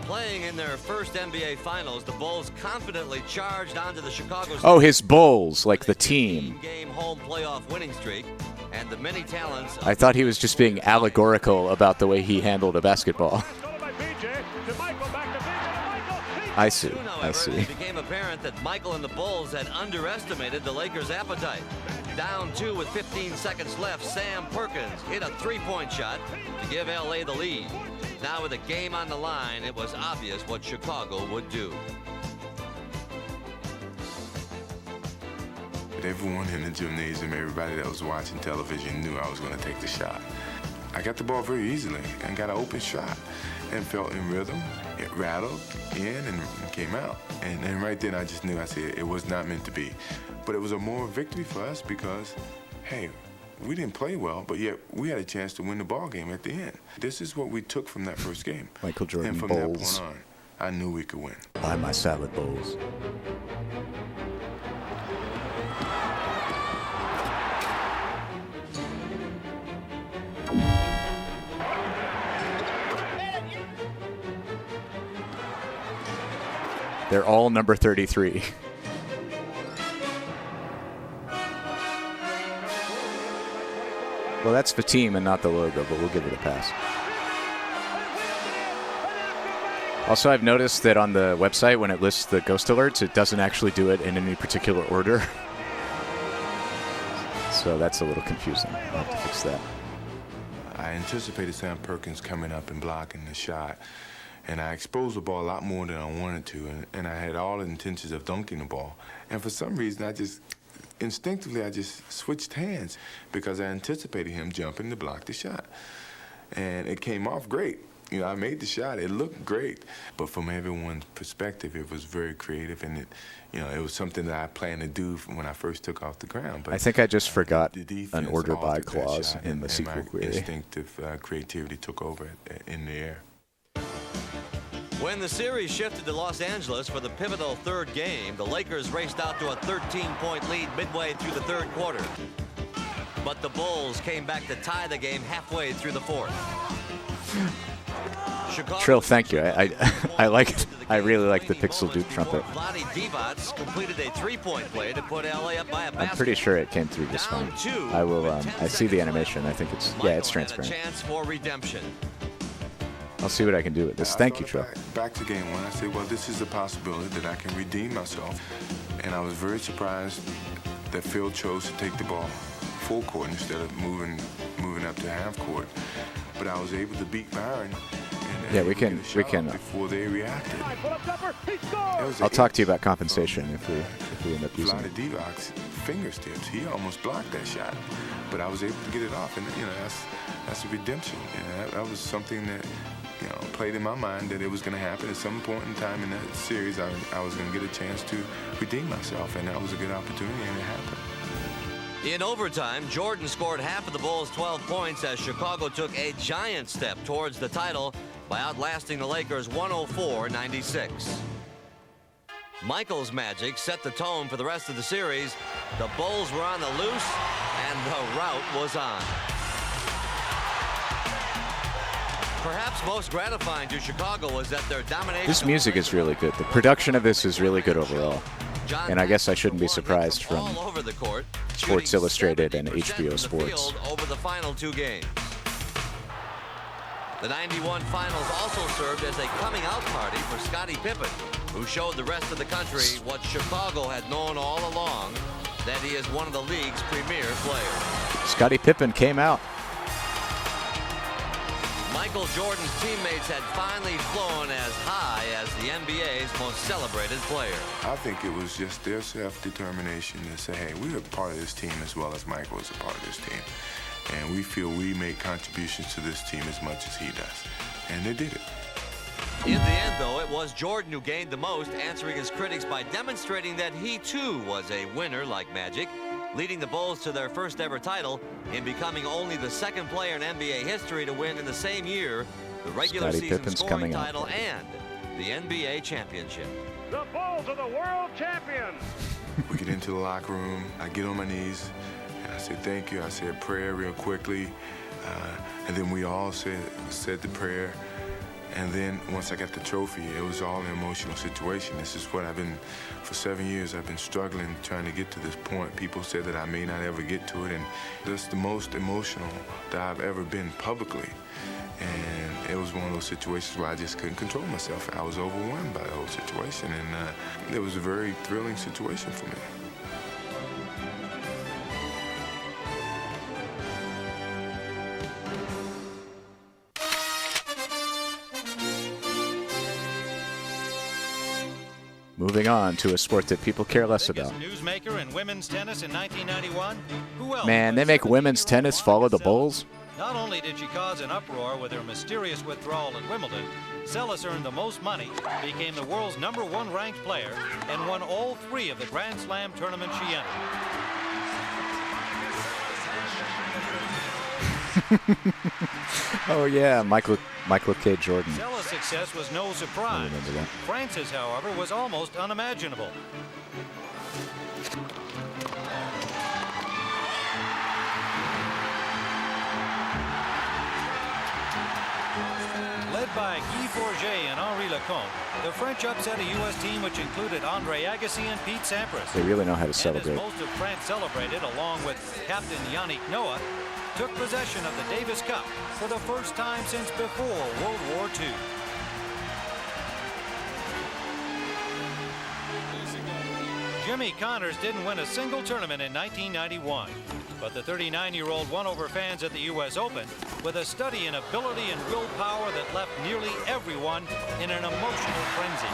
Playing in their first NBA Finals, the Bulls confidently charged onto the Chicago. Oh, his Bulls, like the team. Game home playoff winning streak, and the many talents. I thought he was just being allegorical about the way he handled a basketball. I see. I see. It became apparent that Michael and the Bulls had underestimated the Lakers' appetite. Down 2 with 15 seconds left, Sam Perkins hit a three-point shot to give LA the lead. Now with a game on the line, it was obvious what Chicago would do. But everyone in the gymnasium, everybody that was watching television knew I was going to take the shot. I got the ball very easily and got an open shot and felt in rhythm. It rattled in and came out. And right then I just knew, I said, it was not meant to be. But it was a moral victory for us because, hey, we didn't play well, but yet we had a chance to win the ball game at the end. This is what we took from that first game. Michael Jordan and from Bulls. that point on, I knew we could win. Buy my salad bowls. They're all number 33. Well, that's the team and not the logo, but we'll give it a pass. Also, I've noticed that on the website, when it lists the ghost alerts, it doesn't actually do it in any particular order. So that's a little confusing. I'll have to fix that. I anticipated Sam Perkins coming up and blocking the shot. And I exposed the ball a lot more than I wanted to, and I had all the intentions of dunking the ball. And for some reason, instinctively, I just switched hands because I anticipated him jumping to block the shot. And it came off great. I made the shot. It looked great. But from everyone's perspective, it was very creative, and it was something that I planned to do when I first took off the ground. But I think I just forgot the an order by altered that clause shot, in the and my SQL query. instinctive creativity took over in the air. When the series shifted to Los Angeles for the pivotal third game, the Lakers raced out to a 13-point lead midway through the third quarter. But the Bulls came back to tie the game halfway through the fourth. Trill, thank you. I really like the Pixel Duke trumpet. Vlade Divac completed a three-point play to put LA up by a basket. I'm pretty sure it came through just fine. I will. I see the animation. I think it's it's transparent. Chance for redemption. I'll see what I can do with this. Thank you, Trill. Back to game one, I said, well, this is a possibility that I can redeem myself. And I was very surprised that Phil chose to take the ball full court instead of moving up to half court. But I was able to beat Byron. Yeah, we can. Before they reacted. I'll talk to you about compensation if we end up using it. Vlade Divac's fingertips, he almost blocked that shot, but I was able to get it off, and that's a redemption. And that was something that played in my mind that it was going to happen at some point in time in that series. I was going to get a chance to redeem myself, and that was a good opportunity, and it happened. In overtime, Jordan scored half of the Bulls' 12 points as Chicago took a giant step towards the title by outlasting the Lakers 104-96. Michael's magic set the tone for the rest of the series. The Bulls were on the loose, and the rout was on. Perhaps most gratifying to Chicago was that their domination... This music is really good. The production of this is really good overall. And I guess I shouldn't be surprised from Sports Illustrated and HBO Sports. Over the final two games. The 91 finals also served as a coming-out party for Scottie Pippen, who showed the rest of the country what Chicago had known all along, that he is one of the league's premier players. Scottie Pippen came out. Michael Jordan's teammates had finally flown as high as the NBA's most celebrated player. I think it was just their self-determination to say, hey, we're a part of this team as well as Michael is a part of this team. And we feel we make contributions to this team as much as he does. And they did it. In the end, though, it was Jordan who gained the most, answering his critics by demonstrating that he, too, was a winner like Magic, leading the Bulls to their first ever title in becoming only the second player in NBA history to win in the same year the regular season scoring title and the NBA championship. The Bulls are the world champions. We get into the locker room. I get on my knees, and I say thank you. I say a prayer real quickly, and then we all said the prayer. And then once I got the trophy, it was all an emotional situation. This is what I've been, for 7 years, I've been struggling trying to get to this point. People said that I may not ever get to it, and that's the most emotional that I've ever been publicly. And it was one of those situations where I just couldn't control myself. I was overwhelmed by the whole situation, and it was a very thrilling situation for me. Moving on to a sport that people care less about. Newsmaker in women's tennis in 1991. Who else? Man, they make women's tennis follow the Bulls? Not only did she cause an uproar with her mysterious withdrawal at Wimbledon, Celis earned the most money, became the world's #1 ranked player, and won all 3 of the Grand Slam tournaments she entered. Oh yeah, Michael K. Jordan. Celis' success was no surprise. France's, however, was almost unimaginable. Led by Guy Forget and Henri Lecomte, the French upset a U.S. team which included Andre Agassi and Pete Sampras. They really know how to celebrate. And as most of France celebrated, along with Captain Yannick Noah, took possession of the Davis Cup for the first time since before World War II. Jimmy Connors didn't win a single tournament in 1991, but the 39-year-old won over fans at the U.S. Open with a study in ability and willpower that left nearly everyone in an emotional frenzy.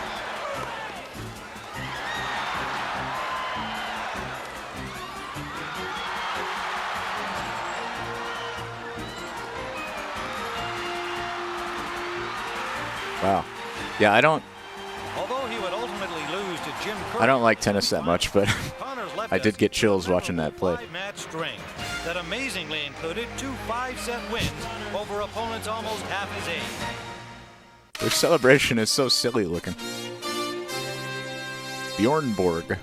Wow. Yeah, Although he would ultimately lose to Jim Curry, I don't like tennis that much, but I did get chills watching that play. 5-match string that amazingly included 2 5-set wins over opponents almost half his age. Their celebration is so silly looking. Bjorn Borg.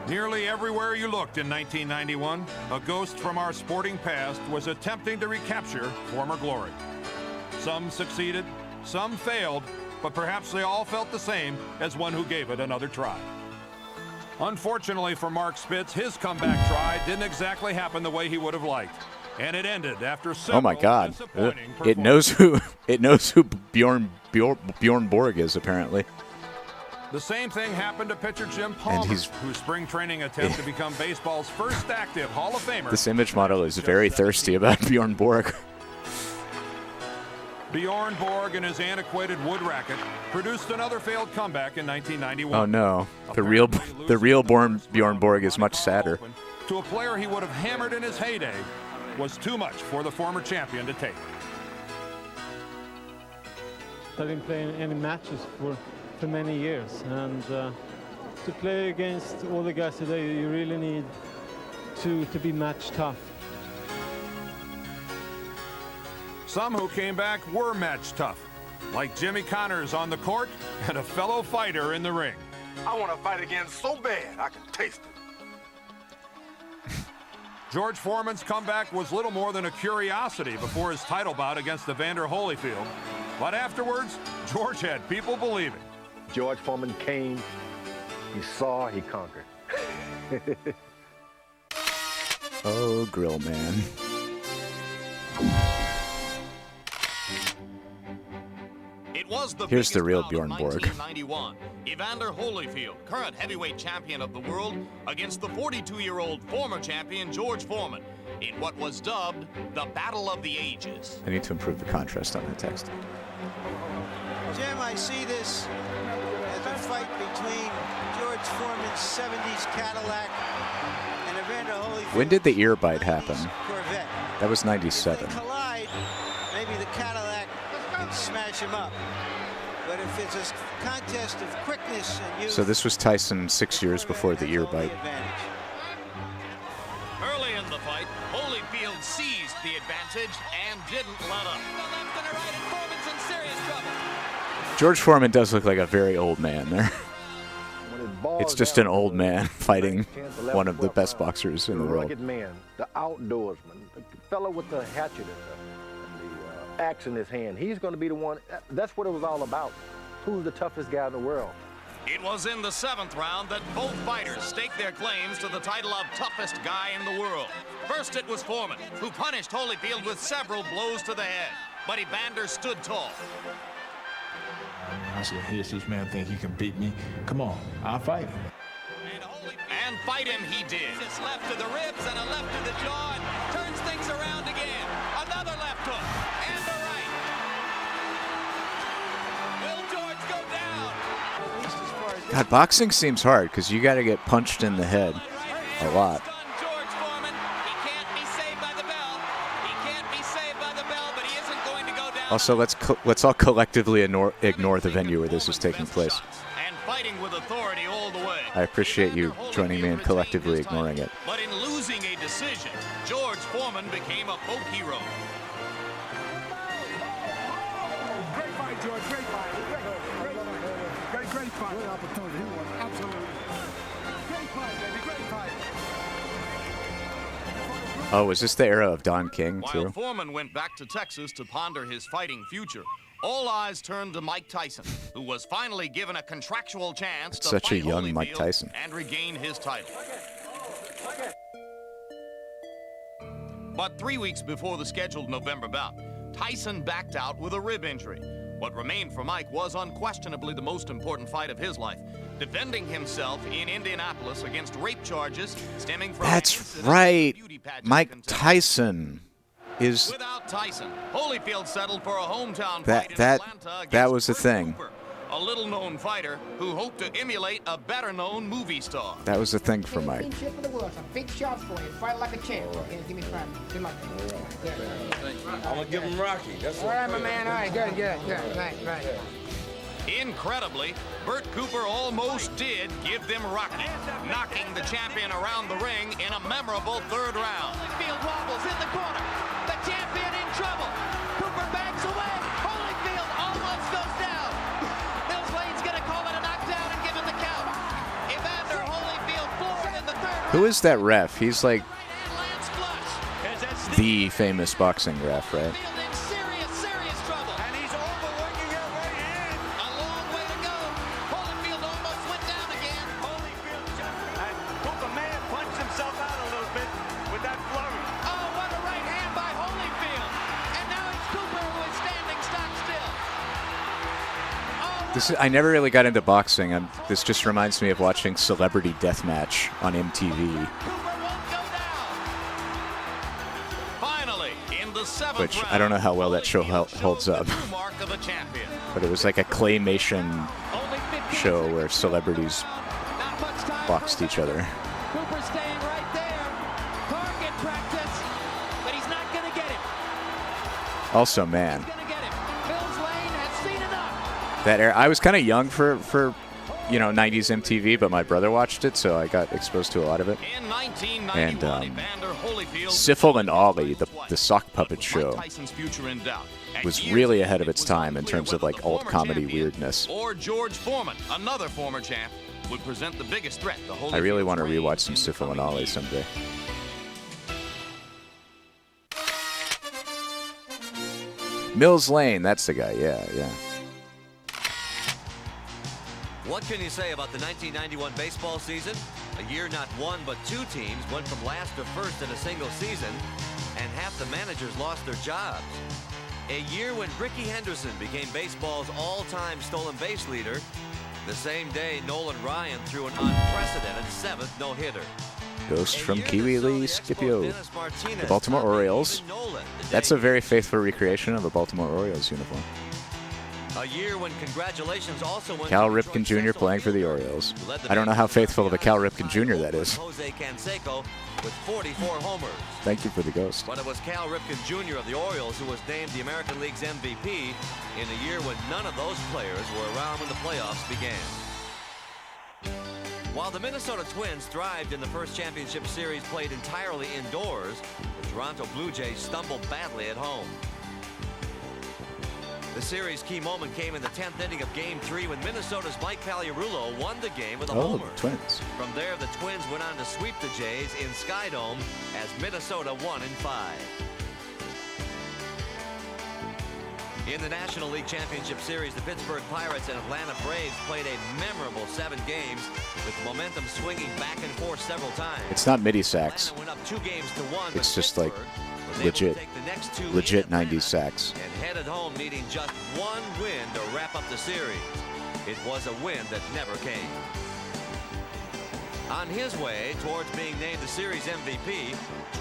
Nearly everywhere you looked in 1991, a ghost from our sporting past was attempting to recapture former glory. Some succeeded, some failed, but perhaps they all felt the same as one who gave it another try. Unfortunately for Mark Spitz, his comeback try didn't exactly happen the way he would have liked, and it ended after several Oh my God! disappointing It knows who Bjorn Borg is apparently. The same thing happened to pitcher Jim Palmer, whose spring training attempt to become baseball's first active Hall of Famer. This image model is very thirsty about Bjorn Borg. Bjorn Borg and his antiquated wood racket produced another failed comeback in 1991. Oh no! The real Bjorn Borg is much sadder. To a player he would have hammered in his heyday was too much for the former champion to take. I didn't play any matches for many years, and to play against all the guys today, you really need to be match tough. Some who came back were match tough, like Jimmy Connors on the court and a fellow fighter in the ring. I want to fight again so bad I can taste it. George Foreman's comeback was little more than a curiosity before his title bout against Evander Holyfield, but afterwards, George had people believing. George Foreman came, he saw, he conquered. Oh, Grill Man. It was the Here's the biggest real bout Bjorn of Borg. 1991. Evander Holyfield, current heavyweight champion of the world, against the 42-year-old former champion George Foreman in what was dubbed the Battle of the Ages. I need to improve the contrast on the text. Jim, I see this as a fight between George Foreman's 70s Cadillac and Evander Holyfield. When did the ear bite happen? Corvette. That was 97. Collide, maybe the Cadillac can smash him up. But if it's a contest of quickness and youth, So this was Tyson 6 years before the ear bite. Early in the fight, Holyfield seized the advantage and didn't let up. The left and a right, and Foreman's in serious trouble. George Foreman does look like a very old man there. It's just an old man fighting one of the best boxers in the world. Rugged man, the outdoorsman, the fellow with the hatchet and the axe in his hand. He's going to be the one. That's what it was all about. Who's the toughest guy in the world? It was in the 7th round that both fighters staked their claims to the title of toughest guy in the world. First it was Foreman, who punished Holyfield with several blows to the head, but Evander stood tall. I said, here's this man think he can beat me. Come on, I'll fight him. And fight him he did. Just left to the ribs and a left to the jaw, and turns things around again. Another left hook and a right. Will George go down? God, boxing seems hard because you got to get punched in the head a lot. George Foreman, he can't be saved by the bell. He can't be saved by the bell, but he isn't going to go down. Also, let's all collectively ignore the venue where this is taking place. And fighting with authority all the way. I appreciate you joining me in collectively ignoring it. But in losing a decision, George Foreman became a folk hero. Great fight, George. Great fight. Great fight. Great opportunity. He won. Absolutely. Great fight, baby. Great fight. Oh, is this the era of Don King, While too? Foreman went back to Texas to ponder his fighting future, all eyes turned to Mike Tyson, who was finally given a contractual chance to Such a fight young Mike Holyfield Tyson. and regain his title. But 3 weeks before the scheduled November bout, Tyson backed out with a rib injury. What remained for Mike was unquestionably the most important fight of his life, defending himself in Indianapolis against rape charges stemming from That's right. Mike Tyson is Without Tyson, Holyfield settled for a hometown fight in Atlanta that against was the Burt thing. Cooper, a little-known fighter who hoped to emulate a better-known movie star. That was the thing for Mike. Championship of the world. Some big shots for you. Fight like a champ. Okay, give me credit. Good luck. I'm going to give him Rocky. That's All right, my man. All right, good. Right. Incredibly, Burt Cooper almost did give them Rocky, knocking the champion around the ring in a memorable 3rd round. Holyfield wobbles in the corner. The champion in trouble. Cooper backs away. Holyfield Who is that ref? He's like the famous boxing ref, right? I never really got into boxing. This just reminds me of watching Celebrity Deathmatch on MTV. Finally, in the seventh Which round, I don't know how well that show holds up. mark of a champion. But it was like a claymation show where celebrities boxed each other. Cooper staying right there. Target practice, but he's not going to get him. Also, man, Mills Lane has seen enough. that era. I was kind of young for 90s MTV, but my brother watched it, so I got exposed to a lot of it. In 1991, And Evander Holyfield Syphil and Ollie, the sock puppet show, Tyson's future in doubt. At was years really end, ahead of it its was time in unclear terms of whether like the alt former comedy champion weirdness. Or George Foreman, another former champ, would present the biggest threat to Holyfield's I really want to reign. rewatch some Syphil and Ollie someday. Mills Lane, that's the guy. Yeah. What can you say about the 1991 baseball season? A year not one but two teams went from last to first in a single season, and half the managers lost their jobs. A year when Rickey Henderson became baseball's all-time stolen base leader. The same day, Nolan Ryan threw an unprecedented seventh no-hitter. Ghost from Kiwi Lee Scipio. The Baltimore Orioles. That's a very faithful recreation of a Baltimore Orioles uniform. A year when congratulations also went Cal to Ripken Jr. playing for the Orioles. I don't know how faithful of a Cal Ripken Jr. that is. Jose Canseco with 44 homers. Thank you for the ghost. But it was Cal Ripken Jr. of the Orioles who was named the American League's MVP in a year when none of those players were around when the playoffs began. While the Minnesota Twins thrived in the first championship series played entirely indoors, the Toronto Blue Jays stumbled badly at home. The series' key moment came in the 10th inning of Game 3 when Minnesota's Mike Pagliarulo won the game with a homer. The Twins. From there, the Twins went on to sweep the Jays in Skydome as Minnesota won in 5. In the National League Championship Series, the Pittsburgh Pirates and Atlanta Braves played a memorable 7 games with momentum swinging back and forth several times. It's not MIDI sax. Atlanta went up 2 games to 1, It's but just like was able to legit, take the next 2 in legit Atlanta 90s sax. and headed home needing just 1 win to wrap up the series. It was a win that never came. On his way towards being named the series MVP,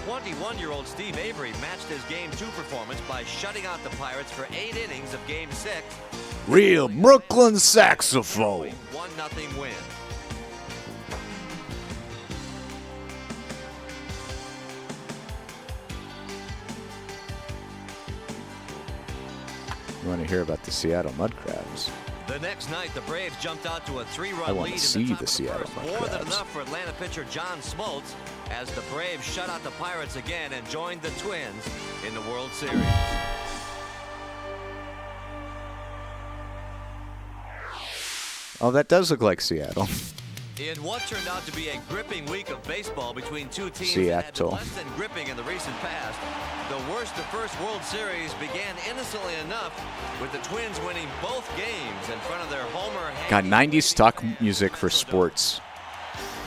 21-year-old Steve Avery matched his Game 2 performance by shutting out the Pirates for 8 innings of Game 6. Real Brooklyn saxophone. 1-0 win. You want to hear about the Seattle Mudcrabs? The next night, the Braves jumped out to a 3-run I lead want in to see top the of Seattle first. More than Mudcrabs. enough for Atlanta pitcher John Smoltz as the Braves shut out the Pirates again and joined the Twins in the World Series. Oh, that does look like Seattle. In what turned out to be a gripping week of baseball between two teams that had been Seattle. less than gripping in the recent past, the worst of first World Series began innocently enough with the Twins winning both games in front of their homer. God, 90s stock music for sports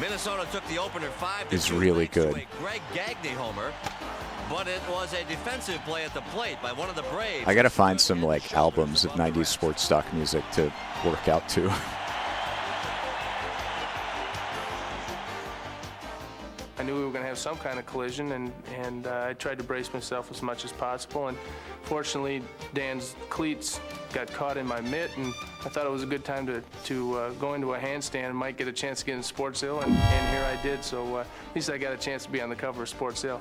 Minnesota took the opener 5-2 is really to a good. Greg Gagne homer, but it was a defensive play at the plate by one of the Braves. I gotta find some like albums of 90s sports stock music to work out to. I knew we were going to have some kind of collision, and I tried to brace myself as much as possible. And fortunately, Dan's cleats got caught in my mitt, and I thought it was a good time to go into a handstand and might get a chance to get in Sportsil, and here I did. So at least I got a chance to be on the cover of Sportsil.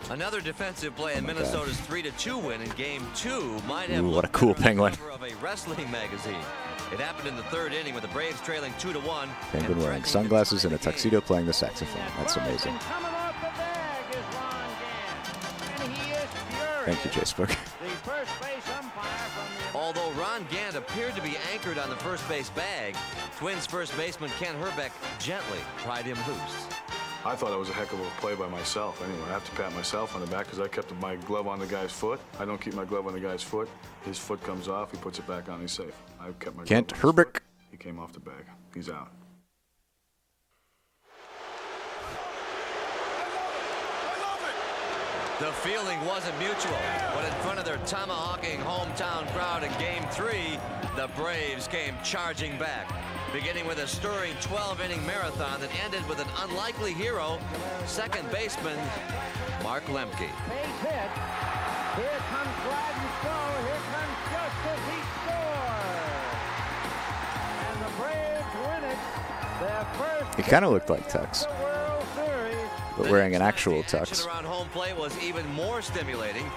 Another defensive play in Minnesota's 3-2 win in Game 2 might have Ooh, what a looked cool better on the penguin. cover of a wrestling magazine. It happened in the 3rd inning with the Braves trailing 2-1. Penguin wearing sunglasses and a tuxedo playing the saxophone. That's amazing. Thank you, Facebook. Although Ron Gant appeared to be anchored on the first base bag, Twins first baseman Ken Herbeck gently pried him loose. I thought it was a heck of a play by myself. Anyway, I have to pat myself on the back because I kept my glove on the guy's foot. I don't keep my glove on the guy's foot. His foot comes off. He puts it back on. He's safe. I kept my Kent glove on his Herbeck. foot. He came off the bag. He's out. The feeling wasn't mutual, but in front of their tomahawking hometown crowd in Game 3, the Braves came charging back, beginning with a stirring 12-inning marathon that ended with an unlikely hero, second baseman Mark Lemke. Base hit. Here comes Gladden Stowe. Here comes Justice. He scores. And the Braves win it. Their first. He kind of looked like Tux, but wearing an actual tux. Around home plate was even more stimulating.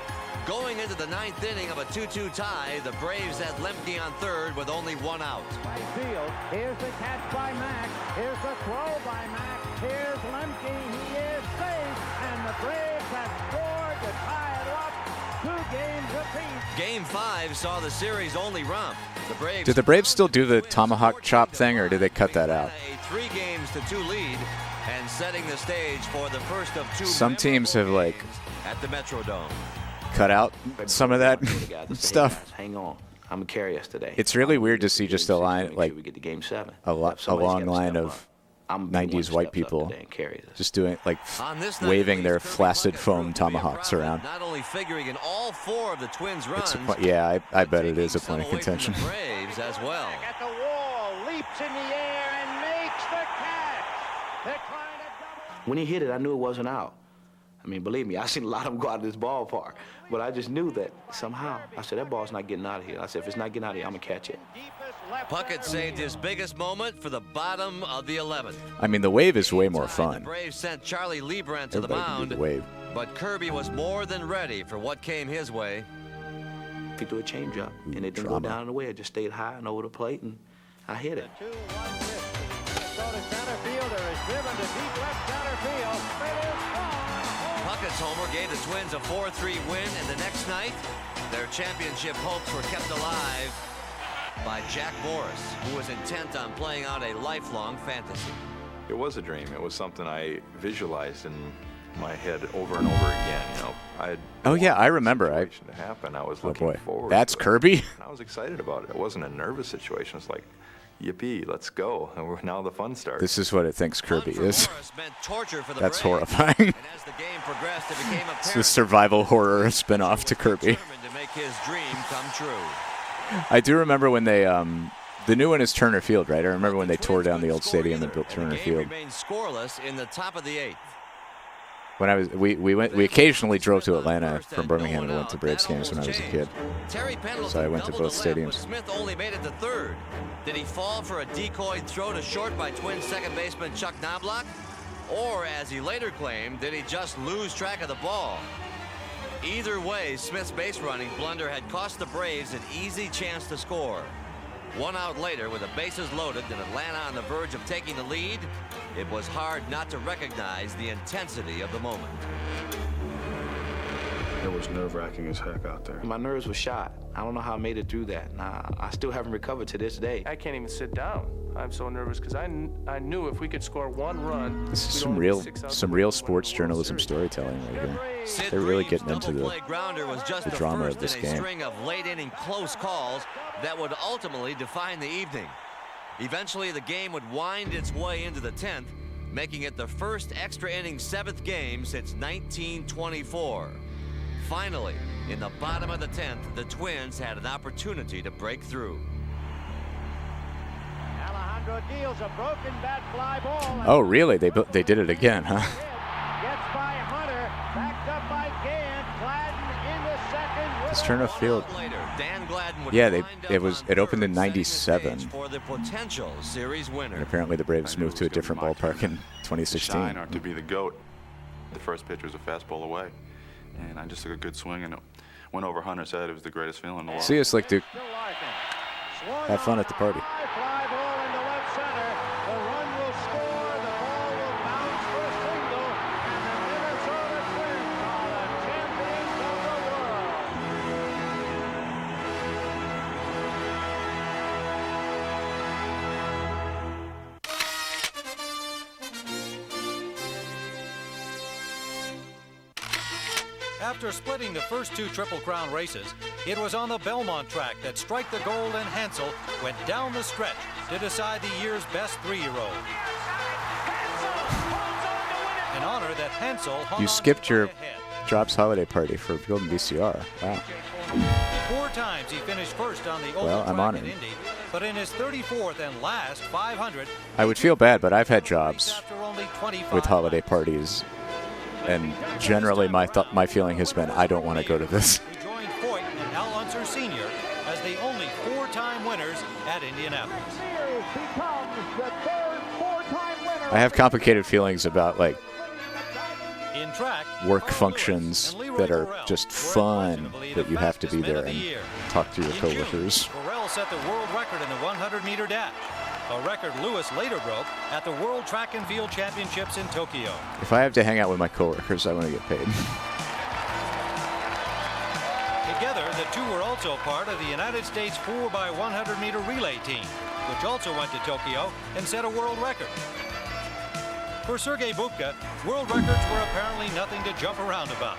Going into the 9th inning of a 2-2 tie, the Braves had Lemke on third with only one out. Right field. Here's the catch by Mack. Here's the throw by Mack. Here's Lemke. He is safe. And the Braves have scored to tie it up. 2 games apiece. Game 5 saw the series only romp. The Braves. Did the Braves still do the tomahawk chop thing, or did they cut that out? A 3-2 lead and setting the stage for the first of 2 Some teams have like at the Metrodome. cut out some of that stuff. Hang on, I'm gonna carry us today. It's really weird to see just a line like we get to Game 7. a long line of 90s white people just doing like waving their flaccid foam tomahawks around. Not only figuring in all 4 of the Twins' runs, Yeah, I bet it is a point of contention. Braves as well. At the wall, leaps in the air and makes the catch. They're trying to double. When he hit it, I knew it wasn't out. I mean, believe me, I've seen a lot of them go out of this ballpark, but I just knew that somehow. I said, that ball's not getting out of here. I said, if it's not getting out of here, I'm gonna catch it. Puckett saved his biggest moment for the bottom of the 11th. I mean, the wave is way more The fun. Braves sent Charlie Leibrandt to the Everybody can do mound, the wave. but Kirby was more than ready for what came his way. He threw a changeup, and it didn't go down in the way. It just stayed high and over the plate, and I hit it. So to center fielder is driven to deep left center field. It is gone. Puckett's homer gave the Twins a 4-3 win, and the next night, their championship hopes were kept alive by Jack Morris, who was intent on playing out a lifelong fantasy. It was a dream. It was something I visualized in my head over and over again. You know, Oh yeah, I remember. To happen. I was looking forward. That's to it. Kirby. And I was excited about it. It wasn't a nervous situation. It's like, yippee, let's go. And now the fun starts. This is what it thinks Kirby is. Meant torture for the That's Braves. horrifying. And as the game progressed, it became apparent It's the survival horror spinoff to Kirby. to make his dream come true. I do remember when they the new one is Turner Field, right? I remember when they tore down the old stadium and built Turner Field. Remained scoreless in the top of the 8th. When I was we occasionally drove to Atlanta from Birmingham and went to Braves games when I was a kid. So I went to both stadiums. Smith only made it to third. Did he fall for a decoy throw to short by Twins second baseman Chuck Knobloch? Or, as he later claimed, did he just lose track of the ball? Either way, Smith's base running blunder had cost the Braves an easy chance to score. 1 out later, with the bases loaded and Atlanta on the verge of taking the lead, it was hard not to recognize the intensity of the moment. It was nerve-wracking as heck out there. My nerves were shot. I don't know how I made it through that. And I still haven't recovered to this day. I can't even sit down. I'm so nervous because I knew if we could score 1 run. This is some real sports journalism storytelling right here. They're really getting into the drama of this in a game. string of late-inning close calls that would ultimately define the evening. Eventually, the game would wind its way into the 10th, making it the first extra-inning 7th game since 1924. Finally, in the bottom of the 10th, the Twins had an opportunity to break through. Alejandro deals a broken bat fly ball. Oh, really? They did it again, huh? Gets by Hunter, backed up by Gant, Gladden in the second. It's Turner Field. Dan Gladden would Yeah, it opened in '97. For the potential series winner. And apparently the Braves moved to a different ballpark in 2016. Shine or to be the GOAT. The first pitch was a fastball away. And I just took a good swing and it went over Hunter's head. It was the greatest feeling in the world. See you, Slick Duke. Have fun at the party. Fly ball into left center. The run will score. The ball will bounce for a single. And the Minnesota Twins are the champions of the world. After splitting the first 2 Triple Crown races, it was on the Belmont track that Strike the Gold and Hansel went down the stretch to decide the year's best 3-year-old. An honor that Hansel hung You on skipped to your by a head. Drops holiday party for Golden VCR. Wow. 4 times he finished first on the Well, oval I'm track honored. at Indy, but in his 34th and last 500, I would feel bad, but I've had jobs after only 25 with holiday parties, and generally my feeling has been I don't want to go to this. who joined Foyt and Al Unser Sr. as the only 4-time winners at Indianapolis. I have complicated feelings about like In track, work functions that are just fun, but you have to be there and talk to your coworkers. Burrell set the world record in the 100-meter dash, a record Lewis later broke at the World Track and Field Championships in Tokyo. If I have to hang out with my coworkers, I want to get paid. Together, the 2 were also part of the United States 4x100-meter relay team, which also went to Tokyo and set a world record. For Sergei Bubka, world records were apparently nothing to jump around about.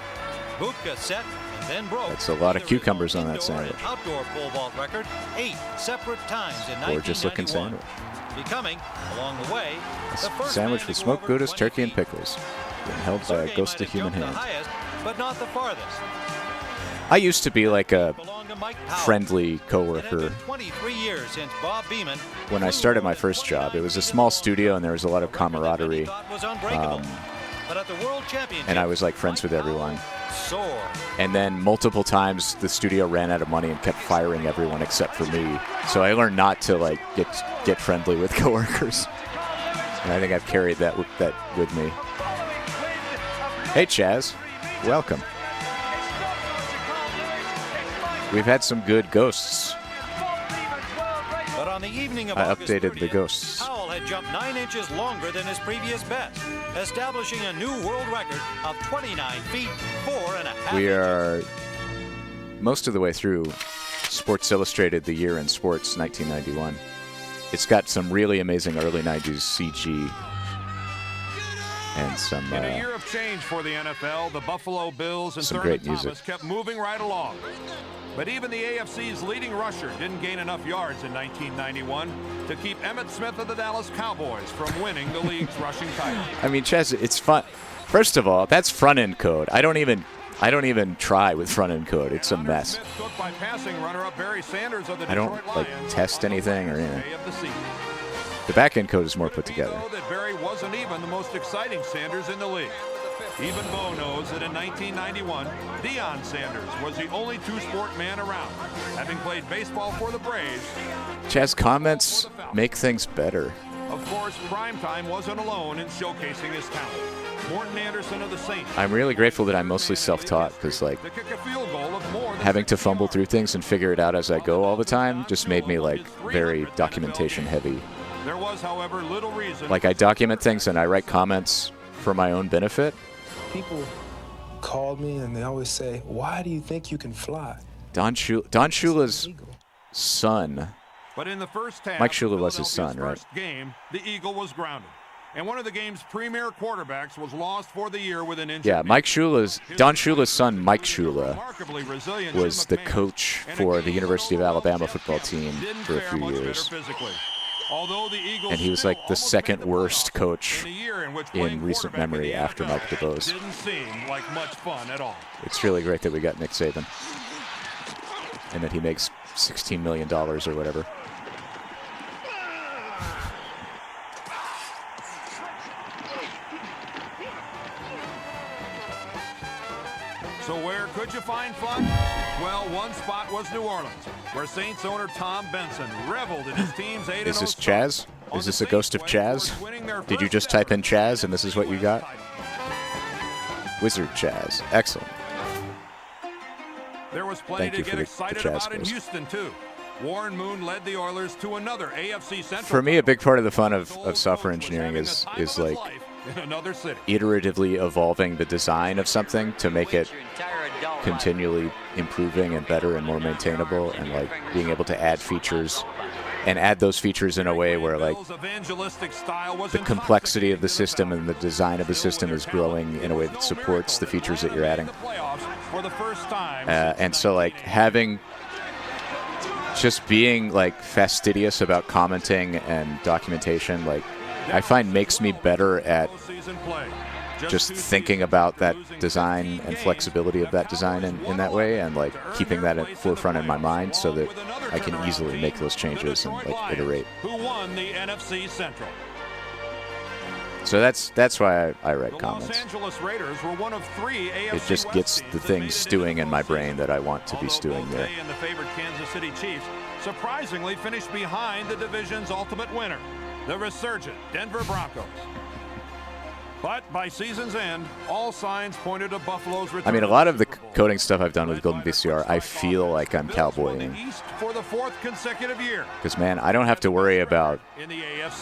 Bubka set and then broke. That's a lot of cucumbers on that sandwich. Outdoor pole vault record 8 separate times in 1991. Gorgeous looking sandwich. Becoming, along the way, the first Sandwich man with to go smoked over Goudas, 20 turkey, and feet. pickles. Being held by a Sergei ghost might of have human jumped the hand. highest, but not the farthest. I used to be like a Belonged to Mike Powell. friendly It had coworker. been 23 years since Bob Beeman When I started my first job, it was a small studio and there was a lot of camaraderie. was unbreakable. But at the World Championship, And I was like friends with everyone. soared. And then multiple times the studio ran out of money and kept firing everyone except for me. So I learned not to like get friendly with coworkers. And I think I've carried that with me. Hey Chaz, welcome. We've had some good ghosts. But on the evening of I August updated 30th, the ghosts. Powell had jumped 9 inches longer than his previous best, establishing a new world record of 29 feet 4.5 We inches. are most of the way through Sports Illustrated, The Year in Sports, 1991. It's got some really amazing early 90s CG and some In a year of change for the NFL, the Buffalo Bills and some Thurman great music. Thomas kept moving right along. But even the AFC's leading rusher didn't gain enough yards in 1991 to keep Emmitt Smith of the Dallas Cowboys from winning the league's rushing title. I mean, Chaz, it's fun. First of all, that's front-end code. I don't even try with front-end code. It's a mess. Smith took by passing runner-up Barry Sanders of the I don't Detroit like Lions test anything or anything. day of the season. The back-end code is more put together. Know that Barry wasn't even the most exciting Sanders in the league. Even Bo knows that in 1991, Deion Sanders was the only two-sport man around, having played baseball for the Braves. Chaz, comments make things better. Of course, Primetime wasn't alone in showcasing his talent. Morton Anderson of the Saints I'm really grateful that I'm mostly self-taught because, like, to kick a field goal of more than having to fumble through things and figure it out as I go all the time just made me, like, very documentation heavy. There was, however, little reason. Like, I document things and I write comments for my own benefit. People call me and they always say, "Why do you think you can fly?" Don Shula's son. But in the first half, Mike Shula was his son, Philadelphia's right? first game, the Eagle was grounded. And one of the game's premier quarterbacks was lost for the year with an injury. Yeah, Don Shula's son, Mike Shula, Remarkably resilient was the coach for the University of Alabama football team for a few years. Although the Eagles And he was like the second worst coach in a year in which in recent memory after Mike DeBose. didn't seem like much fun at all. It's really great that we got Nick Saban and that he makes $16 million or whatever. So where could you find fun? Well, one spot was New Orleans, where Saints owner Tom Benson reveled in his team's 8-0 Is this start. Chaz? Is this a ghost of Chaz? Did you just type in Chaz and this is what you got? Wizard Chaz. Excellent. There was plenty Thank you to for get the excited Chaz about in ghost. Houston, too. Warren Moon led the Oilers to another AFC Central. For me, a big part of the fun of software engineering is like in another city. iteratively evolving the design of something to make it continually improving and better and more maintainable, and like being able to add features and add those features in a way where like Evangelistic style was the complexity of the system and the design of the system is growing in a way that supports the features that you're adding. for the first time. And so, like, just being, like, fastidious about commenting and documentation, like, I find makes me better at just thinking about that design and flexibility of that design in that way, and like keeping that at forefront in my mind so that I can easily make those changes and like iterate. Who won the NFC Central? So that's why I write comments. Los Angeles Raiders were one of 3 AFC It just gets the things stewing in my brain that I want to be stewing there. And the favored Kansas City Chiefs surprisingly finished behind the division's ultimate winner, the resurgent Denver Broncos. But by season's end, all signs pointed to Buffalo's return. I mean, a lot of the coding stuff I've done with Golden VCR, I feel like I'm cowboying. For the 4th consecutive year. Because, man, I don't have to worry about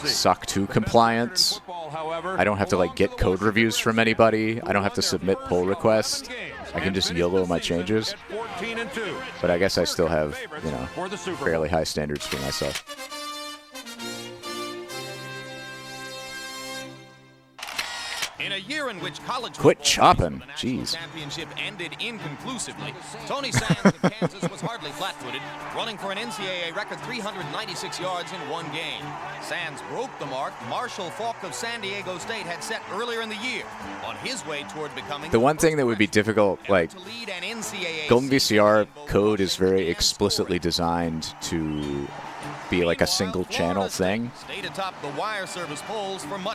SOC 2 compliance. I don't have to, like, get code reviews from anybody. I don't have to submit pull requests. I can just YOLO my changes. But I guess I still have, you know, fairly high standards for myself. In a year in which college Quit chopping. Jeez. championship ended inconclusively, Tony Sands of Kansas was hardly flat-footed, running for an NCAA record 396 yards in one game. Sands broke the mark Marshall Faulk of San Diego State had set earlier in the year on his way toward becoming The one thing that would be difficult, like, Golden VCR code is very explicitly designed to be like a single channel thing.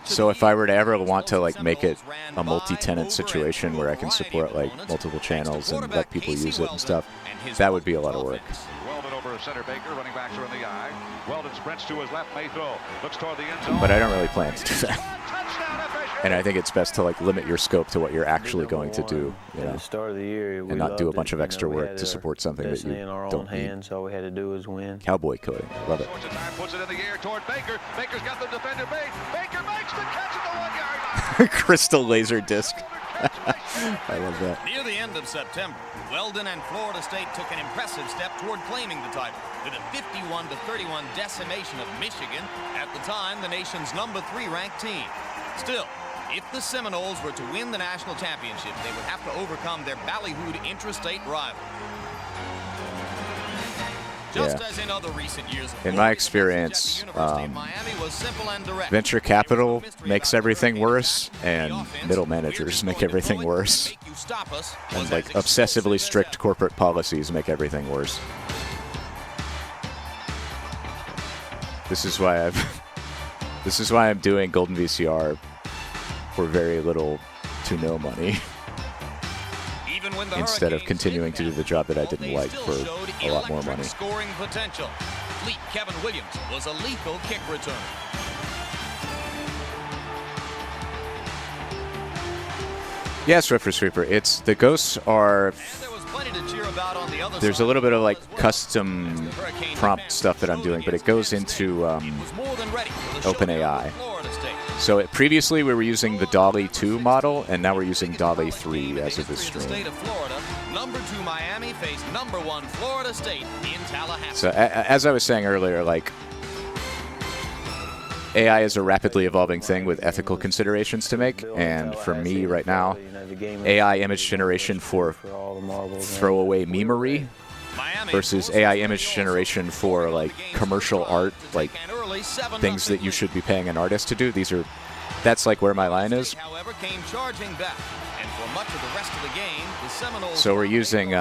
So if I were to ever want to like make it a multi-tenant situation where I can support like multiple channels and let people use it and stuff, that would be a lot of work. Weldon over center Baker, running backs are in the eye. Weldon sprints to his left, may throw. Looks toward the end zone. But I don't really plan to do that. And I think it's best to like limit your scope to what you're actually going to do, you know, At the start of the year, and not do a bunch of extra work to support something that you don't need. hands. All we had to do was win. Cowboy coding, love it. Puts it in the air toward Baker. Baker's got the defender bait. Baker makes the catch at the 1-yard line. Crystal laser disc. I love that. Near the end of September, Weldon and Florida State took an impressive step toward claiming the title with a 51-31 decimation of Michigan, at the time the nation's #3 ranked team. Still, if the Seminoles were to win the national championship, they would have to overcome their ballyhooed intrastate rival. Just as in other recent years, In my experience, Miami was simple and direct. venture capital makes everything worse, and middle managers make everything worse. And like obsessively strict corporate policies make everything worse. This is why I'm doing Golden VCR for very little to no money. Instead of continuing to do the job that I didn't like for a lot more money. Scoring potential. Fleet Kevin Williams was a lethal kick returner. Yes, River Sweeper. It's the ghosts are. There's a little bit of like custom prompt stuff that I'm doing, but it goes into OpenAI. So previously we were using the DALL-E 2 model, and now we're using DALL-E 3 as of this stream. #2 Miami faced #1 Florida State in Tallahassee. So as I was saying earlier, like AI is a rapidly evolving thing with ethical considerations to make, and for me right now, AI image generation for throwaway memery versus AI image generation for like commercial art, like things that you should be paying an artist to do. That's like where my line is. However, came charging back, and for much of the rest of the game, the Seminoles So we're using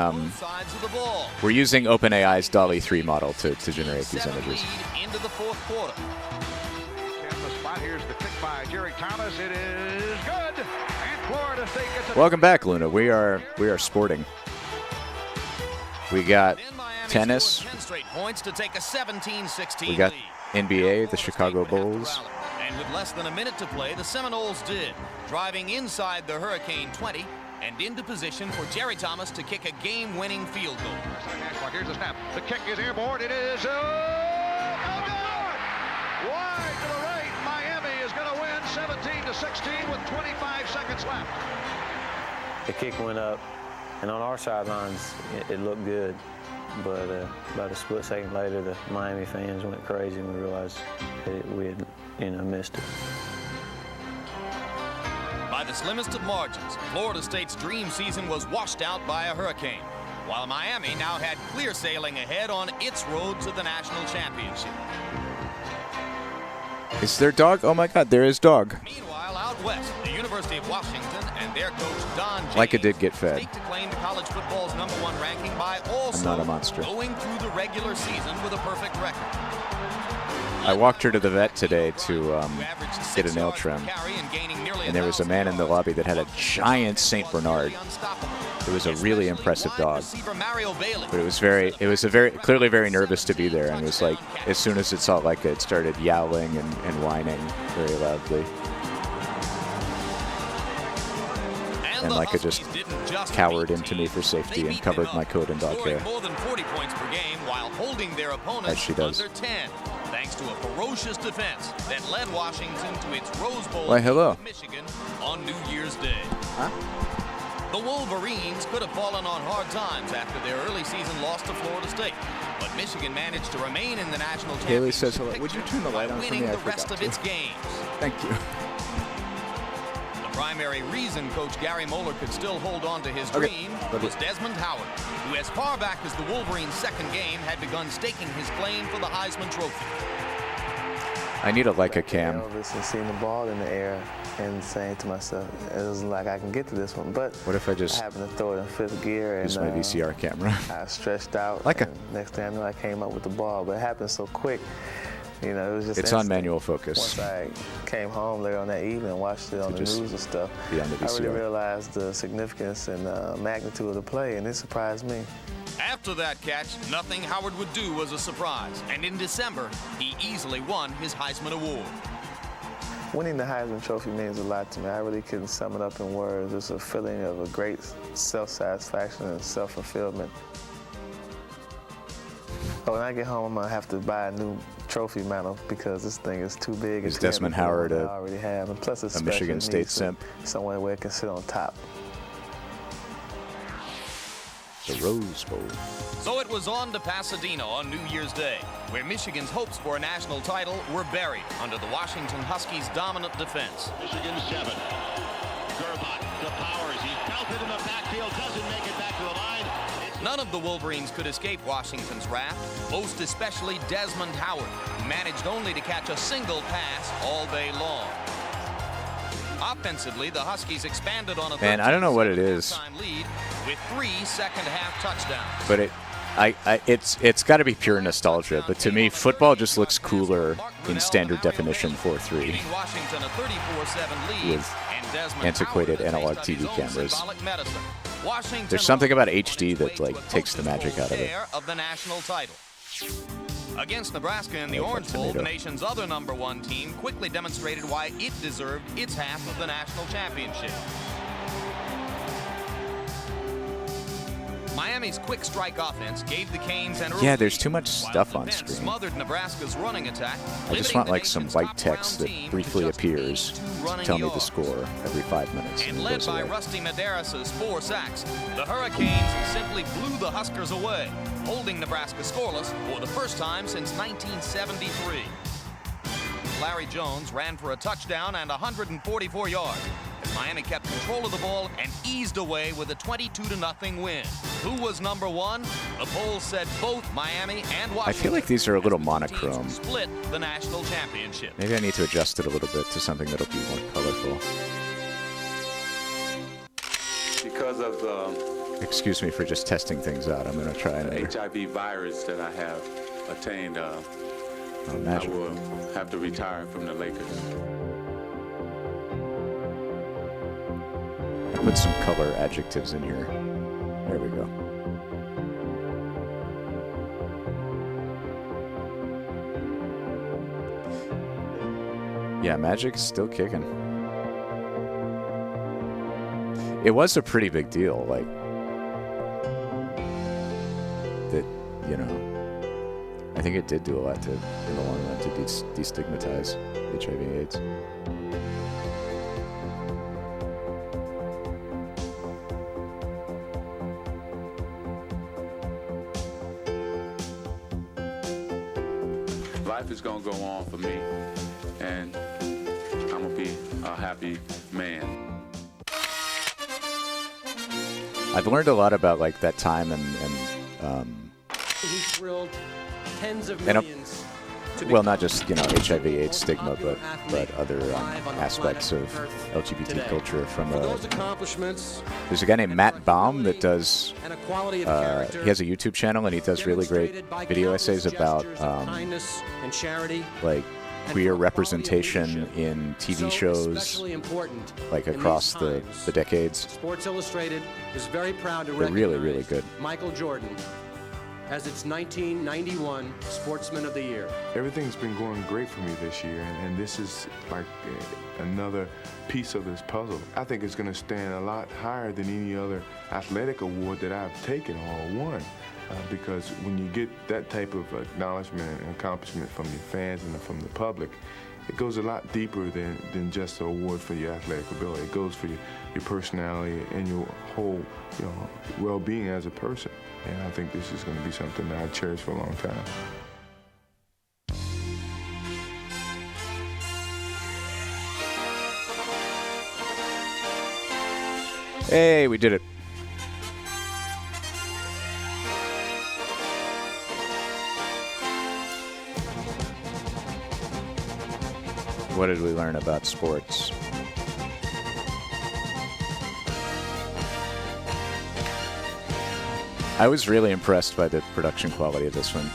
OpenAI's DALL-E 3 model to generate these images. into the fourth quarter. Here's the kick by Jerry Thomas. It is good. And Florida State gets it. Welcome back, Luna. We are sporting. We got tennis. 10 straight points to take a 17-16 We got lead. NBA, the Chicago Bulls. And with less than a minute to play, the Seminoles did, driving inside the Hurricane 20 and into position for Jerry Thomas to kick a game-winning field goal. Here's the snap. The kick is airborne. It is no good. Wide to the right. Miami is going to win 17-16 with 25 seconds left. The kick went up, and on our sidelines, it looked good. But about a split second later, the Miami fans went crazy, and we realized that we had, missed it. By By the slimmest of margins, Florida State's dream season was washed out by a hurricane, while Miami now had clear sailing ahead on its road to the national championship. Is there dog? Oh my God, there is dog. Meanwhile, out west, the University of Washington and their coach Don James Like it did get fed. staked a claim to college football's #1 ranking by also I'm not a monster. going through the regular season with a perfect record. I walked her to the vet today to get a nail trim, and there was a man in the lobby that had a giant Saint Bernard. It was a really impressive dog, but it was clearly very nervous to be there, and it was like as soon as it saw Leica, it started yowling and whining very loudly, and Leica just cowered into me for safety and covered my coat in dog hair, More than 40 points per game while holding their opponents as she does. under 10. Thanks to a ferocious defense that led Washington to its Rose Bowl Why, hello. in Michigan on New Year's Day. Huh? The Wolverines could have fallen on hard times after their early season loss to Florida State, but Michigan managed to remain in the national Haley championship says hello. Would you turn the light on for winning me? I the rest forgot of to. its games. Thank you. The primary reason Coach Gary Moeller could still hold on to his dream was Desmond Howard, who as far back as the Wolverines' second game had begun staking his claim for the Heisman Trophy. I need a Leica cam. Elvis and seeing the ball in the air and saying to myself, it was like I can get to this one. But What if I just happened to throw it in fifth gear and use my VCR camera? I stretched out. Leica. And next thing I knew, I came up with the ball. But it happened so quick. You know, it was just It's on instant. manual focus. Once I came home later on that evening and watched it on the just news and stuff, be on the I really VCR. realized the significance and magnitude of the play, and it surprised me. After that catch, nothing Howard would do was a surprise, and in December, he easily won his Heisman Award. Winning the Heisman Trophy means a lot to me. I really couldn't sum it up in words. It's a feeling of a great self-satisfaction and self-fulfillment. But when I get home, I'm going to have to buy a new trophy mantle because this thing is too big. Is Desmond Howard I already have. And plus it's a special. Michigan It State needs simp? Somewhere where it can sit on top. The Rose Bowl. So it was on to Pasadena on New Year's Day, where Michigan's hopes for a national title were buried under the Washington Huskies' dominant defense. Michigan 7. Gerbach to Powers. He's belted in the backfield, doesn't make it back to the line. None of the Wolverines could escape Washington's wrath, most especially Desmond Howard, who managed only to catch a single pass all day long. Offensively, the Huskies expanded on a Man, I don't know what it is, halftime lead with 3 second-half touchdowns. but it's got to be pure nostalgia. But to me, football just looks cooler in standard definition 4:3 Giving Washington a 34-7 lead, with and Desmond antiquated Howard analog faced TV up his own cameras. symbolic medicine. Washington There's something about HD that like takes the magic out of it. share of the national title. Against Nebraska in the Orange Bowl, the nation's other #1 team quickly demonstrated why it deserved its half of the national championship. Miami's quick strike offense gave the Canes an early Yeah, there's too much lead, stuff while on the defense screen. smothered Nebraska's running attack. I just want like some white text that briefly appears to tell me the score every 5 minutes. And it led goes by away. Rusty Maderas' 4 sacks, the Hurricanes simply blew the Huskers away, holding Nebraska scoreless for the first time since 1973. Larry Jones ran for a touchdown and 144 yards, as Miami kept control of the ball and eased away with a 22-0 win. Who was #1? The polls said both Miami and Washington. I feel like these are a little monochrome. Split the national championship. Maybe I need to adjust it a little bit to something that'll be more colorful. Because of the Excuse me for just testing things out. I'm going to try another. HIV virus that I have attained, I magic. will have to retire from the Lakers. Put some color adjectives in here. There we go. Yeah, Magic's still kicking. It was a pretty big deal, like that, you know. I think it did do a lot to, in the long run, to destigmatize HIV/AIDS. Life is gonna go on for me, and I'm gonna be a happy man. I've learned a lot about like that time and He thrilled tens of and millions. well, not just HIV/AIDS stigma, but other aspects of LGBT culture. From those accomplishments, there's a guy named Matt Baum that does. and a quality of He character has a YouTube channel and he does really great video essays about kindness and charity, like queer representation in TV shows, especially important like in across these the times. decades. Sports Illustrated is very proud to They're really, recognize really good. Michael Jordan as its 1991 Sportsman of the Year. Everything's been going great for me this year, and this is like another piece of this puzzle. I think it's going to stand a lot higher than any other athletic award that I've taken or won, because when you get that type of acknowledgement and accomplishment from your fans and from the public, it goes a lot deeper than just an award for your athletic ability. It goes for your personality and your whole well-being as a person. And I think this is going to be something that I cherish for a long time. Hey, we did it. What did we learn about sports? I was really impressed by the production quality of this one.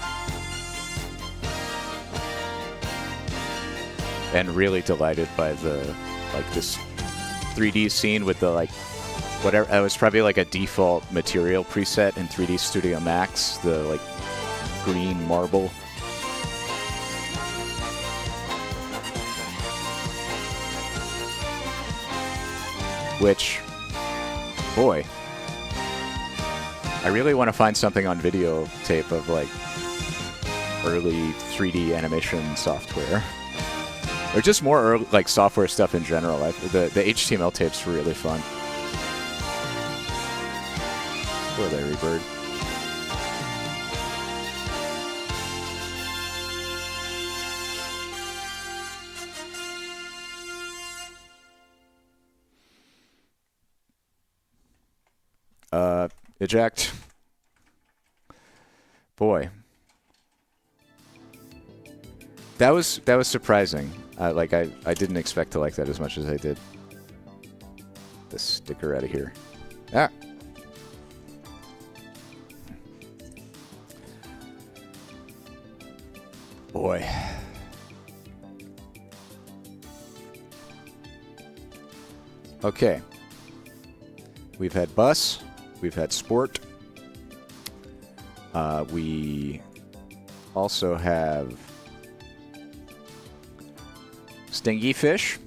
And really delighted by this 3D scene with the whatever, it was probably like a default material preset in 3D Studio Max, the green marble. Which, boy, I really want to find something on videotape of early 3D animation software, or just more early, software stuff in general. The HTML tapes were really fun. Poor Larry Bird. Eject. Boy. That was surprising. I didn't expect to like that as much as I did. The sticker out of here. Ah. Boy. Okay. We've had bus. We've had sport. We also have stingy fish.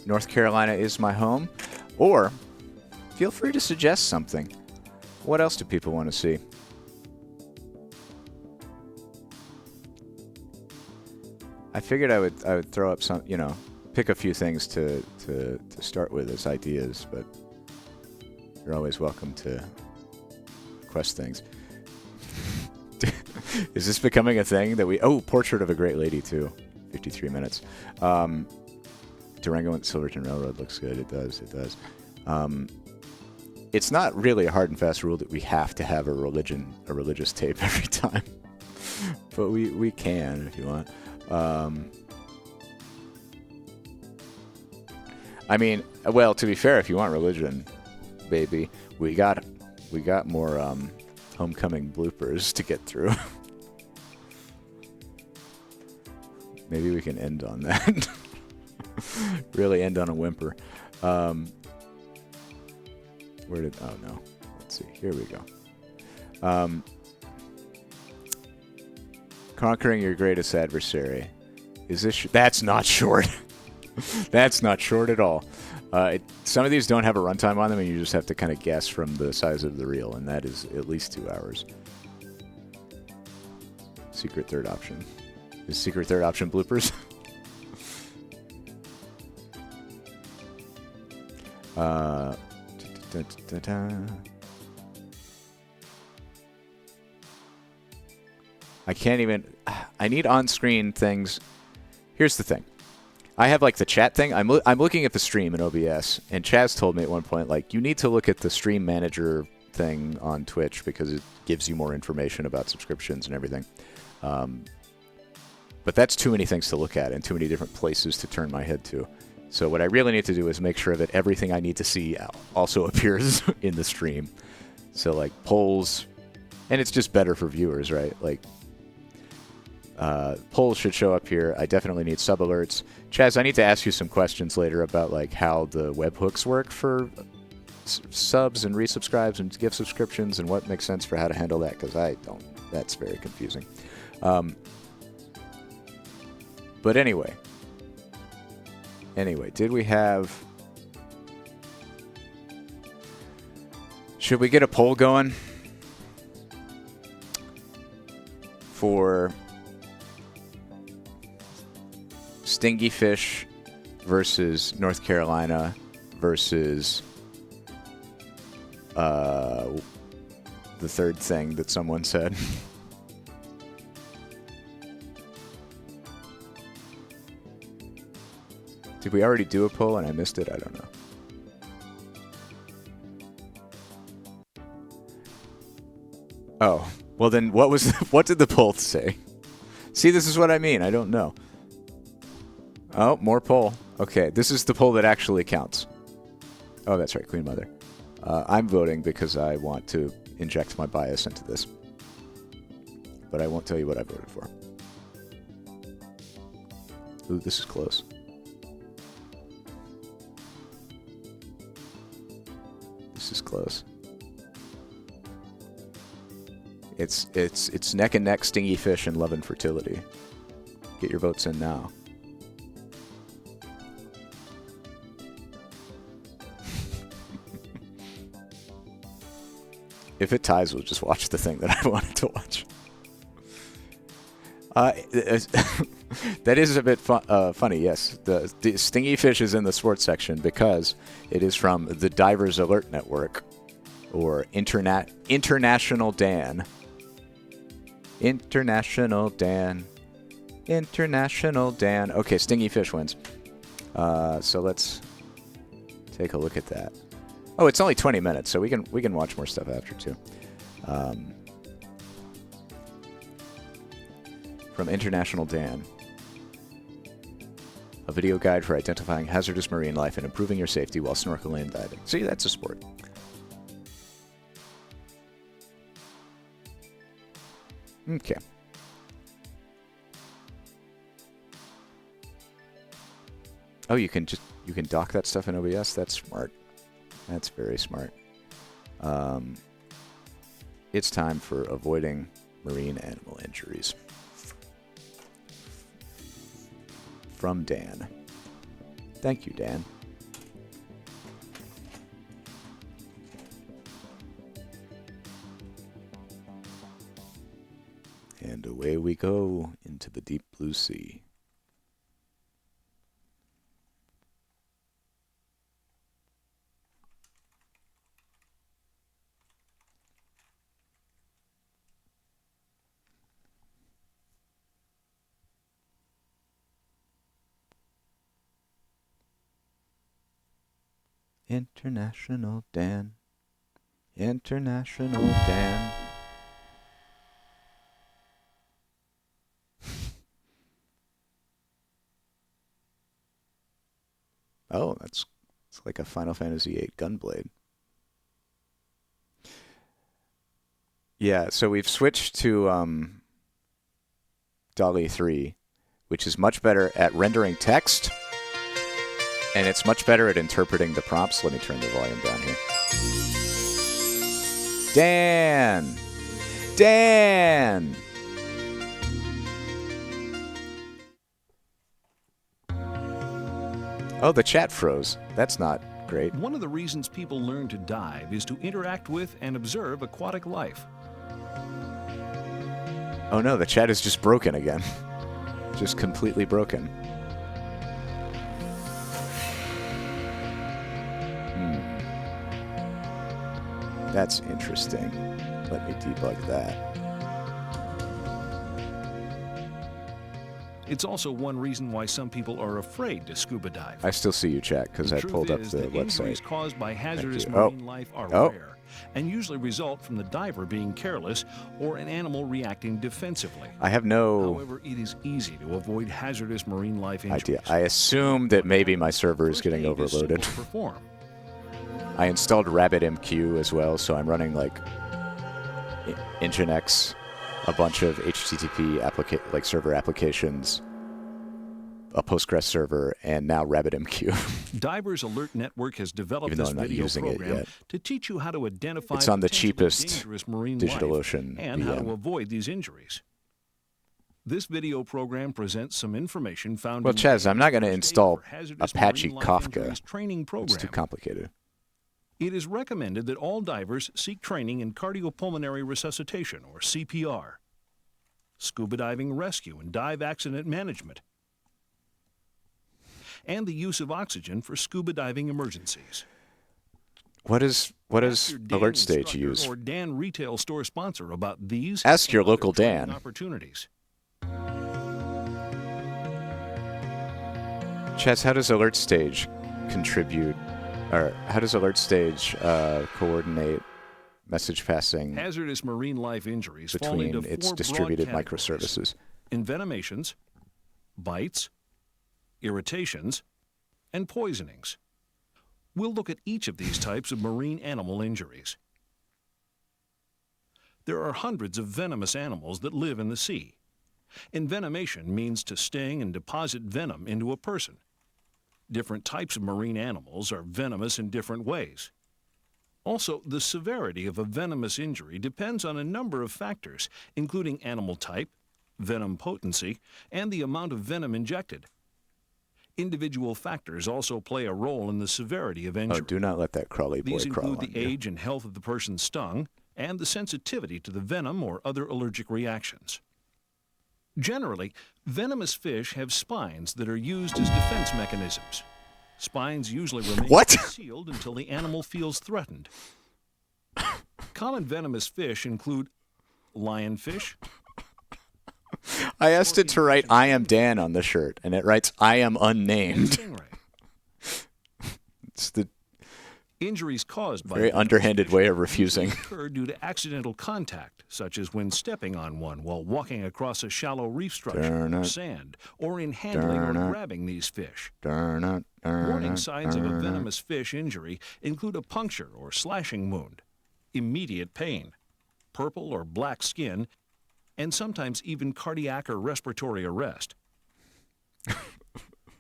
North Carolina is my home. Or feel free to suggest something. What else do people want to see? I figured I would throw up some, pick a few things to start with as ideas, but you're always welcome to request things. Is this becoming a thing that we... Oh, Portrait of a Great Lady, too. 53 minutes. Durango and Silverton Railroad looks good. It does. It's not really a hard and fast rule that we have to have a religious tape every time. But we can if you want. I mean, well, to be fair, if you want religion, baby, we got more homecoming bloopers to get through. Maybe we can end on that. Really end on a whimper. Where did... Oh, no. Let's see. Here we go. Conquering Your Greatest Adversary. Is this... That's not short. That's not short at all. Some of these don't have a runtime on them, and you just have to kind of guess from the size of the reel, and that is at least 2 hours. Secret third option. Is secret third option bloopers? I can't even... I need on-screen things. Here's the thing. I have like the chat thing. I'm looking at the stream in OBS, and Chaz told me at one point, like, you need to look at the stream manager thing on Twitch because it gives you more information about subscriptions and everything. But that's too many things to look at and too many different places to turn my head to. So what I really need to do is make sure that everything I need to see also appears in the stream. So like polls, and it's just better for viewers, right? Like polls should show up here. I definitely need sub alerts. Chaz, I need to ask you some questions later about like how the webhooks work for subs and resubscribes and gift subscriptions and what makes sense for how to handle that, because I don't. That's very confusing. But anyway, did we have... Should we get a poll going for Stingy Fish versus North Carolina versus the third thing that someone said? Did we already do a poll and I missed it? I don't know. Oh, well then what did the poll say? See, this is what I mean. I don't know. Oh, more poll. Okay, this is the poll that actually counts. Oh, that's right, Queen Mother. I'm voting because I want to inject my bias into this. But I won't tell you what I voted for. Ooh, this is close. This is close. It's neck and neck, Stingy Fish and Love and Fertility. Get your votes in now. If it ties, we'll just watch the thing that I wanted to watch. That is a bit funny, yes. The Stingy Fish is in the sports section because it is from the Divers Alert Network, or International Dan. International Dan. International Dan. Okay, Stingy Fish wins. So let's take a look at that. Oh, it's only 20 minutes, so we can watch more stuff after too. From International Dan. A video guide for identifying hazardous marine life and improving your safety while snorkeling and diving. See, that's a sport. Okay. Oh, you can dock that stuff in OBS? That's smart. That's very smart. It's time for avoiding marine animal injuries. From Dan. Thank you, Dan. And away we go into the deep blue sea. International Dan. International Dan. Oh, it's like a Final Fantasy VIII Gunblade. Yeah, so we've switched to DALL-E 3, which is much better at rendering text, and it's much better at interpreting the prompts. Let me turn the volume down here. Dan! Dan! Oh, the chat froze. That's not great. One of the reasons people learn to dive is to interact with and observe aquatic life. Oh no, the chat is just broken again. Just completely broken. That's interesting. Let me debug that. It's also one reason why some people are afraid to scuba dive. I still see you, chat, because I pulled up the Injuries website. caused by hazardous Thank you. marine life are rare and usually result from the diver being careless or an animal reacting defensively. I have no However, it is easy to avoid hazardous marine life injuries. idea. I assume that maybe my server is getting overloaded. I installed RabbitMQ as well, so I'm running like Nginx, a bunch of HTTP server applications, a Postgres server, and now RabbitMQ. Divers Alert Network has developed this video program to teach you how to identify It's on the cheapest dangerous marine DigitalOcean life and how to VM. avoid these injuries. This video program presents some information found Well, in Chaz, I'm not going to install Hazardous Apache Marine Life Kafka. Injuries training It's program. too complicated. It is recommended that all divers seek training in cardiopulmonary resuscitation, or CPR, scuba diving rescue and dive accident management, and the use of oxygen for scuba diving emergencies. What does Alert Stage use? Or Dan retail store sponsor about these. Ask your and other local training Dan. Opportunities. Chaz, how does Alert Stage contribute, or how does Alert Stage coordinate message passing Hazardous marine life injuries fall between into its four distributed broad categories: microservices? envenomations, bites, irritations, and poisonings. We'll look at each of these types of marine animal injuries. There are hundreds of venomous animals that live in the sea. Envenomation means to sting and deposit venom into a person. Different types of marine animals are venomous in different ways. Also, the severity of a venomous injury depends on a number of factors, including animal type, venom potency, and the amount of venom injected. Individual factors also play a role in the severity of injury. Oh, do not let that crawly boy These crawl include on the you. age and health of the person stung and the sensitivity to the venom or other allergic reactions. Generally, venomous fish have spines that are used as defense mechanisms. Spines usually remain concealed until the animal feels threatened. Common venomous fish include lionfish. I asked it to write "I am Dan" on the shirt, and it writes "I am unnamed." It's the Injuries caused by very underhanded way of refusing. occur due to accidental contact, such as when stepping on one while walking across a shallow reef structure or sand, or in handling or grabbing these fish. Warning signs of a venomous fish injury include a puncture or slashing wound, immediate pain, purple or black skin, and sometimes even cardiac or respiratory arrest.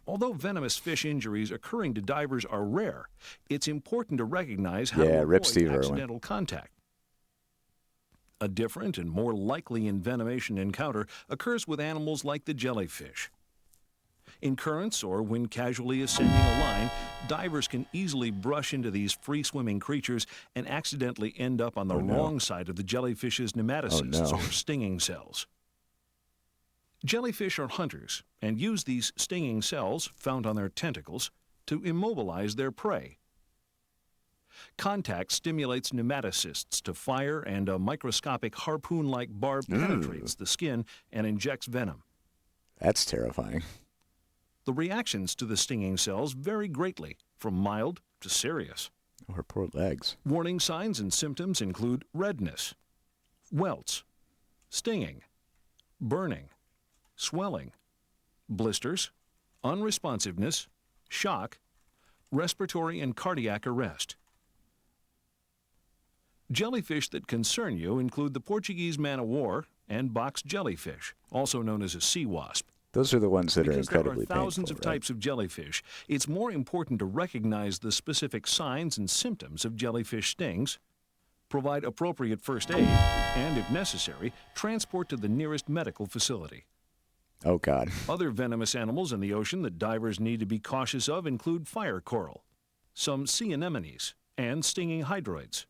Although venomous fish injuries occurring to divers are rare, it's important to recognize how to rip avoid Steve Irwin. accidental contact. A different and more likely envenomation encounter occurs with animals like the jellyfish. In currents or when casually ascending a line, divers can easily brush into these free-swimming creatures and accidentally end up on the wrong side of the jellyfish's nematocysts or stinging cells. Jellyfish are hunters and use these stinging cells, found on their tentacles, to immobilize their prey. Contact stimulates nematocysts to fire, and a microscopic harpoon-like barb penetrates the skin and injects venom. That's terrifying. The reactions to the stinging cells vary greatly, from mild to serious. Or poor legs. Warning signs and symptoms include redness, welts, stinging, burning, swelling, blisters, unresponsiveness, shock, respiratory and cardiac arrest. Jellyfish that concern you include the Portuguese man-o'-war and box jellyfish, also known as a sea wasp. Those are the ones that are Because incredibly there are thousands painful, of types of jellyfish, it's more important to recognize the specific signs and symptoms of jellyfish stings, provide appropriate first aid, and, if necessary, transport to the nearest medical facility. Oh, God. Other venomous animals in the ocean that divers need to be cautious of include fire coral, some sea anemones, and stinging hydroids.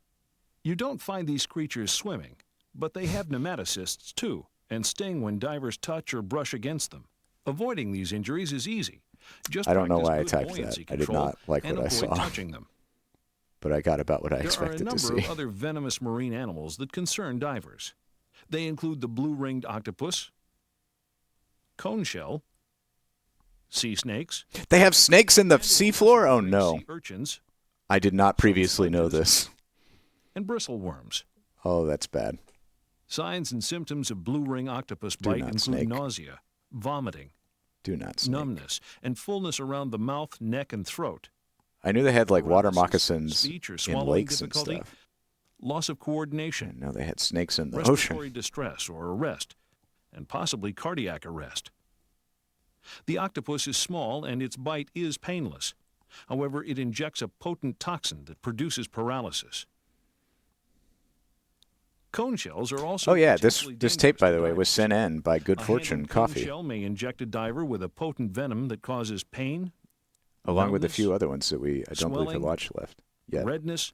You don't find these creatures swimming, but they have nematocysts too, and sting when divers touch or brush against them. Avoiding these injuries is easy. Just I don't know practice why I good typed buoyancy that. I did control not like and what I avoid saw. touching them. But I got about what I There are a expected to number see. of other venomous marine animals that concern divers. They include the blue-ringed octopus, cone shell, sea snakes. They have snakes in the seafloor? Oh, no. Sea urchins. I did not previously know this. And bristleworms. Oh, that's bad. Signs and symptoms of blue ring octopus bite include snake. nausea, vomiting, Do not snake. numbness, and fullness around the mouth, neck, and throat. I knew they had like water moccasins Speech or in swallowing lakes and difficulty, stuff. loss of coordination. I know they had snakes in the respiratory ocean. distress or arrest, and possibly cardiac arrest. The octopus is small and its bite is painless. However, it injects a potent toxin that produces paralysis. Cone shells are also this tape, by the way, was sent in by Good Fortune cone Coffee, shell may inject a diver with a potent venom that causes pain, along with a numbness, few other ones that I don't believe have swelling, watched left yet. redness,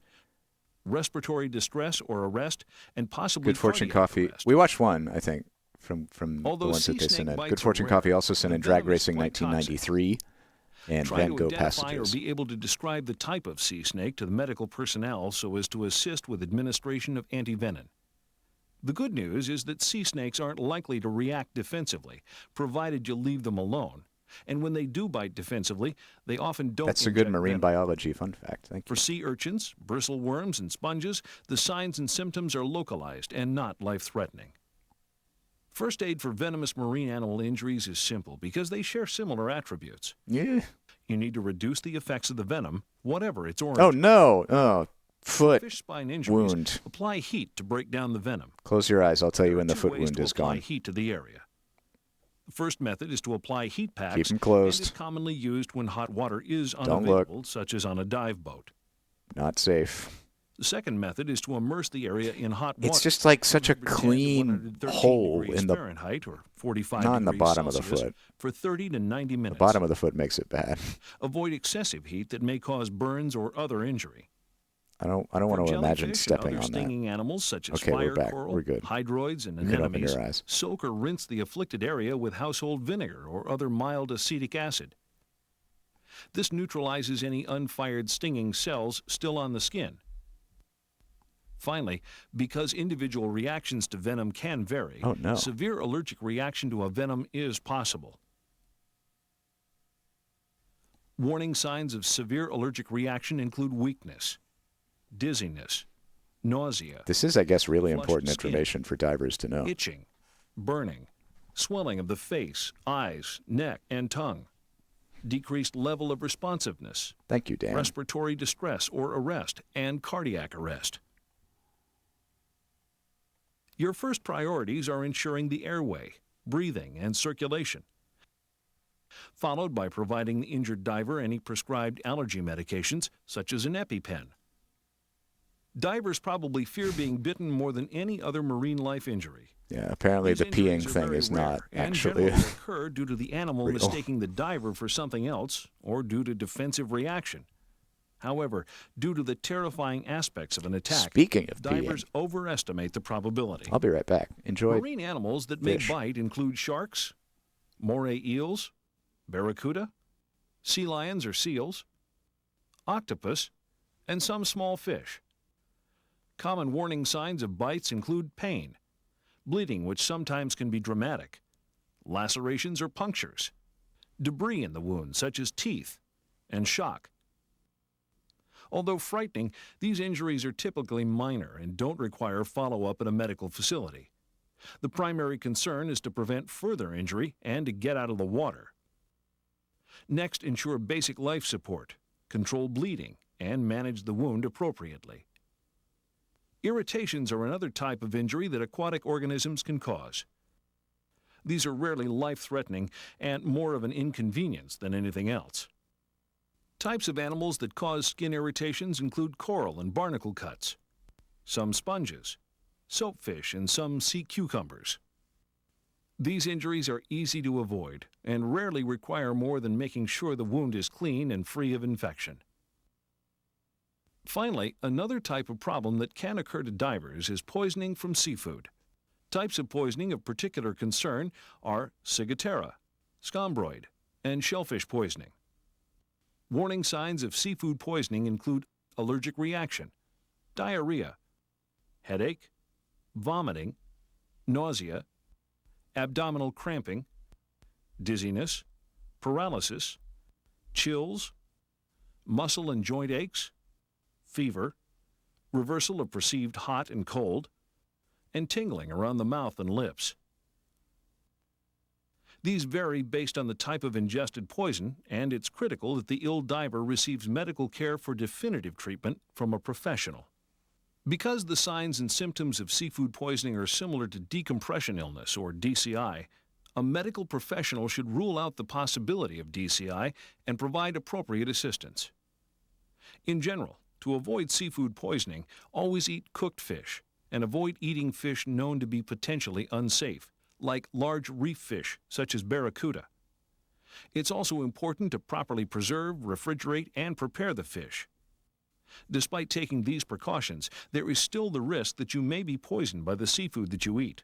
respiratory distress or arrest, and possibly Good Fortune cardiac Coffee. arrest. We watched one, I think, from the Although ones that sea they snake sent in. bites Good are Fortune rare, Coffee also sent in the Drag venom is Racing quite toxic. 1993 and Try Van to Gogh identify Passages. or be able to describe the type of sea snake to the medical personnel so as to assist with administration of antivenom. The good news is that sea snakes aren't likely to react defensively, provided you leave them alone. And when they do bite defensively, they often don't. That's a good inject marine venom. biology fun fact. Thank you. For sea urchins, bristleworms, and sponges, the signs and symptoms are localized and not life-threatening. First aid for venomous marine animal injuries is simple because they share similar attributes. Yeah. You need to reduce the effects of the venom, whatever its origin. Oh, no. Oh, foot Fish spine injuries, wound. apply heat to break down the venom. Close your eyes. I'll tell you when the Two foot ways wound to is apply gone. heat to the area. The first method is to apply heat packs. Keep 'em closed. And is commonly used when hot water is Don't unavailable, such as on a dive boat. Not safe. The second method is to immerse the area in hot water. It's just like such a 110 to clean 113 hole degrees in the Fahrenheit or 45 not in the degrees bottom of the Celsius foot. for 30 to 90 The minutes. bottom of the foot makes it bad. Avoid excessive heat that may cause burns or other injury. I don't want For to imagine jellyfish stepping and other on that. stinging animals such as Okay, we're fire back. coral, We're good. hydroids, and You can open anemones, your eyes. soak or rinse the afflicted area with household vinegar or other mild acetic acid. This neutralizes any unfired stinging cells still on the skin. Finally, because individual reactions to venom can vary, Oh, no. severe allergic reaction to a venom is possible. Warning signs of severe allergic reaction include weakness, dizziness, nausea, This is, I guess, really flushed important skin, information for divers to know. itching, burning, swelling of the face, eyes, neck, and tongue, decreased level of responsiveness, Thank you, Dan. respiratory distress or arrest, and cardiac arrest. Your first priorities are ensuring the airway, breathing, and circulation, followed by providing the injured diver any prescribed allergy medications, such as an EpiPen. Divers probably fear being bitten more than any other marine life injury. Yeah, apparently These the peeing injuries are thing very is rare not and actually. generally occur due to the animal real. mistaking the diver for something else or due to defensive reaction. However, due to the terrifying aspects of an attack, Speaking of divers overestimate the probability. I'll be right back. Enjoy. Marine animals that fish. may bite include sharks, moray eels, barracuda, sea lions or seals, octopus, and some small fish. Common warning signs of bites include pain, bleeding which sometimes can be dramatic, lacerations or punctures, debris in the wound such as teeth, and shock. Although frightening, these injuries are typically minor and don't require follow-up at a medical facility. The primary concern is to prevent further injury and to get out of the water. Next, ensure basic life support, control bleeding, and manage the wound appropriately. Irritations are another type of injury that aquatic organisms can cause. These are rarely life-threatening and more of an inconvenience than anything else. Types of animals that cause skin irritations include coral and barnacle cuts, some sponges, soapfish, and some sea cucumbers. These injuries are easy to avoid and rarely require more than making sure the wound is clean and free of infection. Finally, another type of problem that can occur to divers is poisoning from seafood. Types of poisoning of particular concern are ciguatera, scombroid, and shellfish poisoning. Warning signs of seafood poisoning include allergic reaction, diarrhea, headache, vomiting, nausea, abdominal cramping, dizziness, paralysis, chills, muscle and joint aches, fever, reversal of perceived hot and cold, and tingling around the mouth and lips. These vary based on the type of ingested poison, and it's critical that the ill diver receives medical care for definitive treatment from a professional. Because the signs and symptoms of seafood poisoning are similar to decompression illness, or DCI, a medical professional should rule out the possibility of DCI and provide appropriate assistance. In general, to avoid seafood poisoning, always eat cooked fish and avoid eating fish known to be potentially unsafe, like large reef fish such as barracuda. It's also important to properly preserve, refrigerate, and prepare the fish. Despite taking these precautions, there is still the risk that you may be poisoned by the seafood that you eat.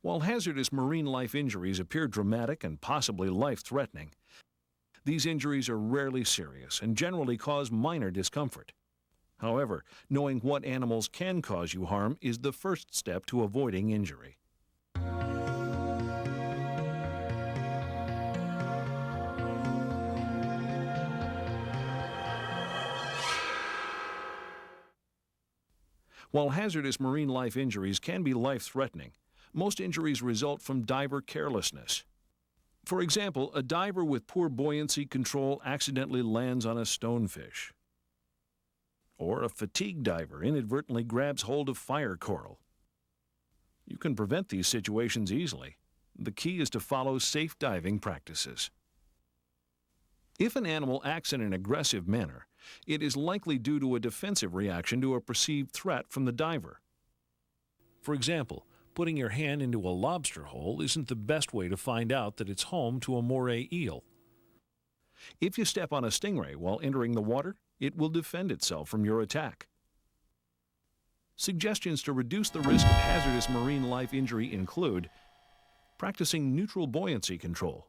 While hazardous marine life injuries appear dramatic and possibly life-threatening, these injuries are rarely serious and generally cause minor discomfort. However, knowing what animals can cause you harm is the first step to avoiding injury. While hazardous marine life injuries can be life-threatening, most injuries result from diver carelessness. For example, a diver with poor buoyancy control accidentally lands on a stonefish. Or a fatigue diver inadvertently grabs hold of fire coral. You can prevent these situations easily. The key is to follow safe diving practices. If an animal acts in an aggressive manner, it is likely due to a defensive reaction to a perceived threat from the diver. For example, putting your hand into a lobster hole isn't the best way to find out that it's home to a moray eel. If you step on a stingray while entering the water, it will defend itself from your attack. Suggestions to reduce the risk of hazardous marine life injury include practicing neutral buoyancy control.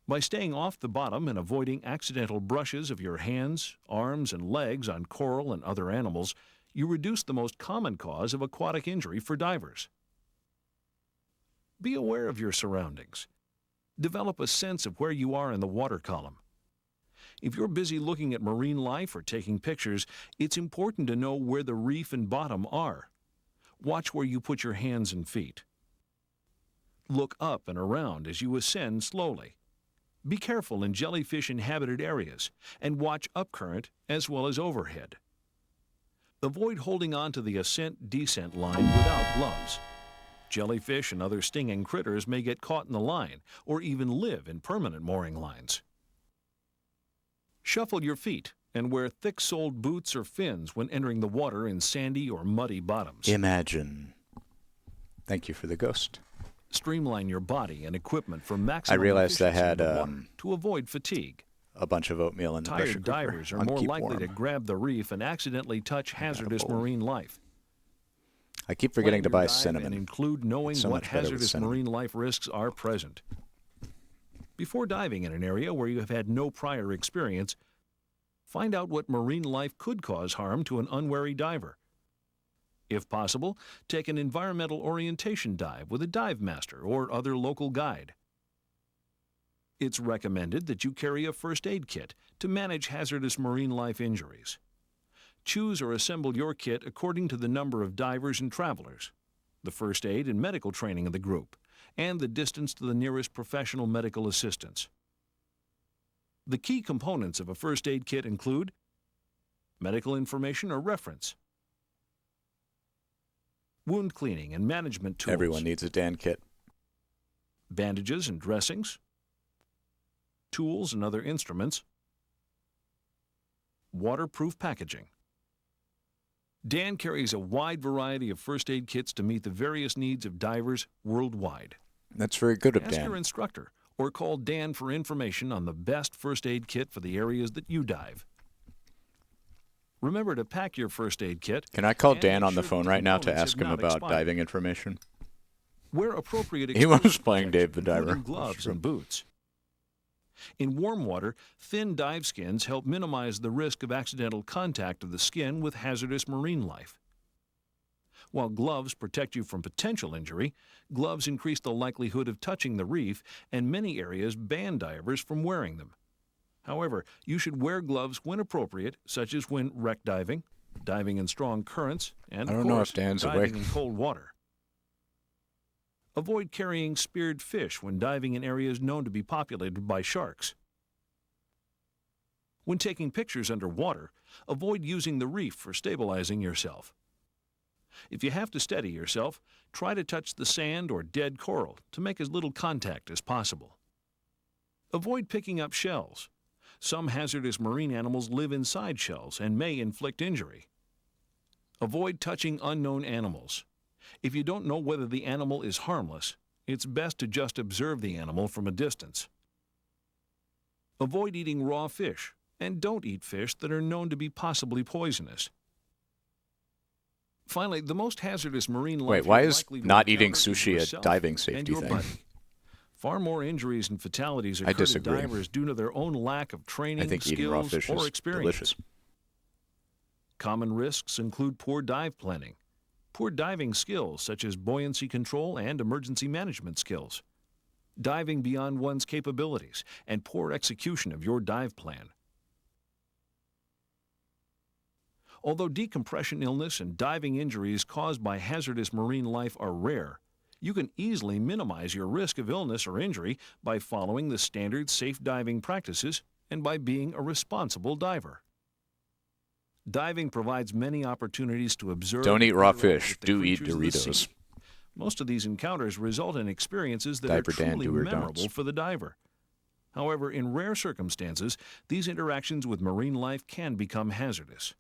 By staying off the bottom and avoiding accidental brushes of your hands, arms, and legs on coral and other animals, you reduce the most common cause of aquatic injury for divers. Be aware of your surroundings. Develop a sense of where you are in the water column. If you're busy looking at marine life or taking pictures, it's important to know where the reef and bottom are. Watch where you put your hands and feet. Look up and around as you ascend slowly. Be careful in jellyfish-inhabited areas and watch upcurrent as well as overhead. Avoid holding on to the ascent-descent line without gloves. Jellyfish and other stinging critters may get caught in the line or even live in permanent mooring lines. Shuffle your feet and wear thick-soled boots or fins when entering the water in sandy or muddy bottoms. Imagine. Thank you for the ghost. Streamline your body and equipment for maximum I realized I efficiency had in the water to avoid fatigue. a bunch of oatmeal in the pressure Tired cooker divers are on more keep likely warm. to grab the reef and accidentally touch hazardous marine life. I keep forgetting to Plan buy your dive cinnamon. and include knowing It's so what much better with hazardous cinnamon. marine life risks are present. Before diving in an area where you have had no prior experience, find out what marine life could cause harm to an unwary diver. If possible, take an environmental orientation dive with a dive master or other local guide. It's recommended that you carry a first aid kit to manage hazardous marine life injuries. Choose or assemble your kit according to the number of divers and travelers, the first aid and medical training of the group, and the distance to the nearest professional medical assistance. The key components of a first aid kit include medical information or reference, wound cleaning and management tools. Everyone needs a Dan kit. Bandages and dressings, tools and other instruments, waterproof packaging. Dan carries a wide variety of first aid kits to meet the various needs of divers worldwide. That's very good of Ask Dan. your instructor or call Dan for information on the best first aid kit for the areas that you dive. Remember to pack your first aid kit. Can I call and Dan make on the sure phone the right now to components ask have him not about expired. diving information? Wear appropriate He was exposure playing Dave the protection, Diver. including gloves That's true. and boots. In warm water, thin dive skins help minimize the risk of accidental contact of the skin with hazardous marine life. While gloves protect you from potential injury, gloves increase the likelihood of touching the reef, and many areas ban divers from wearing them. However, you should wear gloves when appropriate, such as when wreck diving, diving in strong currents, and, I of don't know course, if Dan's diving awake. in cold water. Avoid carrying speared fish when diving in areas known to be populated by sharks. When taking pictures underwater, avoid using the reef for stabilizing yourself. If you have to steady yourself, try to touch the sand or dead coral to make as little contact as possible. Avoid picking up shells. Some hazardous marine animals live inside shells and may inflict injury. Avoid touching unknown animals. If you don't know whether the animal is harmless, it's best to just observe the animal from a distance. Avoid eating raw fish, and don't eat fish that are known to be possibly poisonous. Finally, the most hazardous marine life. Wait, why you're is likely to not eating encounter is sushi a yourself diving and safety your thing? buddy. Far more injuries and fatalities I occur to disagree. divers due to their own lack of training, I think skills, eating raw fish or is experience. delicious. Common risks include poor dive planning, poor diving skills such as buoyancy control and emergency management skills, diving beyond one's capabilities, and poor execution of your dive plan. Although decompression illness and diving injuries caused by hazardous marine life are rare, you can easily minimize your risk of illness or injury by following the standard safe diving practices and by being a responsible diver. Diving provides many opportunities to observe. Don't eat and raw interact fish. with the Do eat creatures of the Doritos. sea. Most of these encounters result in experiences that Diaper are Dan, truly do or memorable don'ts. for the diver. However, in rare circumstances, these interactions with marine life can become hazardous.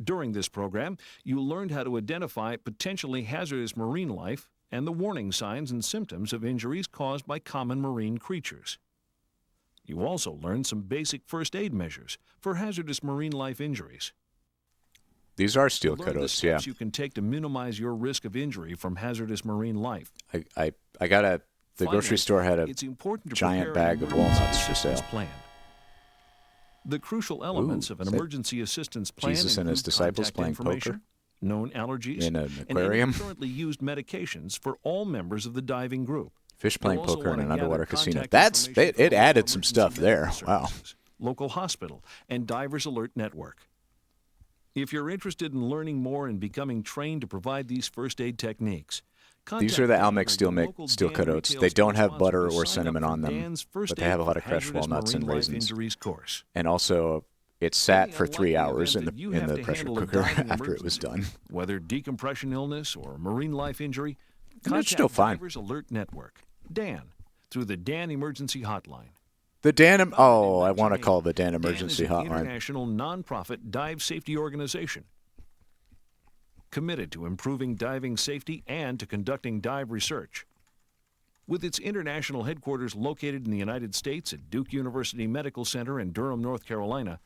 During this program, you learned how to identify potentially hazardous marine life and the warning signs and symptoms of injuries caused by common marine creatures. You also learned some basic first aid measures for hazardous marine life injuries. These are steel Learn the cutos, yeah. steps you can take to minimize your risk of injury from hazardous marine life. I got the Finally, grocery store had a it's important to giant prepare an bag of emergency walnuts for assistance sale. plan. The crucial elements Ooh, of an is that emergency assistance plan Jesus and his include disciples contact playing information, poker? known allergies, In an and aquarium? any currently used medications for all members of the diving group. Fish playing You'll also poker in want an to gather underwater casino. contact That's information it from added local some emergency stuff there. medical Wow. services, local hospital, and Divers Alert Network. If you're interested in learning more and becoming trained to provide these first aid techniques, These are the contact Almex steel Dan cutoats. Retail They don't have sponsor butter to or sign up cinnamon for on them, Dan's First but they have a Aid lot of for crushed Hazardous walnuts and Marine Life raisins. Injuries course. And also, it sat Any for 3 unlikely hours in event that you the have to pressure handle a cooker diving after it was done. Whether decompression illness or marine life injury, And it's contact still fine. Divers Alert Network, Dan, through the Dan Emergency Hotline. The Dan, I want to call the Dan Emergency Dan is an Hotline. international nonprofit dive safety organization committed to improving diving safety and to conducting dive research. With its international headquarters located in the United States at Duke University Medical Center in Durham, North Carolina,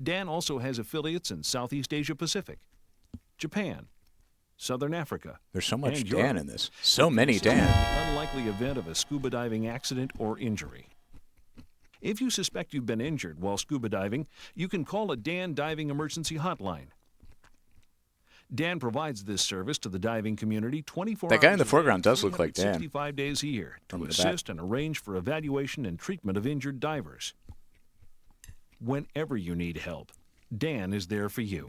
Dan also has affiliates in Southeast Asia Pacific, Japan, Southern Africa. There's so much and Dan Europe. in this. So many Consider Dan. the unlikely event of a scuba diving accident or injury. If you suspect you've been injured while scuba diving, you can call a Dan Diving Emergency Hotline. Dan provides this service to the diving community 24 That guy in hours the a day, foreground does look like Dan. 365 days a year From to the back. assist and arrange for evaluation and treatment of injured divers. Whenever you need help, Dan is there for you.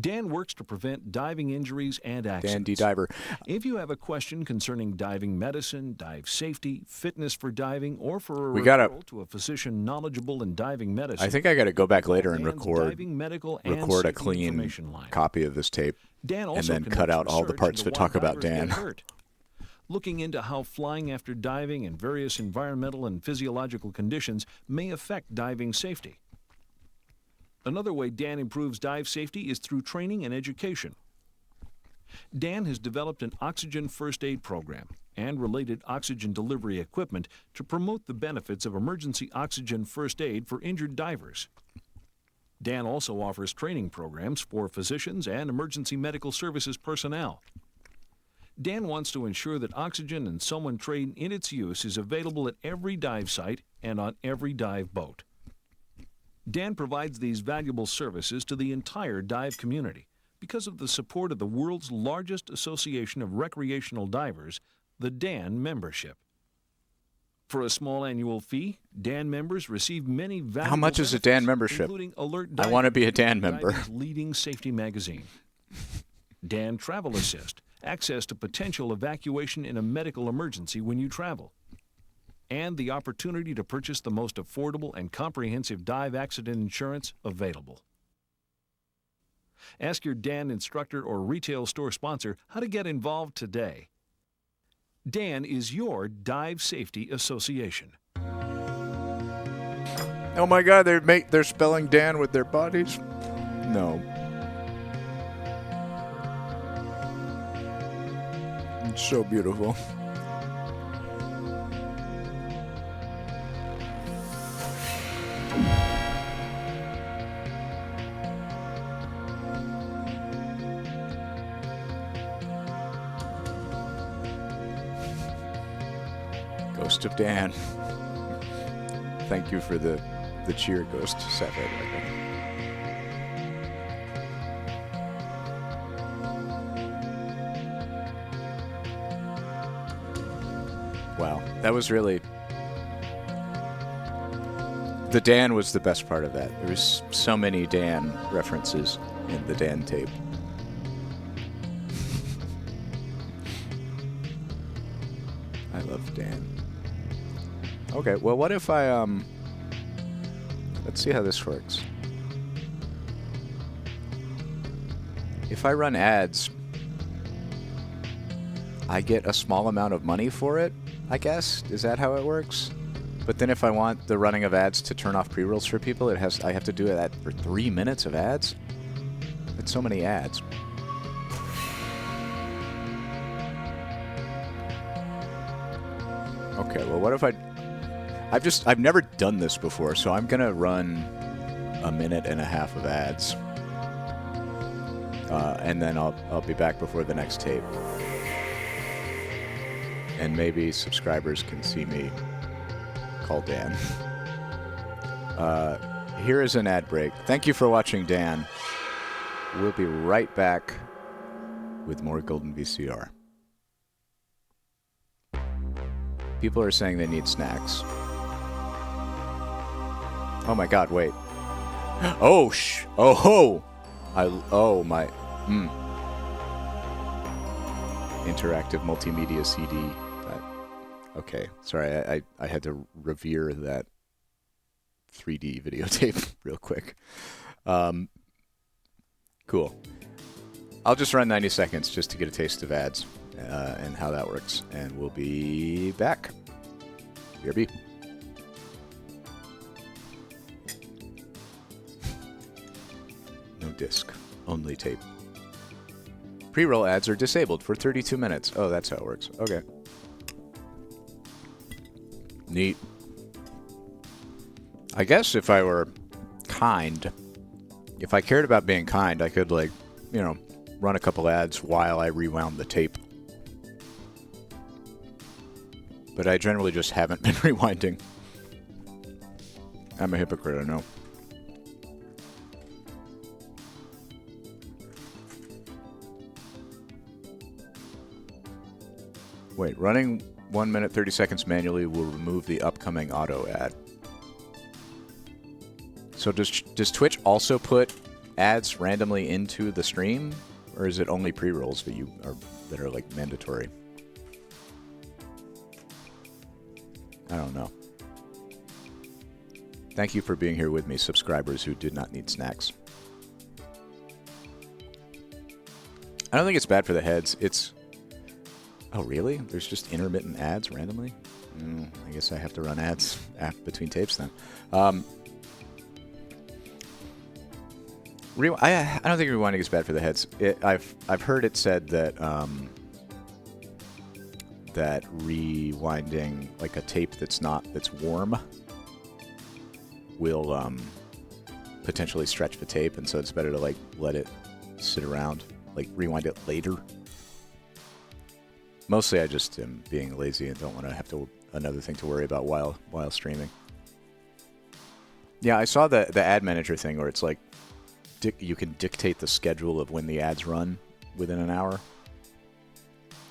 Dan works to prevent diving injuries and accidents. Dan D. Diver. If you have a question concerning diving medicine, dive safety, fitness for diving, or for a We gotta- referral to a physician knowledgeable in diving medicine, I think I got to go back later and Dan's record diving, medical, and a safety clean information line. copy of this tape Dan and also then cut conducts out all the research parts into that why talk about divers Dan. get hurt, looking into how flying after diving and various environmental and physiological conditions may affect diving safety. Another way Dan improves dive safety is through training and education. Dan has developed an oxygen first aid program and related oxygen delivery equipment to promote the benefits of emergency oxygen first aid for injured divers. Dan also offers training programs for physicians and emergency medical services personnel. Dan wants to ensure that oxygen and someone trained in its use is available at every dive site and on every dive boat. Dan provides these valuable services to the entire dive community because of the support of the world's largest association of recreational divers, the Dan membership. For a small annual fee, Dan members receive many valuable How much is a Dan membership? including Alert I want to be a Dan member. Diving's leading safety magazine. Dan Travel Assist, access to potential evacuation in a medical emergency when you travel. And the opportunity to purchase the most affordable and comprehensive dive accident insurance available. Ask your Dan instructor or retail store sponsor how to get involved today. Dan is your dive safety association. Oh my God, they're spelling Dan with their bodies? No. It's so beautiful. Ghost of Dan. Thank you for the cheer, Ghost. Sat right back there. Wow, that was really... The Dan was the best part of that. There was so many Dan references in the Dan tape. I love Dan. Okay, well, what if I, let's see how this works. If I run ads, I get a small amount of money for it, I guess? Is that how it works? But then if I want the running of ads to turn off pre-rolls for people, I have to do that for 3 minutes of ads? That's so many ads. Okay, well, what if I've never done this before, so I'm gonna run 1.5 minutes of ads, and then I'll be back before the next tape, and maybe subscribers can see me call Dan. Here is an ad break. Thank you for watching, Dan. We'll be right back with more Golden VCR. People are saying they need snacks. Oh my God, wait. Oh, my. Interactive multimedia CD. Okay, sorry, I had to revere that 3D videotape real quick. Cool. I'll just run 90 seconds just to get a taste of ads and how that works, and we'll be back. BRB. No disc, only tape. Pre-roll ads are disabled for 32 minutes. Oh, that's how it works. Okay. Neat. I guess if I were kind, if I cared about being kind, I could, like, you know, run a couple ads while I rewound the tape. But I generally just haven't been rewinding. I'm a hypocrite, I know. Wait, running 1 minute 30 seconds manually will remove the upcoming auto ad. So does Twitch also put ads randomly into the stream, or is it only pre-rolls that are like mandatory? I don't know. Thank you for being here with me, subscribers who did not need snacks. I don't think it's bad for the heads. It's... Oh, really? There's just intermittent ads randomly? I guess I have to run ads between tapes then. I don't think rewinding is bad for the heads. I've heard it said that that rewinding like a tape that's warm will potentially stretch the tape, and so it's better to like let it sit around, like rewind it later. Mostly I just am being lazy and don't want to have another thing to worry about while streaming. Yeah, I saw the ad manager thing where it's like you can dictate the schedule of when the ads run within an hour.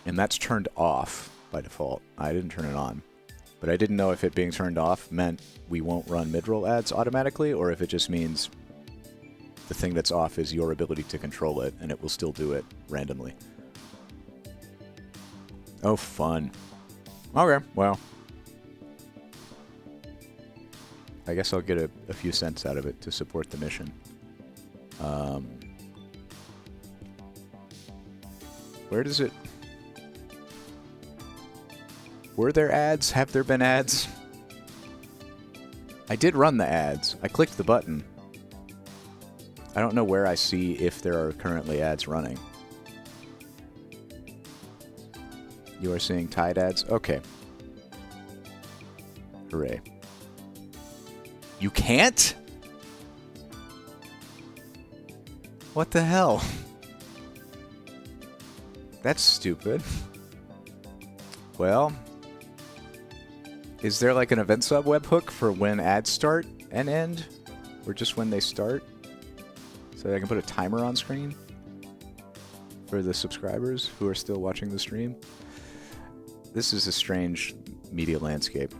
And that's turned off by default. I didn't turn it on. But I didn't know if it being turned off meant we won't run mid-roll ads automatically, or if it just means the thing that's off is your ability to control it, and it will still do it randomly. Oh, fun. Okay, well. I guess I'll get a few cents out of it to support the mission. Where does it... Were there ads? Have there been ads? I did run the ads. I clicked the button. I don't know where I see if there are currently ads running. You are seeing Tide ads? Okay. Hooray. You can't? What the hell? That's stupid. Well... Is there like an event sub webhook for when ads start and end? Or just when they start? So that I can put a timer on screen? For the subscribers who are still watching the stream? This is a strange media landscape.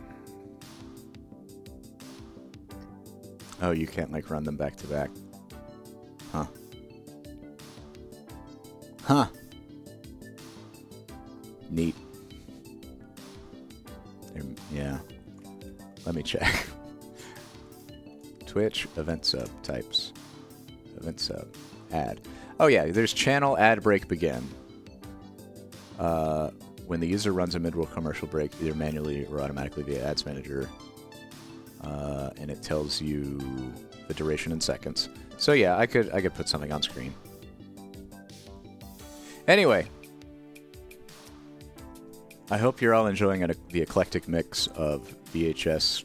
Oh, you can't like run them back to back. Huh. Huh. Neat. Yeah. Let me check. Twitch, event sub, types. Event sub, ad. Oh yeah, there's channel ad break begin. When the user runs a mid-roll commercial break, either manually or automatically via Ads Manager. And it tells you the duration in seconds. So yeah, I could put something on screen. Anyway. I hope you're all enjoying the eclectic mix of VHS,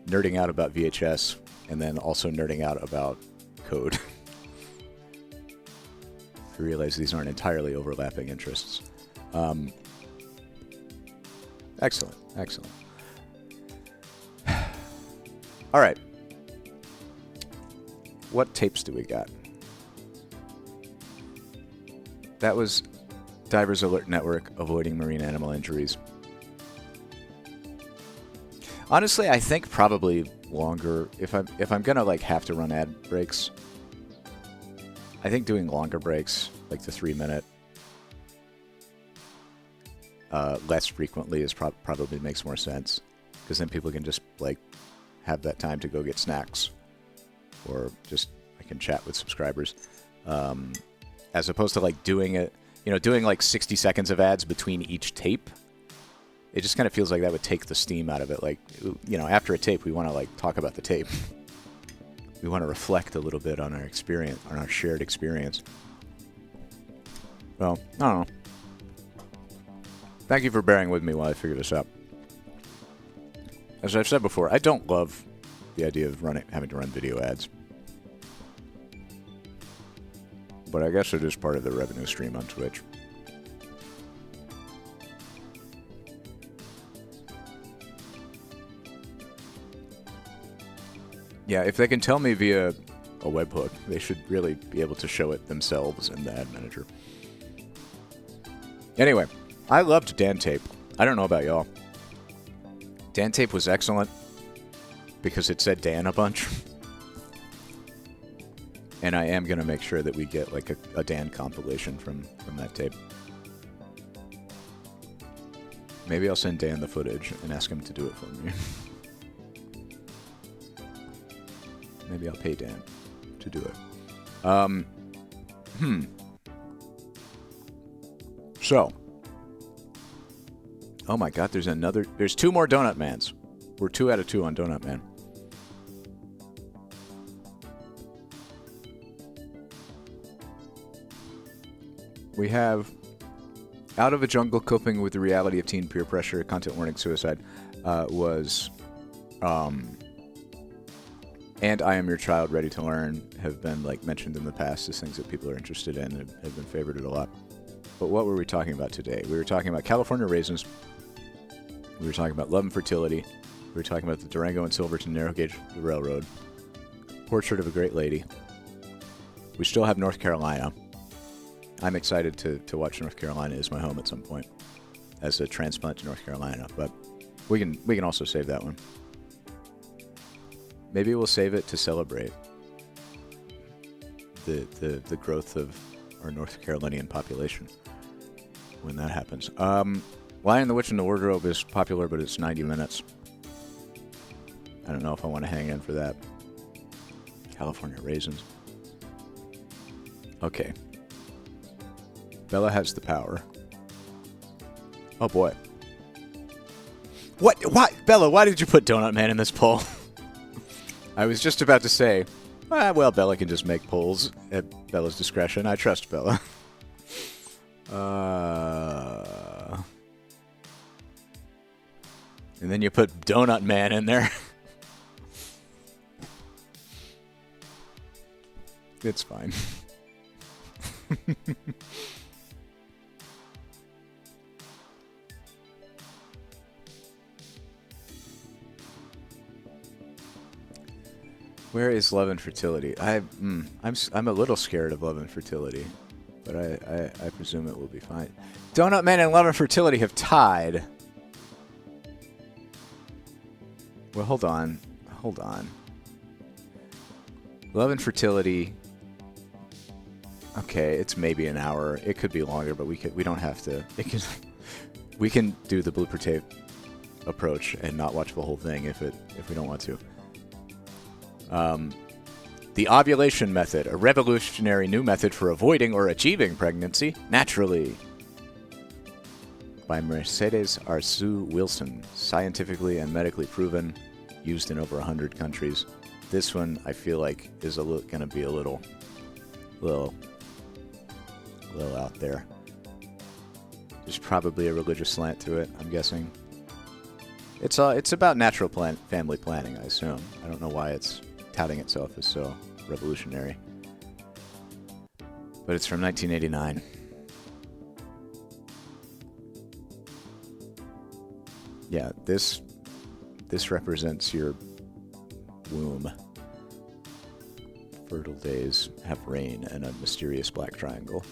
nerding out about VHS, and then also nerding out about code. I realize these aren't entirely overlapping interests. Excellent, excellent. All right. What tapes do we got? That was Divers Alert Network, avoiding marine animal injuries. Honestly, I think probably longer. If I'm gonna like have to run ad breaks, I think doing longer breaks, like the 3-minute, less frequently is probably makes more sense, because then people can just like have that time to go get snacks, or just I can chat with subscribers, as opposed to like doing it. You know, doing like 60 seconds of ads between each tape, it just kind of feels like that would take the steam out of it. Like, you know, after a tape, we want to like talk about the tape. We want to reflect a little bit on our experience, on our shared experience. Well, I don't know. Thank you for bearing with me while I figure this out. As I've said before, I don't love the idea of having to run video ads. But I guess it is part of the revenue stream on Twitch. Yeah, if they can tell me via a webhook, they should really be able to show it themselves in the ad manager. Anyway, I loved Dan Tape. I don't know about y'all. Dan Tape was excellent because it said Dan a bunch. And I am going to make sure that we get like a Dan compilation from that tape. Maybe I'll send Dan the footage and ask him to do it for me. Maybe I'll pay Dan to do it. So. Oh my god, there's 2 more Donut Mans. We're 2 out of 2 on Donut Man. We have Out of a Jungle, Coping with the Reality of Teen Peer Pressure, Content Warning, Suicide, and I Am Your Child, Ready to Learn have been like mentioned in the past as things that people are interested in and have been favorited a lot. But what were we talking about today? We were talking about California Raisins. We were talking about Love and Fertility. We were talking about the Durango and Silverton Narrow Gauge Railroad. Portrait of a Great Lady. We still have North Carolina. I'm excited to watch North Carolina as my home at some point as a transplant to North Carolina, but we can also save that one. Maybe we'll save it to celebrate the growth of our North Carolinian population when that happens. Lion, the Witch, and the Wardrobe is popular, but it's 90 minutes. I don't know if I want to hang in for that. California Raisins. Okay. Bella has the power. Oh boy. What? Why? Bella, why did you put Donut Man in this poll? I was just about to say, well, Bella can just make polls at Bella's discretion. I trust Bella. And then you put Donut Man in there. It's fine. Where is Love and Fertility? I'm a little scared of Love and Fertility, but I presume it will be fine. Donut Man and Love and Fertility have tied. Well, hold on. Love and Fertility. Okay, it's maybe an hour. It could be longer, but we don't have to. We can do the blooper tape approach and not watch the whole thing if we don't want to. The ovulation method, a revolutionary new method for avoiding or achieving pregnancy naturally. By Mercedes Arzu Wilson, scientifically and medically proven, used in over 100 countries. This one I feel like is going to be a little out there. There's probably a religious slant to it, I'm guessing. It's about natural family planning, I assume. I don't know why it's touting itself as so revolutionary. But it's from 1989. Yeah, this represents your womb. Fertile days have rain and a mysterious black triangle.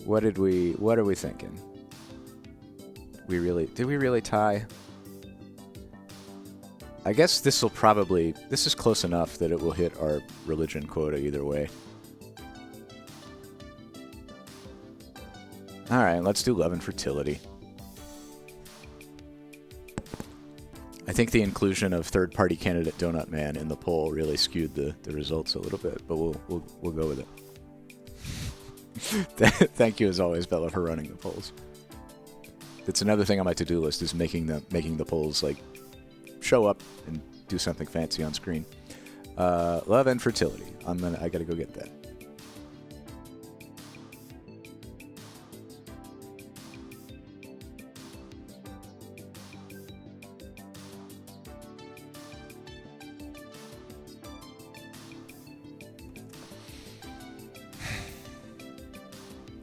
What are we thinking? Did we really tie? I guess this is close enough that it will hit our religion quota either way. All right, let's do Love and Fertility. I think the inclusion of third-party candidate Donut Man in the poll really skewed the results a little bit, but we'll go with it. Thank you as always, Bella, for running the polls. That's another thing on my to-do list is making the polls like show up and do something fancy on screen. Love and Fertility. I gotta go get that.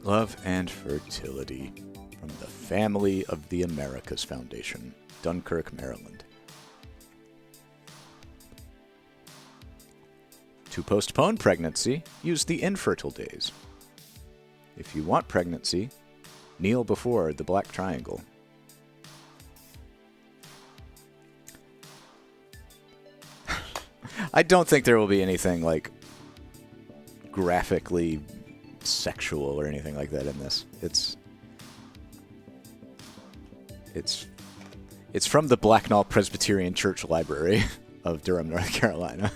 Love and Fertility from the Family of the Americas Foundation, Dunkirk, Maryland. To postpone pregnancy, use the infertile days. If you want pregnancy, kneel before the black triangle. I don't think there will be anything like graphically sexual or anything like that in this. It's from the Blacknall Presbyterian Church Library of Durham, North Carolina.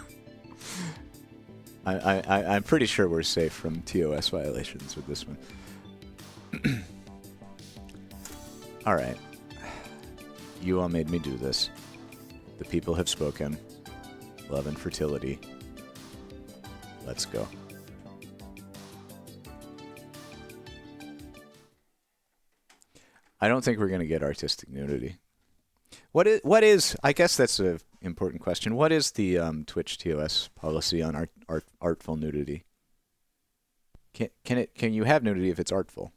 I'm pretty sure we're safe from TOS violations with this one. All right. You all made me do this. The people have spoken. Love and Fertility. Let's go. I don't think we're going to get artistic nudity. What is? I guess that's an important question. What is the Twitch TOS policy on artful nudity? Can you have nudity if it's artful?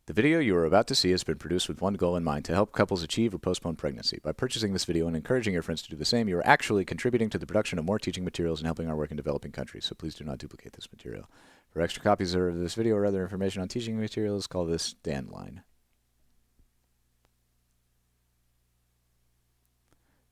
The video you are about to see has been produced with one goal in mind, to help couples achieve or postpone pregnancy. By purchasing this video and encouraging your friends to do the same, you are actually contributing to the production of more teaching materials and helping our work in developing countries, so please do not duplicate this material. For extra copies of this video or other information on teaching materials, call this Dan line.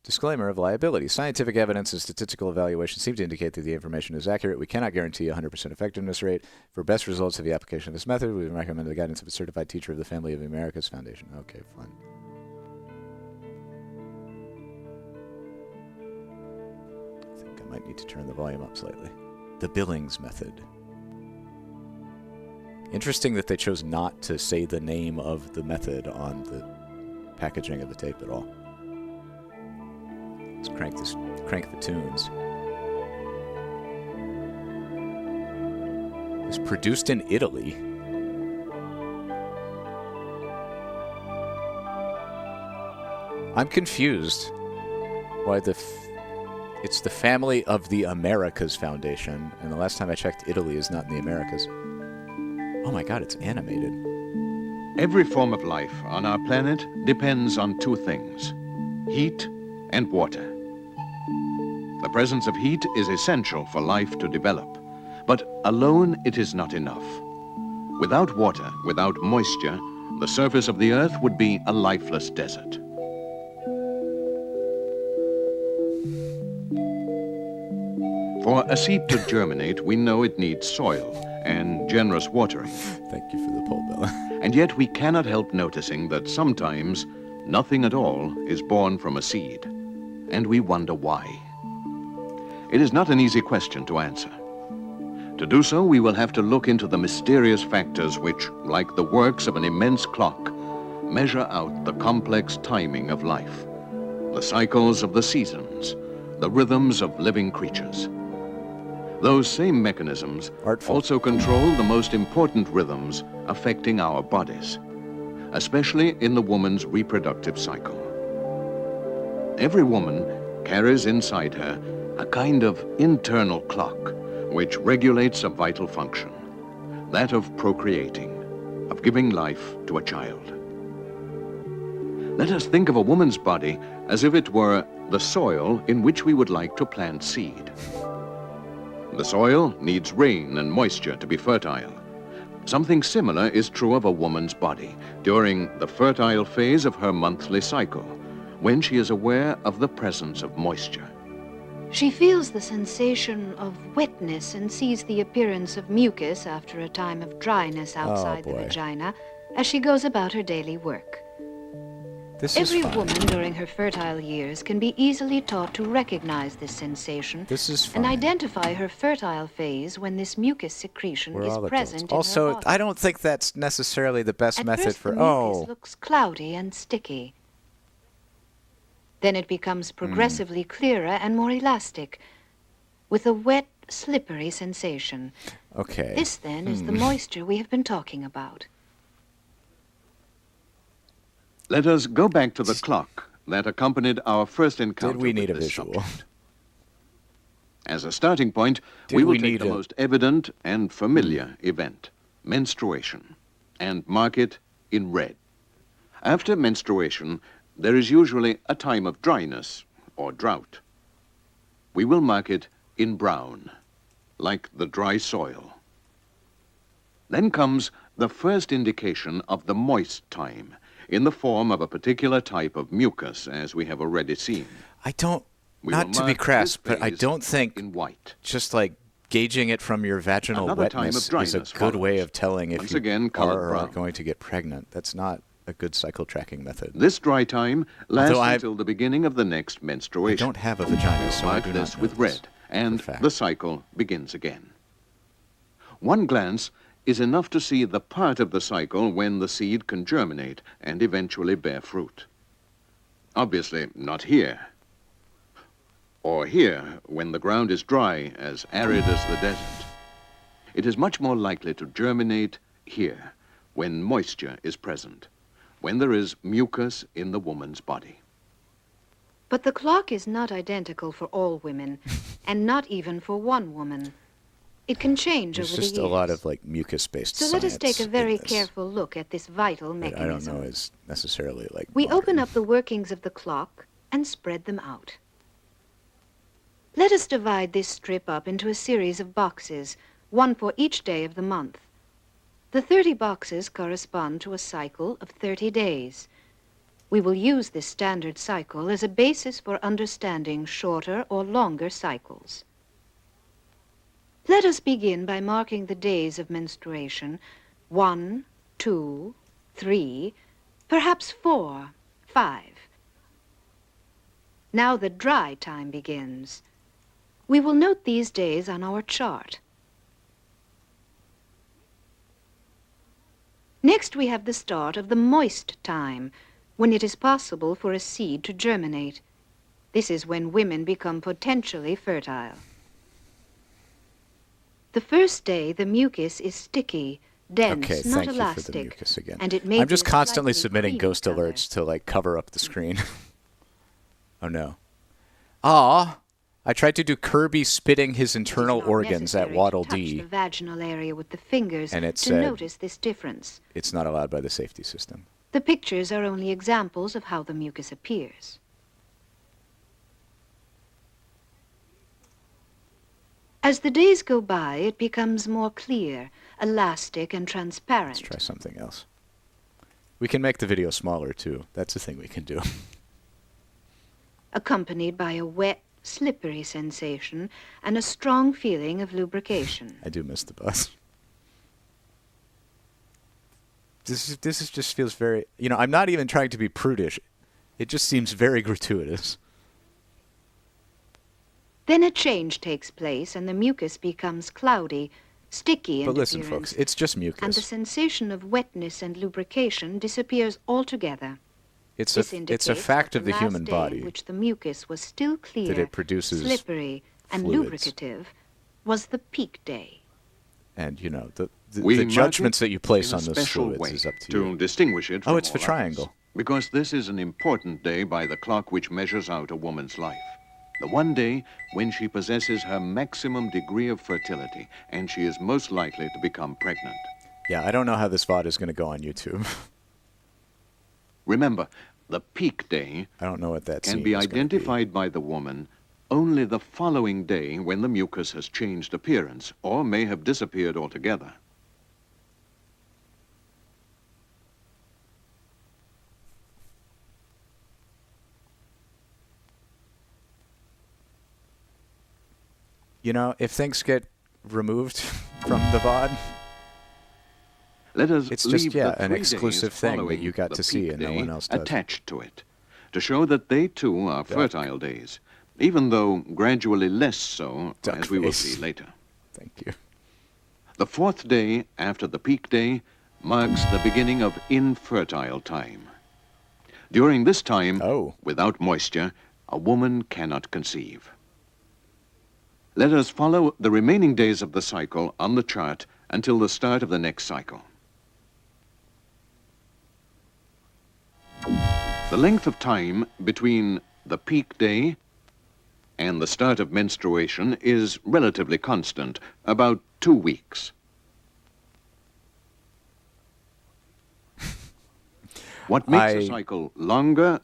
Disclaimer of liability. Scientific evidence and statistical evaluation seem to indicate that the information is accurate. We cannot guarantee a 100% effectiveness rate. For best results of the application of this method, we recommend the guidance of a certified teacher of the Family of the Americas Foundation. Okay, fine. I think I might need to turn the volume up slightly. The Billings method. Interesting that they chose not to say the name of the method on the packaging of the tape at all. Let's crank the tunes. It was produced in Italy. I'm confused why it's the Family of the Americas Foundation, and the last time I checked, Italy is not in the Americas. Oh my god, it's animated. Every form of life on our planet depends on two things: heat and water. The presence of heat is essential for life to develop, but alone it is not enough. Without water, without moisture, the surface of the earth would be a lifeless desert. For a seed to germinate, we know it needs soil and generous watering. Thank you for the poll, Bella. And yet we cannot help noticing that sometimes nothing at all is born from a seed, and we wonder why. It is not an easy question to answer. To do so, we will have to look into the mysterious factors which, like the works of an immense clock, measure out the complex timing of life, the cycles of the seasons, the rhythms of living creatures. Those same mechanisms also control the most important rhythms affecting our bodies, especially in the woman's reproductive cycle. Every woman carries inside her a kind of internal clock which regulates a vital function, that of procreating, of giving life to a child. Let us think of a woman's body as if it were the soil in which we would like to plant seed. The soil needs rain and moisture to be fertile. Something similar is true of a woman's body during the fertile phase of her monthly cycle, when she is aware of the presence of moisture. She feels the sensation of wetness and sees the appearance of mucus after a time of dryness outside the vagina as she goes about her daily work. Every woman during her fertile years can be easily taught to recognize this sensation and identify her fertile phase when this mucus secretion is present in her body. I don't think that's necessarily the best method for... the mucus looks cloudy and sticky. Then it becomes progressively clearer and more elastic, with a wet, slippery sensation. Okay. This, then, is the moisture we have been talking about. Let us go back to the clock that accompanied our first encounter. Did we need a this visual? Subject. As a starting point, we will take the most evident and familiar event, menstruation, and mark it in red. After menstruation, there is usually a time of dryness or drought. We will mark it in brown, like the dry soil. Then comes the first indication of the moist time, in the form of a particular type of mucus, as we have already seen. Not to be crass, but I don't think just like gauging it from your vaginal wetness is a good way of telling if you are or aren't going to get pregnant. That's not a good cycle tracking method. This dry time lasts until the beginning of the next menstruation. I don't have a vagina, so I do not know with red, and the cycle begins again. One glance is enough to see the part of the cycle when the seed can germinate and eventually bear fruit. Obviously, not here. Or here, when the ground is dry, as arid as the desert. It is much more likely to germinate here, when moisture is present, when there is mucus in the woman's body. But the clock is not identical for all women, and not even for one woman. It can change There's over the just years. a lot of like mucus-based So let us take a science very in this careful look at this vital that mechanism. I don't know is necessarily like We modern. open up the workings of the clock and spread them out. Let us divide this strip up into a series of boxes, one for each day of the month. The 30 boxes correspond to a cycle of 30 days. We will use this standard cycle as a basis for understanding shorter or longer cycles. Let us begin by marking the days of menstruation, 1, 2, 3, perhaps 4, 5. Now the dry time begins. We will note these days on our chart. Next, we have the start of the moist time, when it is possible for a seed to germinate. This is when women become potentially fertile. The first day, the mucus is sticky, dense, Okay, not thank elastic, you for the mucus again. and it may I'm be just a constantly slightly submitting creamy ghost color. alerts to like cover up the screen. Oh no. Ah, I tried to do Kirby spitting his internal organs at Waddle Touch Dee. the vaginal area with the fingers And it to said- notice this difference. It's not allowed by the safety system. The pictures are only examples of how the mucus appears. As the days go by, it becomes more clear, elastic, and transparent. Let's try something else. We can make the video smaller too. That's a thing we can do. Accompanied by a wet, slippery sensation and a strong feeling of lubrication. I do miss the bus. This is just feels very, you know, I'm not even trying to be prudish. It just seems very gratuitous. Then a change takes place and the mucus becomes cloudy, sticky in But listen, appearance, folks, it's just mucus. and the sensation of wetness and lubrication disappears altogether. It's This a indicates fact that of the last human day body in which the mucus was still clear, that it produces slippery, and fluids. lubricative, was the peak day. And you know the We the mark judgments it that you place in a on those special fluids way is up to to you. distinguish it Oh, from it's for all triangle. others. Because this is an important day by the clock which measures out a woman's life. The one day when she possesses her maximum degree of fertility and she is most likely to become pregnant. Yeah, I don't know how this VOD is going to go on YouTube. Remember, the peak day I don't know what that can scene be is gonna identified by the woman only the following day when the mucus has changed appearance or may have disappeared altogether. You know, if things get removed from the VOD, Let us it's just, leave yeah, the an 3 exclusive days thing that following you got the to see peak and no day one else does. attached to it, to show that they too are fertile days, even though gradually less so, as we will see later. Thank you. The 4th day after the peak day marks the beginning of infertile time. During this time, without moisture, a woman cannot conceive. Let us follow the remaining days of the cycle on the chart until the start of the next cycle. The length of time between the peak day and the start of menstruation is relatively constant, about 2 weeks. What makes a cycle longer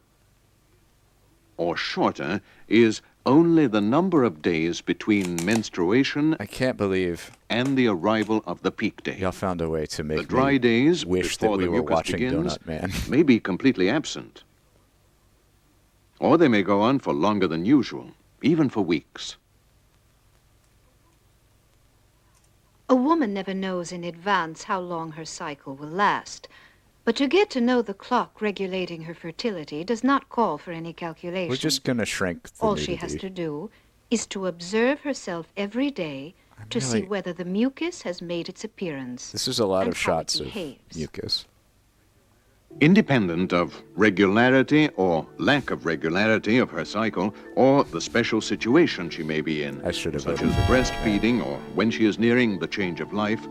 or shorter is only the number of days between menstruation and the arrival of the peak day. Y'all found a way to make The dry me days wish before that we the were mucus watching begins Donut Man. may be completely absent. Or they may go on for longer than usual, even for weeks. A woman never knows in advance how long her cycle will last. But to get to know the clock regulating her fertility does not call for any calculation. We're just going to shrink the All nudity. she has to do is to observe herself every day to see really- whether the mucus has made its appearance. This is a lot and of how it shots of behaves. mucus. Independent of regularity or lack of regularity of her cycle, or the special situation she may be in, such as breastfeeding or when she is nearing the change of life,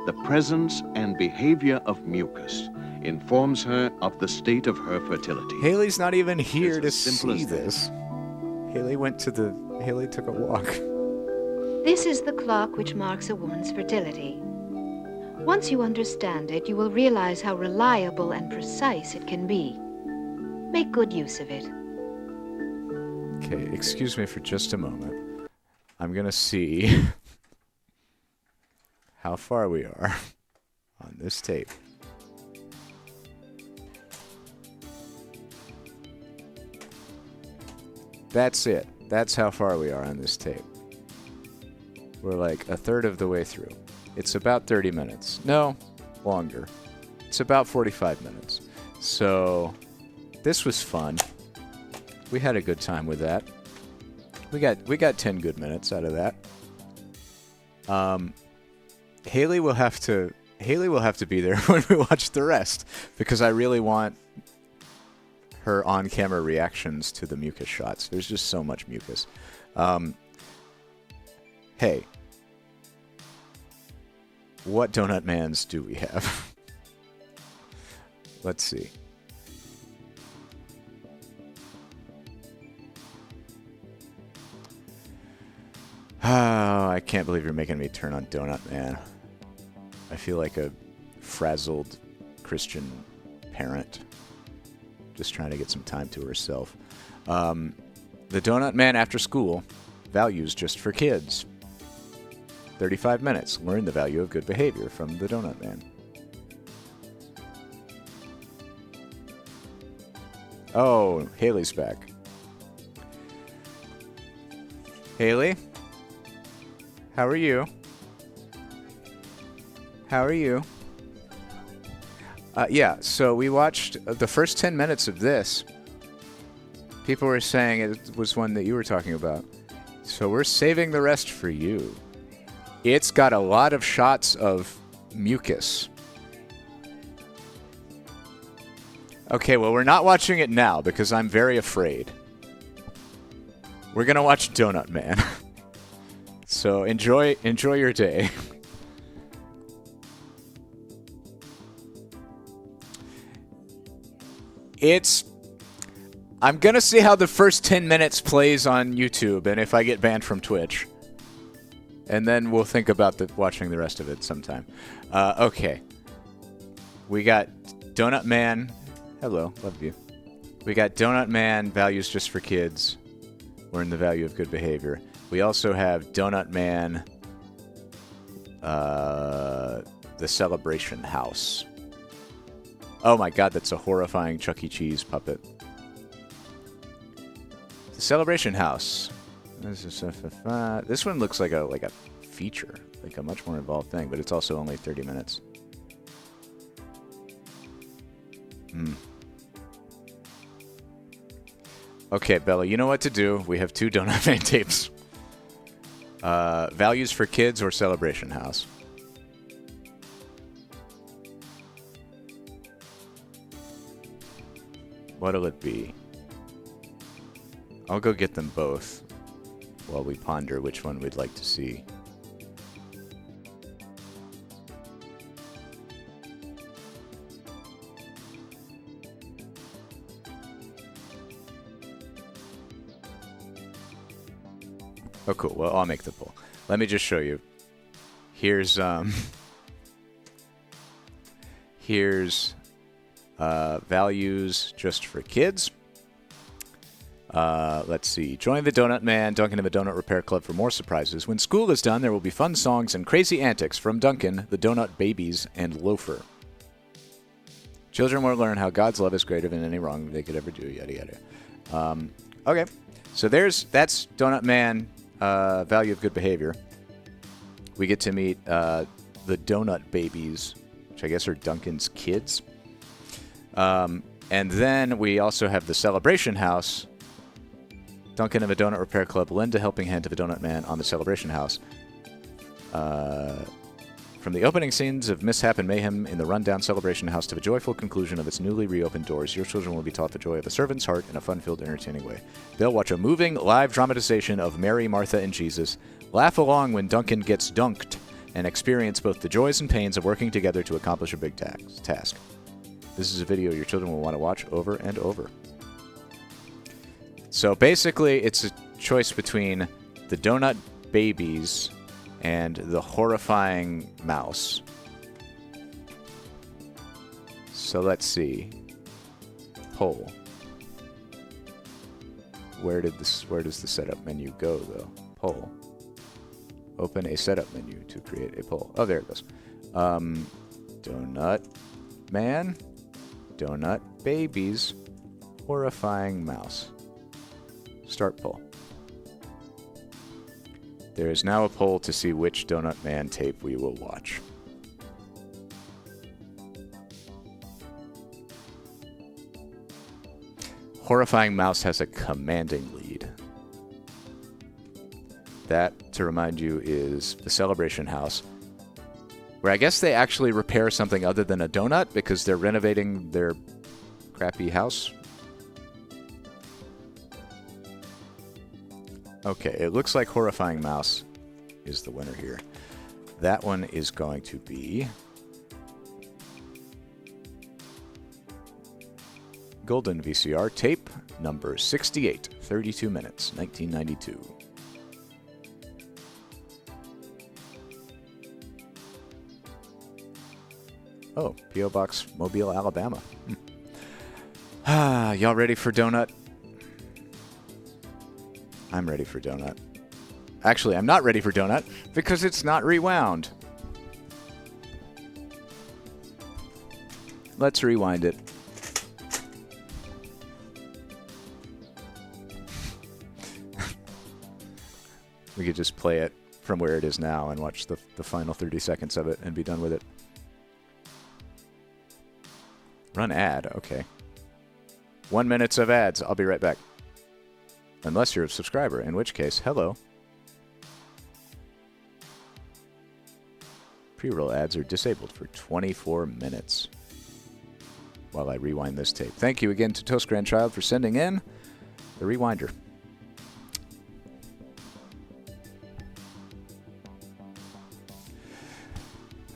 the presence and behavior of mucus informs her of the state of her fertility. Haley's not even here It's to as simple see as this. Haley took a walk. This is the clock which marks a woman's fertility. Once you understand it, you will realize how reliable and precise it can be. Make good use of it. Okay, excuse me for just a moment. I'm going to see how far we are on this tape. That's it. That's how far we are on this tape. We're like a third of the way through. It's about 30 minutes. No, longer. It's about 45 minutes. So, this was fun. We had a good time with that. We got 10 good minutes out of that. Haley will have to be there when we watch the rest, because I really want her on-camera reactions to the mucus shots. There's just so much mucus. Hey, what Donut Mans do we have? Let's see. Oh, I can't believe you're making me turn on Donut Man. I feel like a frazzled Christian parent just trying to get some time to herself. The Donut Man after school, values just for kids. 35 minutes. Learn the value of good behavior from the Donut Man. Oh, Haley's back. Haley? How are you? How are you? Yeah, so we watched the first 10 minutes of this. People were saying it was one that you were talking about. So we're saving the rest for you. It's got a lot of shots of mucus. Okay, well, we're not watching it now because I'm very afraid. We're going to watch Donut Man. So enjoy your day. I'm going to see how the first 10 minutes plays on YouTube and if I get banned from Twitch. And then we'll think about watching the rest of it sometime. Okay. We got Donut Man. Hello, love you. We got Donut Man, values just for kids. Learn the value of good behavior. We also have Donut Man, the Celebration House. Oh my god, that's a horrifying Chuck E. Cheese puppet. The Celebration House. This one looks like a feature, like a much more involved thing, but it's also only 30 minutes. Okay, Bella, you know what to do. We have 2 Donut Man tapes. Values for kids or Celebration House? What'll it be? I'll go get them both while we ponder which one we'd like to see. Oh, cool. Well, I'll make the poll. Let me just show you. Here's values just for kids. Let's see. Join the Donut Man, Duncan of the Donut Repair Club for more surprises. When school is done, there will be fun songs and crazy antics from Duncan, the Donut Babies, and Loafer. Children will learn how God's love is greater than any wrong they could ever do, yada yada. Okay. So that's Donut Man, value of good behavior. We get to meet the Donut Babies, which I guess are Duncan's kids. And then we also have the Celebration House. Duncan of a Donut Repair Club lend a helping hand to the Donut Man on the Celebration House. From the opening scenes of mishap and mayhem in the rundown Celebration House to the joyful conclusion of its newly reopened doors, your children will be taught the joy of the servant's heart in a fun-filled, entertaining way. They'll watch a moving, live dramatization of Mary, Martha, and Jesus, laugh along when Duncan gets dunked, and experience both the joys and pains of working together to accomplish a big task. This is a video your children will want to watch over and over. So basically, it's a choice between the Donut Babies, and The Horrifying Mouse. So let's see. Poll. Where does the setup menu go, though? Poll. Open a setup menu to create a poll. Oh, there it goes. Donut Man, Donut Babies, Horrifying Mouse. Start poll. There is now a poll to see which Donut Man tape we will watch. Horrifying Mouse has a commanding lead. That, to remind you, is the Celebration House, where I guess they actually repair something other than a donut because they're renovating their crappy house. Okay, it looks like Horrifying Mouse is the winner here. That one is going to be Golden VCR tape number 68, 32 minutes, 1992. Oh, P.O. Box, Mobile, Alabama. Y'all ready for donut? I'm ready for donut. Actually, I'm not ready for donut because it's not rewound. Let's rewind it. We could just play it from where it is now and watch the final 30 seconds of it and be done with it. Run ad, okay. 1 minute of ads. I'll be right back. Unless you're a subscriber, in which case, hello. Pre-roll ads are disabled for 24 minutes while I rewind this tape. Thank you again to Toast Grandchild for sending in the rewinder.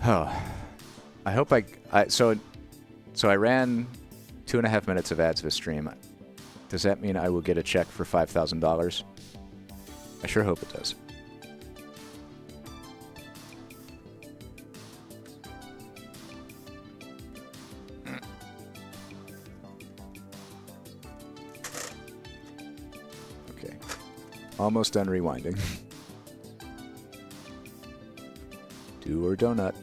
Oh, I hope so I ran 2.5 minutes of ads this stream. Does that mean I will get a check for $5,000? I sure hope it does. Okay. Almost done rewinding. Do or donut.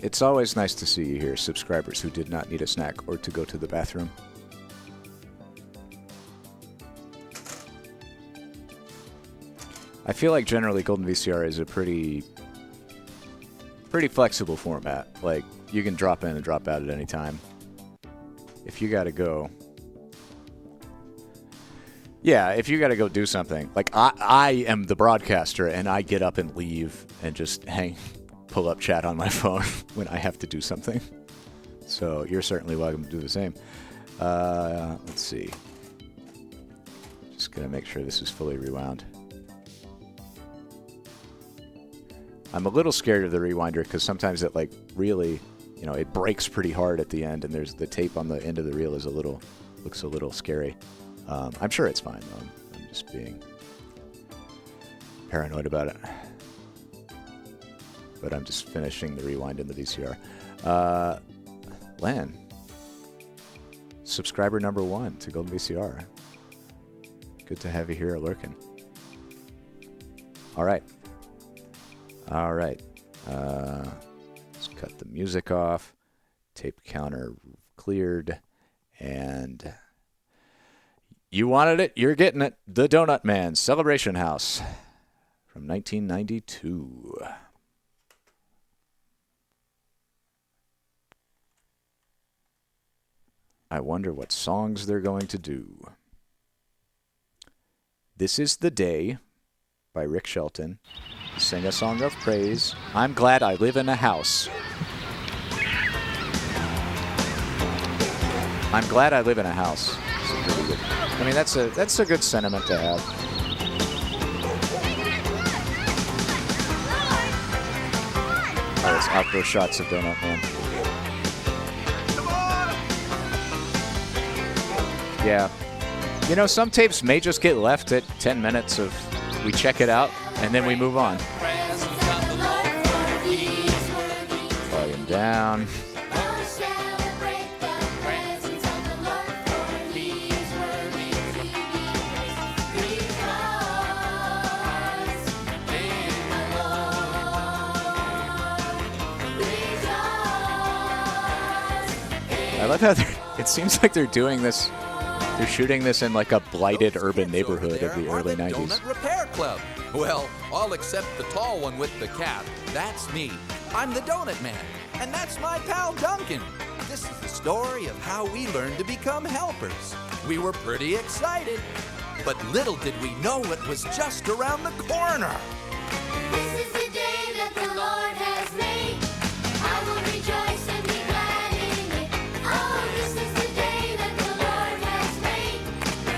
It's always nice to see you here, subscribers who did not need a snack or to go to the bathroom. I feel like generally Golden VCR is a pretty flexible format. Like, you can drop in and drop out at any time. If you gotta go... Yeah, if you gotta go do something. Like, I am the broadcaster, and I get up and leave and just pull up chat on my phone when I have to do something. So you're certainly welcome to do the same. Let's see. Just gonna make sure this is fully rewound. I'm a little scared of the rewinder because sometimes it really, it breaks pretty hard at the end, and there's the tape on the end of the reel looks a little scary. I'm sure it's fine though. I'm just being paranoid about it. But I'm just finishing the rewind in the VCR. Lan, subscriber number 1 to Golden VCR. Good to have you here lurking. All right. Let's cut the music off. Tape counter cleared. And you wanted it, you're getting it. The Donut Man, Celebration House from 1992. I wonder what songs they're going to do. This is the Day by Rick Shelton. Sing a song of praise. I'm glad I live in a house. I'm glad I live in a house. I mean, that's a good sentiment to have. Oh, it's outdoor shots of Donut Man. Yeah. You know, some tapes may just get left at 10 minutes of we check it out and then we move on. Volume down. I love how it seems like they're doing this. They're shooting this in like a blighted urban neighborhood of the early 90s. Donut Repair Club. Well, all except the tall one with the cap. That's me. I'm the Donut Man, and that's my pal Duncan. This is the story of how we learned to become helpers. We were pretty excited, but little did we know it was just around the corner. This is the day that the Lord has made. I will rejoice and be glad in it. Oh, this is the day that the Lord has made.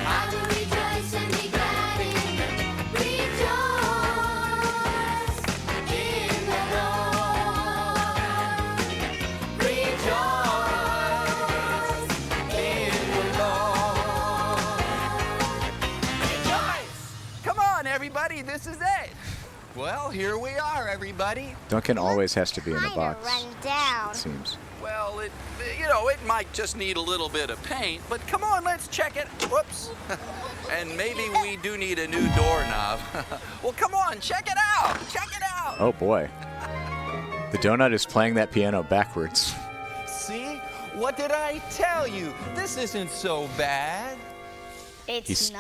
I will rejoice and be glad in it. Rejoice in the Lord. Rejoice in the Lord. Rejoice! Come on, everybody, this is it. Well, here we are, everybody. Duncan always has to be in the box. Run down. It seems. Well, it might just need a little bit of paint, but come on, let's check it. Whoops. And maybe we do need a new doorknob. Well, come on, check it out. Check it out. Oh boy. The donut is playing that piano backwards. See? What did I tell you? This isn't so bad. He's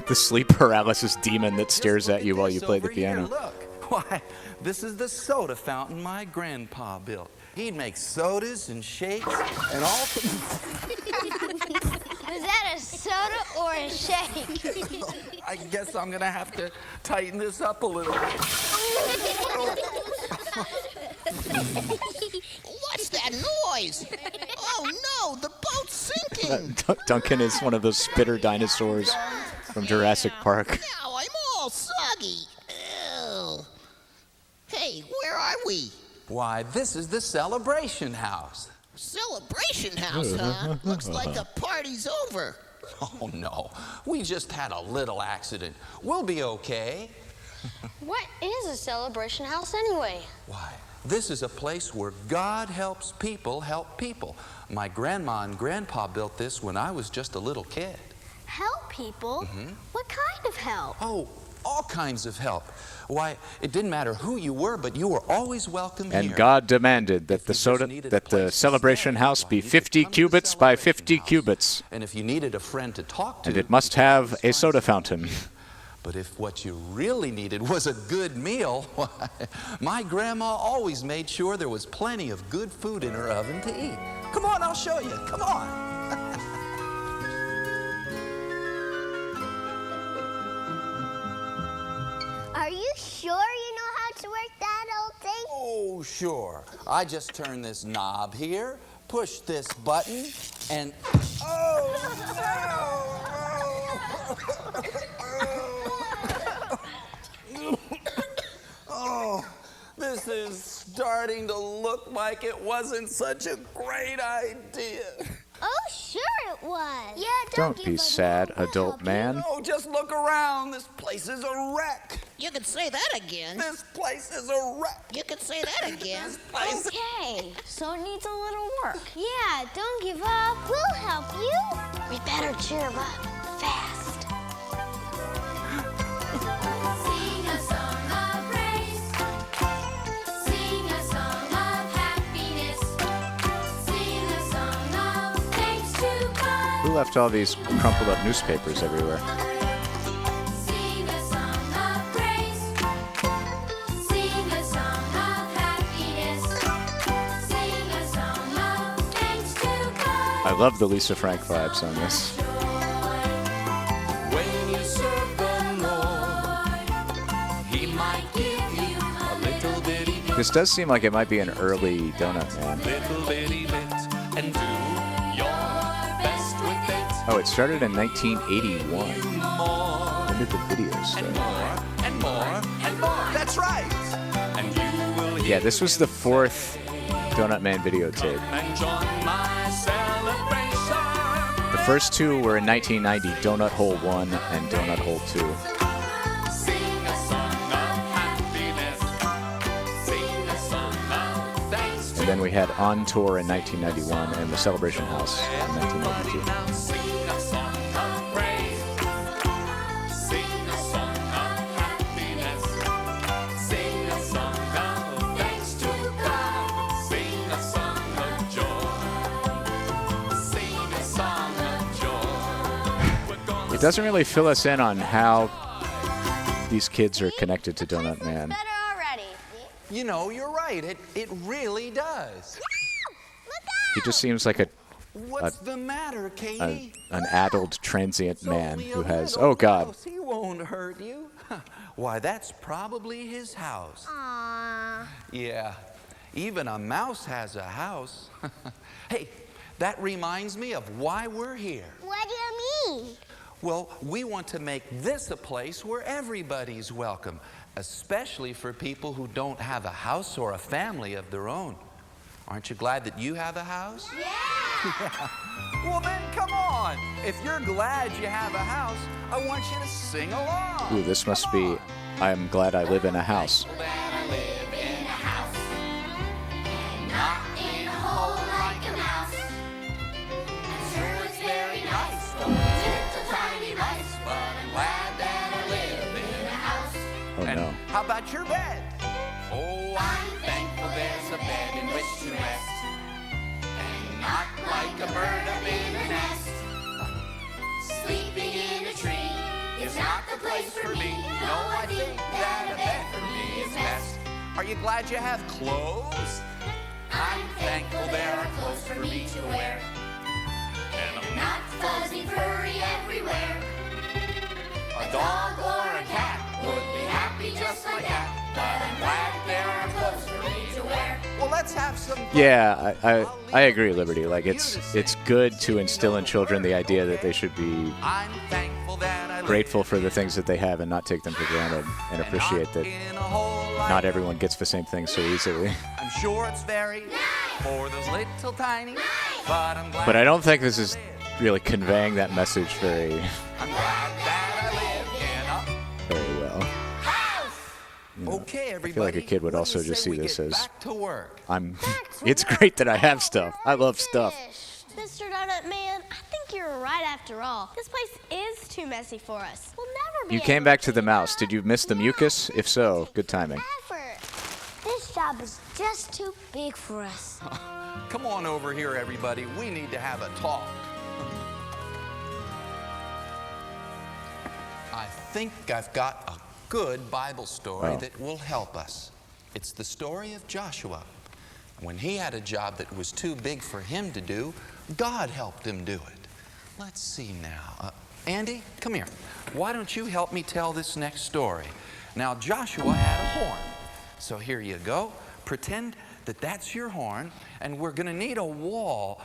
the sleep paralysis demon that stares at you while you play the piano. Here, look. Why, this is the soda fountain my grandpa built. He'd make sodas and shakes and all. Was that a soda or a shake? I guess I'm gonna have to tighten this up a little. What's that noise? Oh no, the boat's sinking. Duncan is one of those spitter dinosaurs from Jurassic Park. Now I'm all soggy. Ew. Hey, where are we? Why, this is the celebration house. Celebration house, huh? Looks like the party's over. Oh no, we just had a little accident. We'll be okay. What is a celebration house anyway? Why, this is a place where God helps people help people. My grandma and grandpa built this when I was just a little kid. Help people? Mm-hmm. What kind of help? Oh, all kinds of help. Why, it didn't matter who you were, but you were always welcome And here. God demanded that the celebration house be 50 cubits by 50 cubits. And if you needed a friend to talk to, And it must have a soda fountain. But if what you really needed was a good meal, why, my grandma always made sure there was plenty of good food in her oven to eat. Come on, I'll show you. Come on. Are you sure you know how to work that old thing? Oh, sure. I just turn this knob here, push this button, and oh, this is starting to look like it wasn't such a great idea. Oh, sure it was. Yeah, Don't be sad, adult man. Oh, just look around. This place is a wreck. You can say that again. This place is a wreck. You can say that again. Okay, so it needs a little work. Yeah, don't give up. We'll help you. We better cheer him up fast. Sing a song of praise. Sing a song of happiness. Sing a song of thanks to God. Who left all these crumpled up newspapers everywhere? Sing a song of praise. Sing a song of happiness. Sing a song of thanks to God. I love the Lisa Frank vibes on this. When you serve the Lord, He might give you a little bitty This does seem like it might be an early Donut Man. little bitty bit and do your best with it. Oh, it started in 1981. When did the video start? And more, and more. That's right. And you will Yeah, this was the fourth Donut Man videotape. and join my celebration. The first two were in 1990, Donut Hole 1 and Donut Hole 2. And then we had On Tour in 1991 and the Celebration House in 1992. It doesn't really fill us in on how these kids are connected to Donut Man. You know, you're right. It really does. He just seems like What's the matter, Katie? an addled, transient man who has, oh God. He won't hurt you. Why, that's probably his house. Aww. Yeah, even a mouse has a house. Hey, that reminds me of why we're here. What do you mean? Well, we want to make this a place where everybody's welcome, especially for people who don't have a house or a family of their own. Aren't you glad that you have a house? Yeah! Well, then come on. If you're glad you have a house, I want you to sing along. Ooh, this must be I Am Glad I Live in a House. Oh no. How about your bed? Oh, I'm thankful there's a bed in which to rest, and not like a bird up in a nest. Sleeping in a tree is not the place for me. No, I think that a bed for me is best. Are you glad you have clothes? I'm thankful there are clothes for me to wear, and I'm not fuzzy furry everywhere. A dog or a cat would be happy just like that, but I'm glad there are clothes for me to wear. Well, let's have some fun. Yeah, I agree, Liberty. Like it's good to instill in children the idea that they should be grateful for the things that they have and not take them for granted, and appreciate that not everyone gets the same thing so easily. I'm sure it's very for those little tiny, but I'm glad. But I don't think this is really conveying that message very well. You know, Okay, everybody. I feel like a kid would also just see this as back to work. It's great that I have stuff. I love stuff. Mr. Donut Man, I think you're right after all. This place is too messy for us. We'll never be You came back to the mouse. Did you miss the mucus? If so, good timing. This job is just too big for us. Come on over here, everybody. We need to have a talk. I think I've got a good Bible story that will help us. It's the story of Joshua. When he had a job that was too big for him to do, God helped him do it. Let's see now. Andy, come here. Why don't you help me tell this next story? Now, Joshua had a horn. So here you go. Pretend that that's your horn, and we're going to need a wall.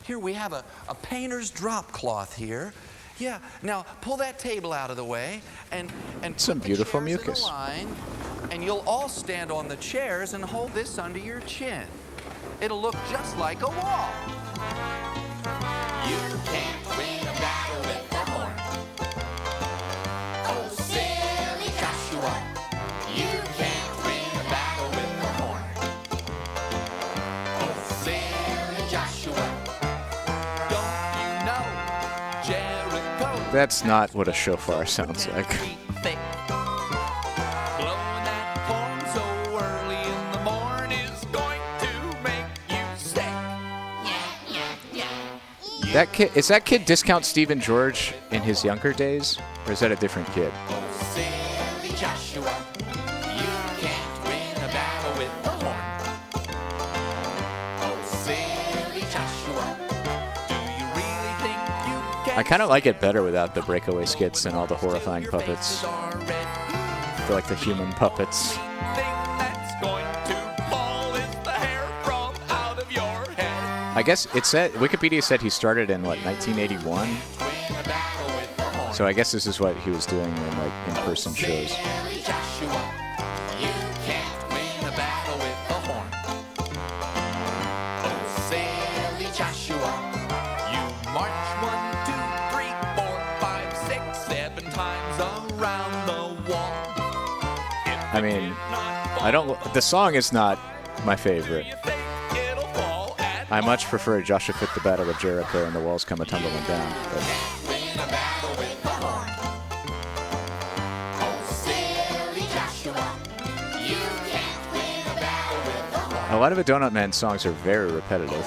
Here we have a painter's drop cloth here. Yeah, now pull that table out of the way and some beautiful mucus. Line, and you'll all stand on the chairs and hold this under your chin. It'll look just like a wall. You can't win a battle with the horn. Oh, silly Joshua. You can't win a battle with the horn. Oh, silly Joshua. Don't you know Jericho? That's not what a shofar sounds like. Blowing that horn so early in the morning is going to make you sick. That kid, is that kid Discount Stephen George in his younger days? Or is that a different kid? Silly Joshua. You can't win a battle with the horn. Oh, silly Joshua. Do you really think you can? I kind of like it better without the breakaway skits and all the horrifying puppets. I feel like the human puppets. I guess it said, Wikipedia said he started in, what, 1981? So I guess this is what he was doing in, like, in-person shows. Silly Joshua. You can't win a battle with the horn. Oh, silly Joshua. You march one I mean, I don't. The song is not my favorite. I much prefer Joshua Fit the Battle of Jericho and the walls come a-tumbling down. But. A lot of the Donut Man songs are very repetitive.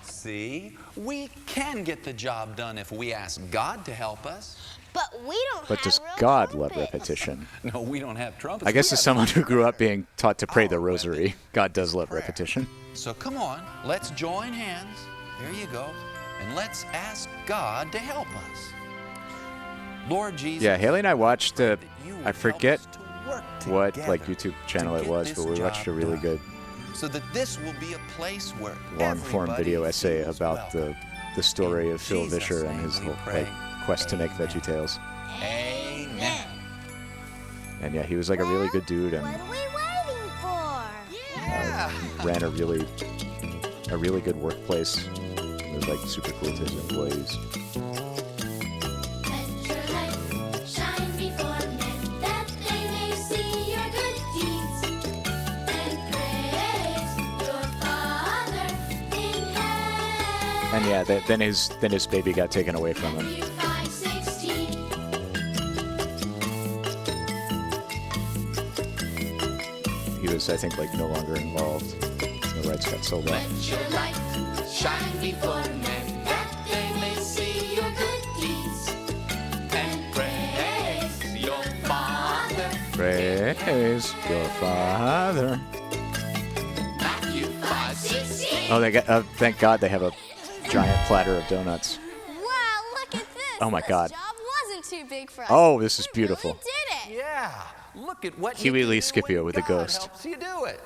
See, we can get the job done if we ask God to help us. But we don't But does God love repetition? No, we don't have trumpets. I guess as someone who grew up being taught to pray the rosary, God does love repetition. So come on, let's join hands. There you go. And let's ask God to help us. Lord Jesus. Yeah, Haley and I watched, I forget what YouTube channel it was, but we watched a really good so that this will be a place where long-form video essay about the story of Phil Vischer and his whole quest to make VeggieTales. Amen. And yeah, he was like a really good dude and What are we waiting for? ran a really good workplace. It was like super cool to his employees. And yeah, then his baby got taken away from him. He was, I think, like no longer involved. The rights got sold out. Let your light shine before men, that they may see your good deeds and praise your Father. Praise your Father. Matthew 5:16. Oh, they got. Thank God they have a giant platter of donuts. Wow, look at this. Oh my God. This job wasn't too big for us. Oh, this is beautiful. We did it. Yeah. Look at what Huey Lee Scipio with the ghost. helps you do it.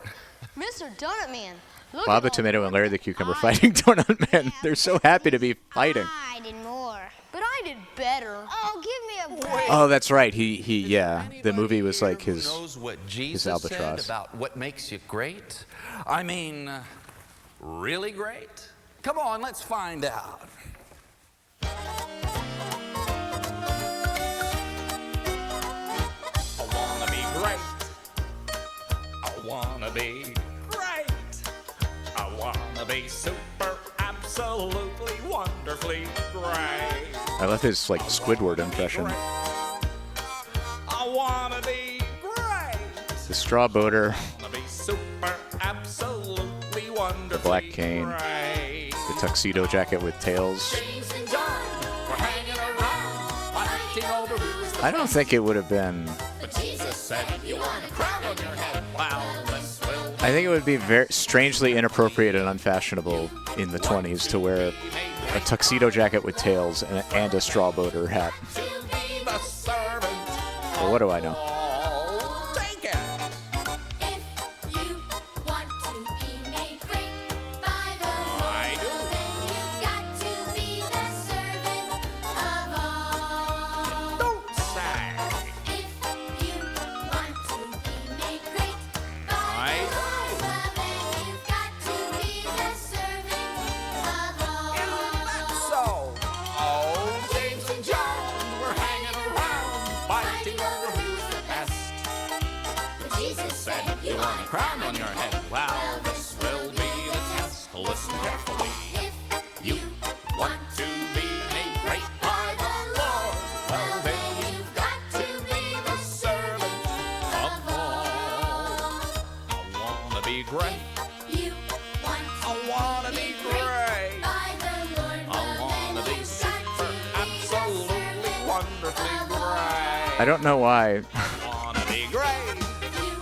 Mr. Donut Man. Look Bob at the all Tomato and Larry the Cucumber fighting Donut Man. They're so happy to be fighting. I did more. But I did better. Oh, give me a break. Oh, that's right. Yeah. The movie was like his knows what Jesus albatross. said about what makes you great? I mean, really great? Come on, let's find out. I wanna be great. I wanna be great. I wanna be super, absolutely, wonderfully great. I love his like Squidward impression. I wanna be great. The straw boater, I wanna be super, absolutely, wonderfully the black cane, great. the tuxedo jacket with tails. James and John were hanging around, fighting over who's the I don't think it would have been. But Jesus said, you want a crown on your head. Wow, this will I think it would be very strangely inappropriate and unfashionable in the 20s to wear a tuxedo jacket with tails and a straw boater hat. be the servant. Well, what do I know? Take it. If you want to be made great by the Lord, then you've got to be the servant of all. Don't say. If you want to be made great by Right. the Lord, then you've got to be the servant of all. So, oh, James and John were hanging around, fighting over who's the best. But Jesus said, You want a crown on your head? Well, this will be the test. Listen carefully. You want to be made great by the Lord? Well, then you've got to be the servant of all. I wanna be great. you want I wanna be great. by the Lord, I wanna be super, absolutely, wonderfully great. I don't know why. Wanna be great.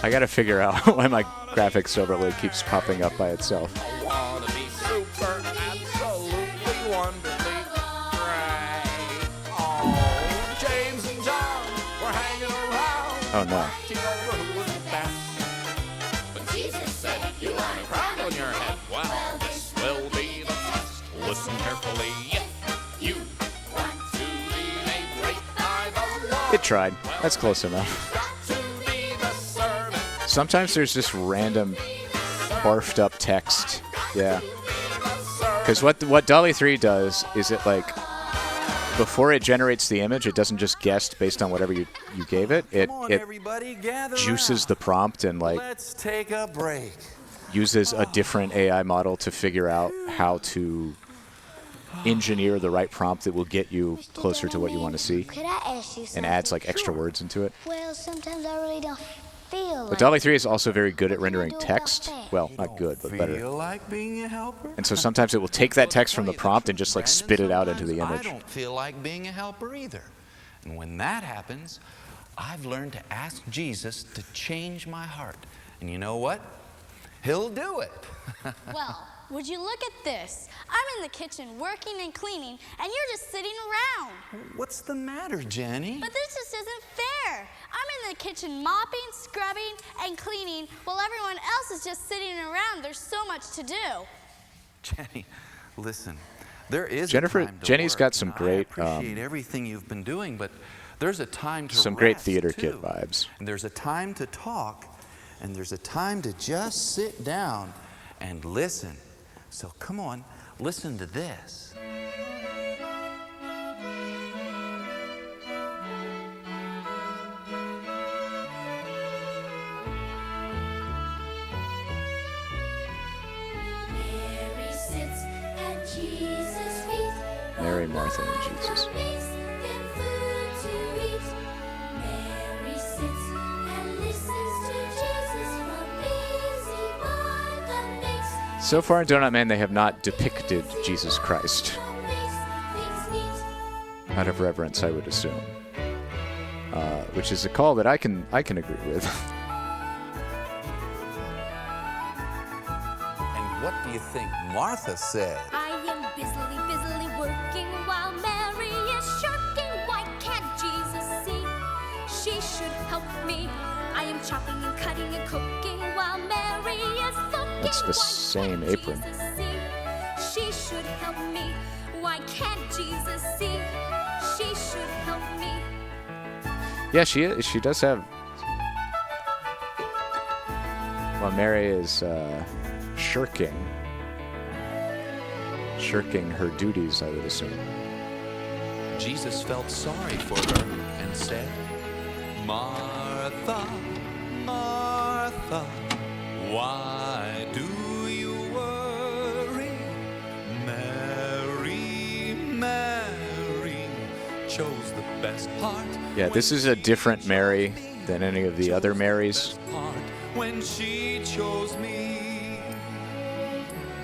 I gotta figure out why my graphics overlay keeps popping up by itself. I wanna be super, absolutely, wonderfully great. Oh, James and John were hanging around. Oh no. Fighting over who was the best. tried. That's close enough. Sometimes there's just random barfed up text. Yeah. Because what DALL-E 3 does is it, like, before it generates the image, it doesn't just guess based on whatever you gave it. It juices the prompt and, like, Let's take a break. uses a different AI model to figure out how to engineer the right prompt that will get you closer to what you want to see, Could I ask you something? and adds, like, extra words into it. Well, sometimes I really don't feel But like DALL-E 3 is also very good at rendering text. Well, not good, but better. Feel like being a helper? And so sometimes it will take that text from the prompt and just, like, spit it out into the I image. don't feel like being a helper either. And when that happens, I've learned to ask Jesus to change my heart. And you know what? He'll do it. Well, would you look at this? I'm in the kitchen working and cleaning, and you're just sitting around. What's the matter, Jenny? But this just isn't fair. I'm in the kitchen mopping, scrubbing, and cleaning, while everyone else is just sitting around. There's so much to do. Jenny, listen. There is Jennifer, a time to Jenny's work, got some and great, I appreciate everything you've been doing, but there's a time to some great rest, theater too. kid vibes. And there's a time to talk, and there's a time to just sit down and listen. So come on, listen to this. Mary sits at Jesus' feet. Mary, Martha, and Jesus. Mary sits and listens to Jesus from busy by the makes So far in Donut Man, they have not depicted Jesus Christ. Out of reverence, I would assume. Which is a call that I can agree with. And what do you think Martha said? I am busily working while Mary is shirking. Why can't Jesus see? She should help me. I am chopping and cutting and cooking while Mary is looking. That's the same apron. She should help me. Why can't Jesus see? She should help me. Yeah, she does have. Well, Mary is shirking her duties, I would assume. Jesus felt sorry for her and said, Martha, Martha, why do you worry? Mary chose the best part. Yeah, this is a different Mary than any of the other Marys. When she chose me.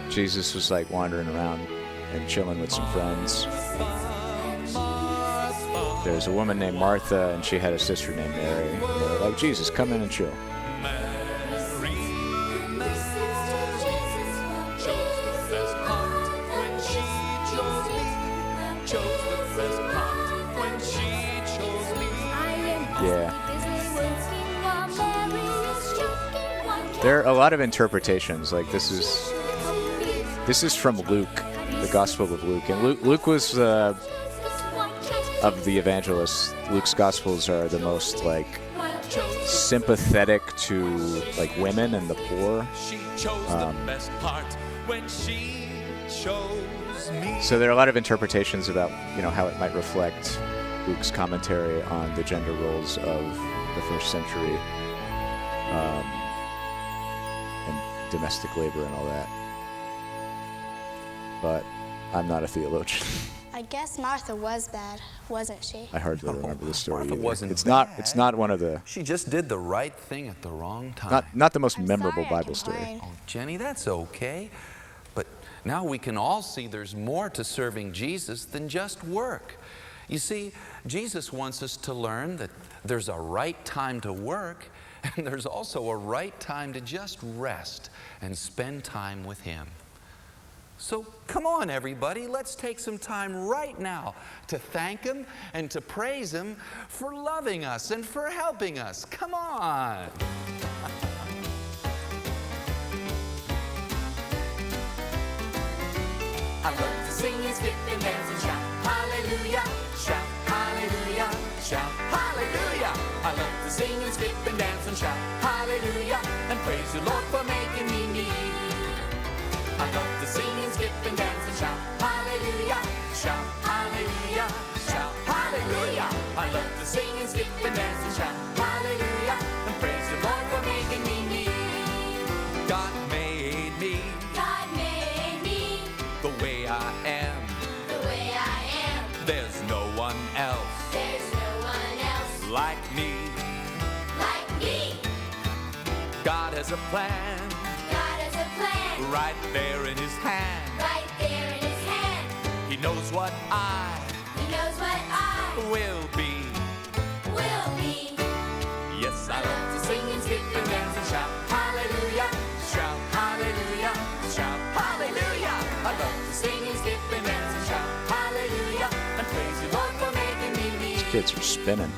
Jesus was, like, wandering around and chilling with some friends. There's a woman named Martha, and she had a sister named Mary. And they were like, Jesus, come in and chill. Yeah. There are a lot of interpretations. Like, this is from Luke, the Gospel of Luke. And Luke was, of the evangelists, Luke's Gospels are the most, like, sympathetic to, like, women and the poor. So there are a lot of interpretations about, you know, how it might reflect Luke's commentary on the gender roles of the first century, and domestic labor and all that. But I'm not a theologian. I guess Martha was bad, wasn't she? I hardly remember the story. Martha either. wasn't It's bad. not one of the. She just did the right thing at the wrong time. Not the most memorable Bible story. Oh, Jenny, that's okay. But now we can all see there's more to serving Jesus than just work. You see, Jesus wants us to learn that there's a right time to work, and there's also a right time to just rest and spend time with Him. So come on, everybody, let's take some time right now to thank Him and to praise Him for loving us and for helping us. Come on. I love to sing and skip and dance and shout hallelujah, shout hallelujah. I love to sing and skip and dance and shout hallelujah, and praise the Lord for making me. I love to sing and skip and dance and shout hallelujah, shout hallelujah, shout hallelujah. I love to sing and skip and dance and shout hallelujah, and praise the Lord for making me. God made me. God made me The way I am. the way I am. There's no one else. There's no one else Like me. like me. God has a plan. God has a plan Right there in his hand. right there in his hand. He knows what I He knows what I will be. will be. Yes, I I love to sing and skip and dance and shout hallelujah, shout hallelujah, shout hallelujah. I love to sing and skip and dance and shout hallelujah, and praise the Lord for making me. These kids are spinning.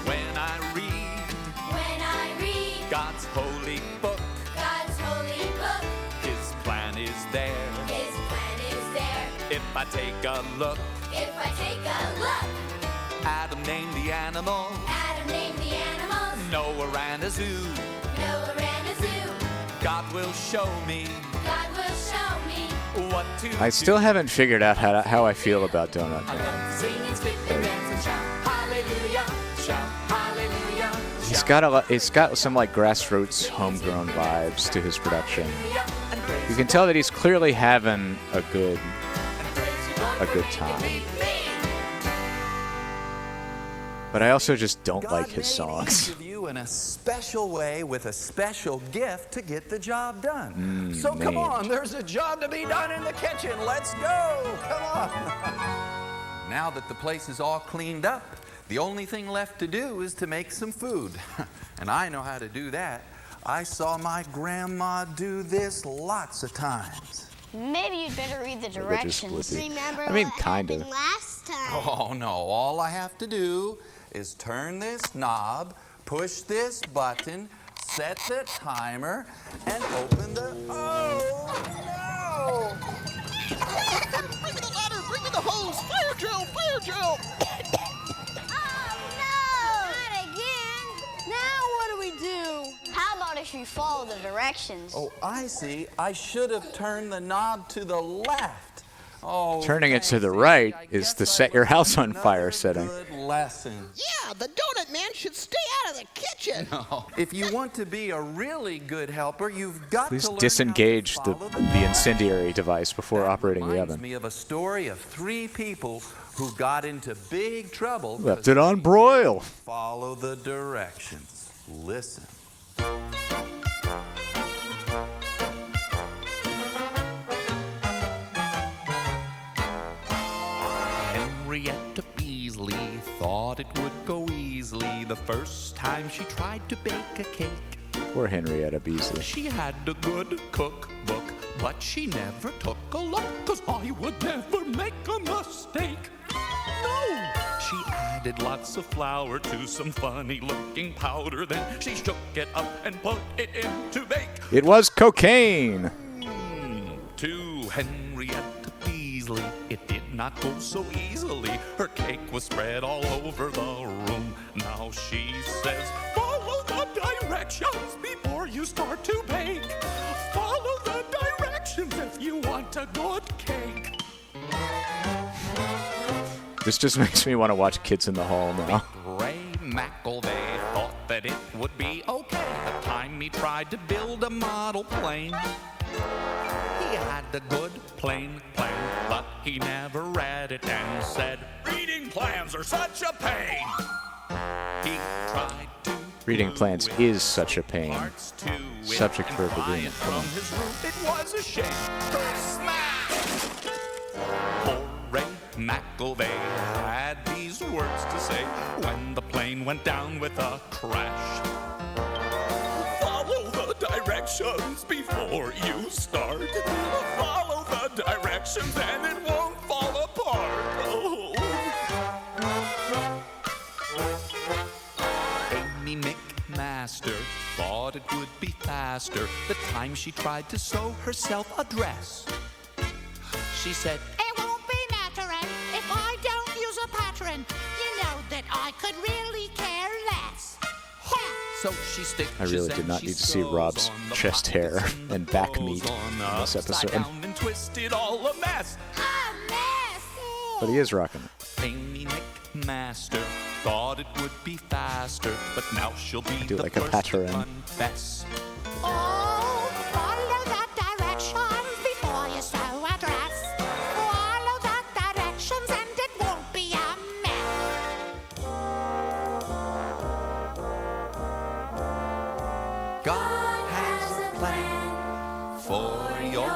When I read When I read God's holy book, God's holy book, his plan is there. his plan is there. If I take a look, If I take a look, Adam named the animal. Adam named the animals, Noah ran a zoo. Noah ran a zoo. God will show me God will show me what to I still haven't figured out how I feel about Donut Man. Sing and skip and dance and shout hallelujah, shout hallelujah. It's got some like grassroots homegrown vibes to his production. You can tell that he's clearly having a good time. But I also just don't like his songs. Each of you in a special way with a special gift to get the job done. So come man. on, there's a job to be done in the kitchen. Let's go. Come on. Now that the place is all cleaned up, the only thing left to do is to make some food. And I know how to do that. I saw my grandma do this lots of times. Maybe you'd better read the directions. Remember I mean, what kind happened of. last time? Oh no, all I have to do is turn this knob, push this button, set the timer, and open the... Oh, no! Bring me the ladder! Bring me the hose! Fire drill! Fire drill! Not again. Now what do we do? How about if you follow the directions? Oh, I see. I should have turned the knob to the left. Oh, Turning it to the right is the set your house on fire setting. good lesson. Yeah, the donut man should stay out of the kitchen. No. If you want to be a really good helper, you've got Please to learn disengage how to the follow incendiary device before operating the Reminds oven. me of a story of 3 people who got into big trouble. Left it on broil. Follow the directions. Listen. Henrietta Beasley thought it would go easily the first time she tried to bake a cake. Poor Henrietta Beasley. She had a good cookbook, but she never took a look, 'cause I would never make a mistake. No! She added lots of flour to some funny-looking powder, then she shook it up and put it in to bake. It was cocaine. To Henrietta Beasley, it did not go so easily. Her cake was spread all over the room. Now she says, follow the directions before you start to bake. Follow the directions if you want a good cake. This just makes me want to watch Kids in the Hall now. Ray McElvey thought that it would be okay the time he tried to build a model plane. He had a good plain plan, but he never read it and said, reading plans are such a pain. He tried to Reading plans is such a pain. Subject verb agreement. from his roof. It was a shame. Smash! Poor Ray McElvey had these words to say when the plane went down with a crash. Follow the directions before you start. Follow the directions and it won't fall apart. Oh. Amy McMaster thought it would be faster the time she tried to sew herself a dress. She said, It won't be nattering if I don't use a pattern. You know that I could read So she stitches I really did not need to see Rob's chest hair and back meat in this episode. And twisted all a mess. But he is rocking it. Amy McMaster thought it would be faster, but now she'll be Do the like a first pattern. to confess. Oh, follow the directions before you sew a dress. Follow the directions and it won't be a mess. God has a plan for your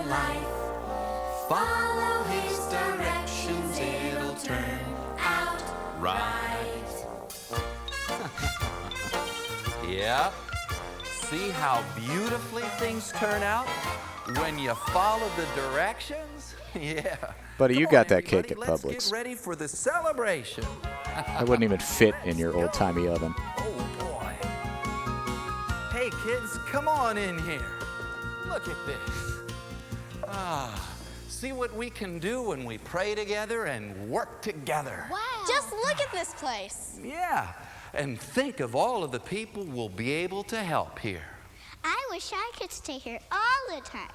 life. Follow his directions, it'll turn out right. Yep. See how beautifully things turn out when you follow the directions? Yeah. Buddy, you got that cake at Let's Publix. get ready for the celebration. I wouldn't even fit in your old-timey oven. Oh, boy. Hey, kids, come on in here. Look at this. See what we can do when we pray together and work together. Wow. Just look at this place. Yeah, and think of all of the people we'll be able to help here. I wish I could stay here all the time.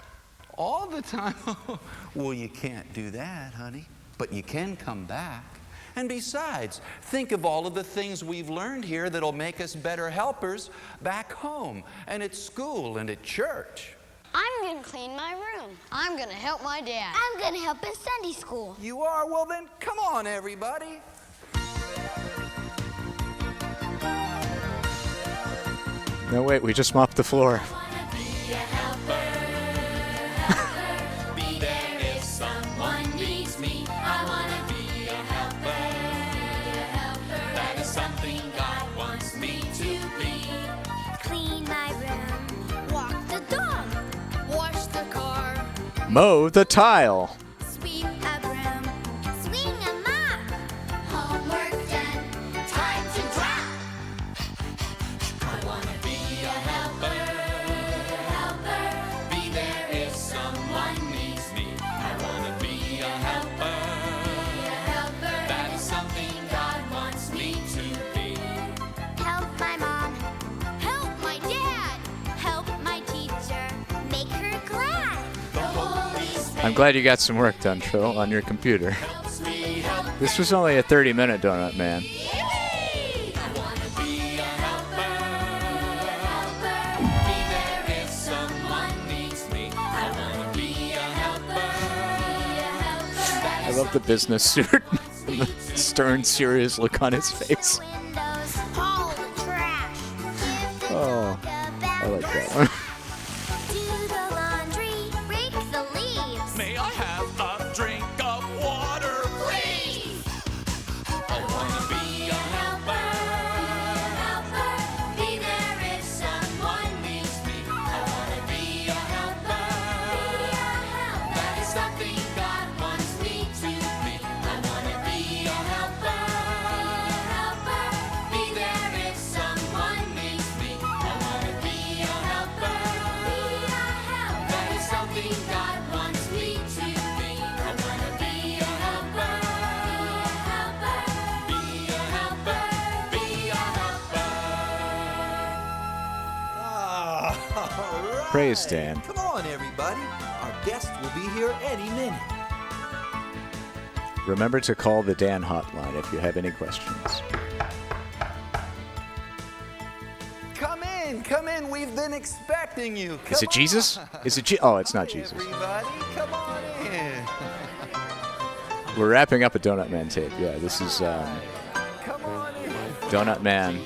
All the time? Well, you can't do that, honey, but you can come back. And besides, think of all of the things we've learned here that'll make us better helpers back home and at school and at church. I'm going to clean my room. I'm going to help my dad. I'm going to help in Sunday school. You are? Well, then, come on, everybody. No, wait, we just mopped the floor. Be there if someone needs me. I want to be a helper. That is something God wants me to be. Clean my room. Walk the dog. Wash the car. Mow the tile. Sweep a broom. Swing a mop. Homework done. Time to drop. I want to be a helper. Be there if someone needs me. I want to be a helper. That is something God wants me to be. Help my mom. Help my dad. Help my teacher. Make her glad. The Holy Spirit I'm glad you got some work done, Trill, on your computer. helps me help. This was only a 30-minute donut, man. I want to be a helper. Be there if someone needs me. I want to be a helper. I love the business suit and the stern, serious look on his face. Windows. Haul the trash. Give the Oh, dog a I like that bath. one. Do the laundry. Rake the leaves. May I have a drink of water, please? I want to be a helper. Be there if someone needs me. I want to be a helper. That is something God wants me to be. I want to be a helper. Be there if someone needs me. I want to be a helper. That is something God wants me to be. I want to be a helper. Be a helper. Be a helper. All right. Praise Dan. Come on, everybody. Our guest will be here any minute. Remember to call the Dan hotline if you have any questions. Come in, come in. We've been expecting you. Is it Jesus? Is it Oh, it's not Jesus. Everybody, come on in. We're wrapping up a Donut Man tape. Yeah, this is Come on in. Donut Man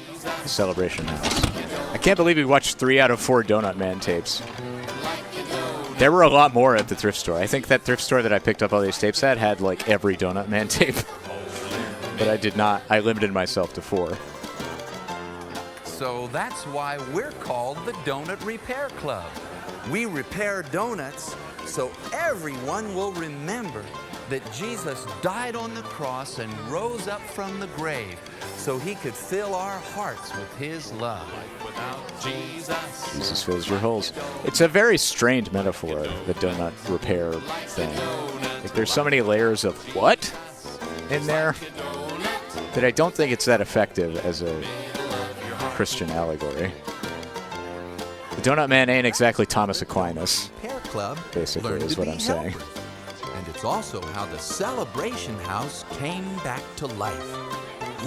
Celebration House. I can't believe we watched 3 out of 4 Donut Man tapes. There were a lot more at the thrift store. I think that thrift store that I picked up all these tapes at had like every Donut Man tape. But I did not. I limited myself to 4. So that's why we're called the Donut Repair Club. We repair donuts so everyone will remember that Jesus died on the cross and rose up from the grave so he could fill our hearts with his love. Without Jesus. Jesus fills your holes. It's a very strained metaphor, the donut repair thing. Like, there's so many layers of what in there that I don't think it's that effective as a Christian allegory. The Donut Man ain't exactly Thomas Aquinas. Repair Club basically, learned is to what be I'm saying. helpers. And it's also how the Celebration House came back to life.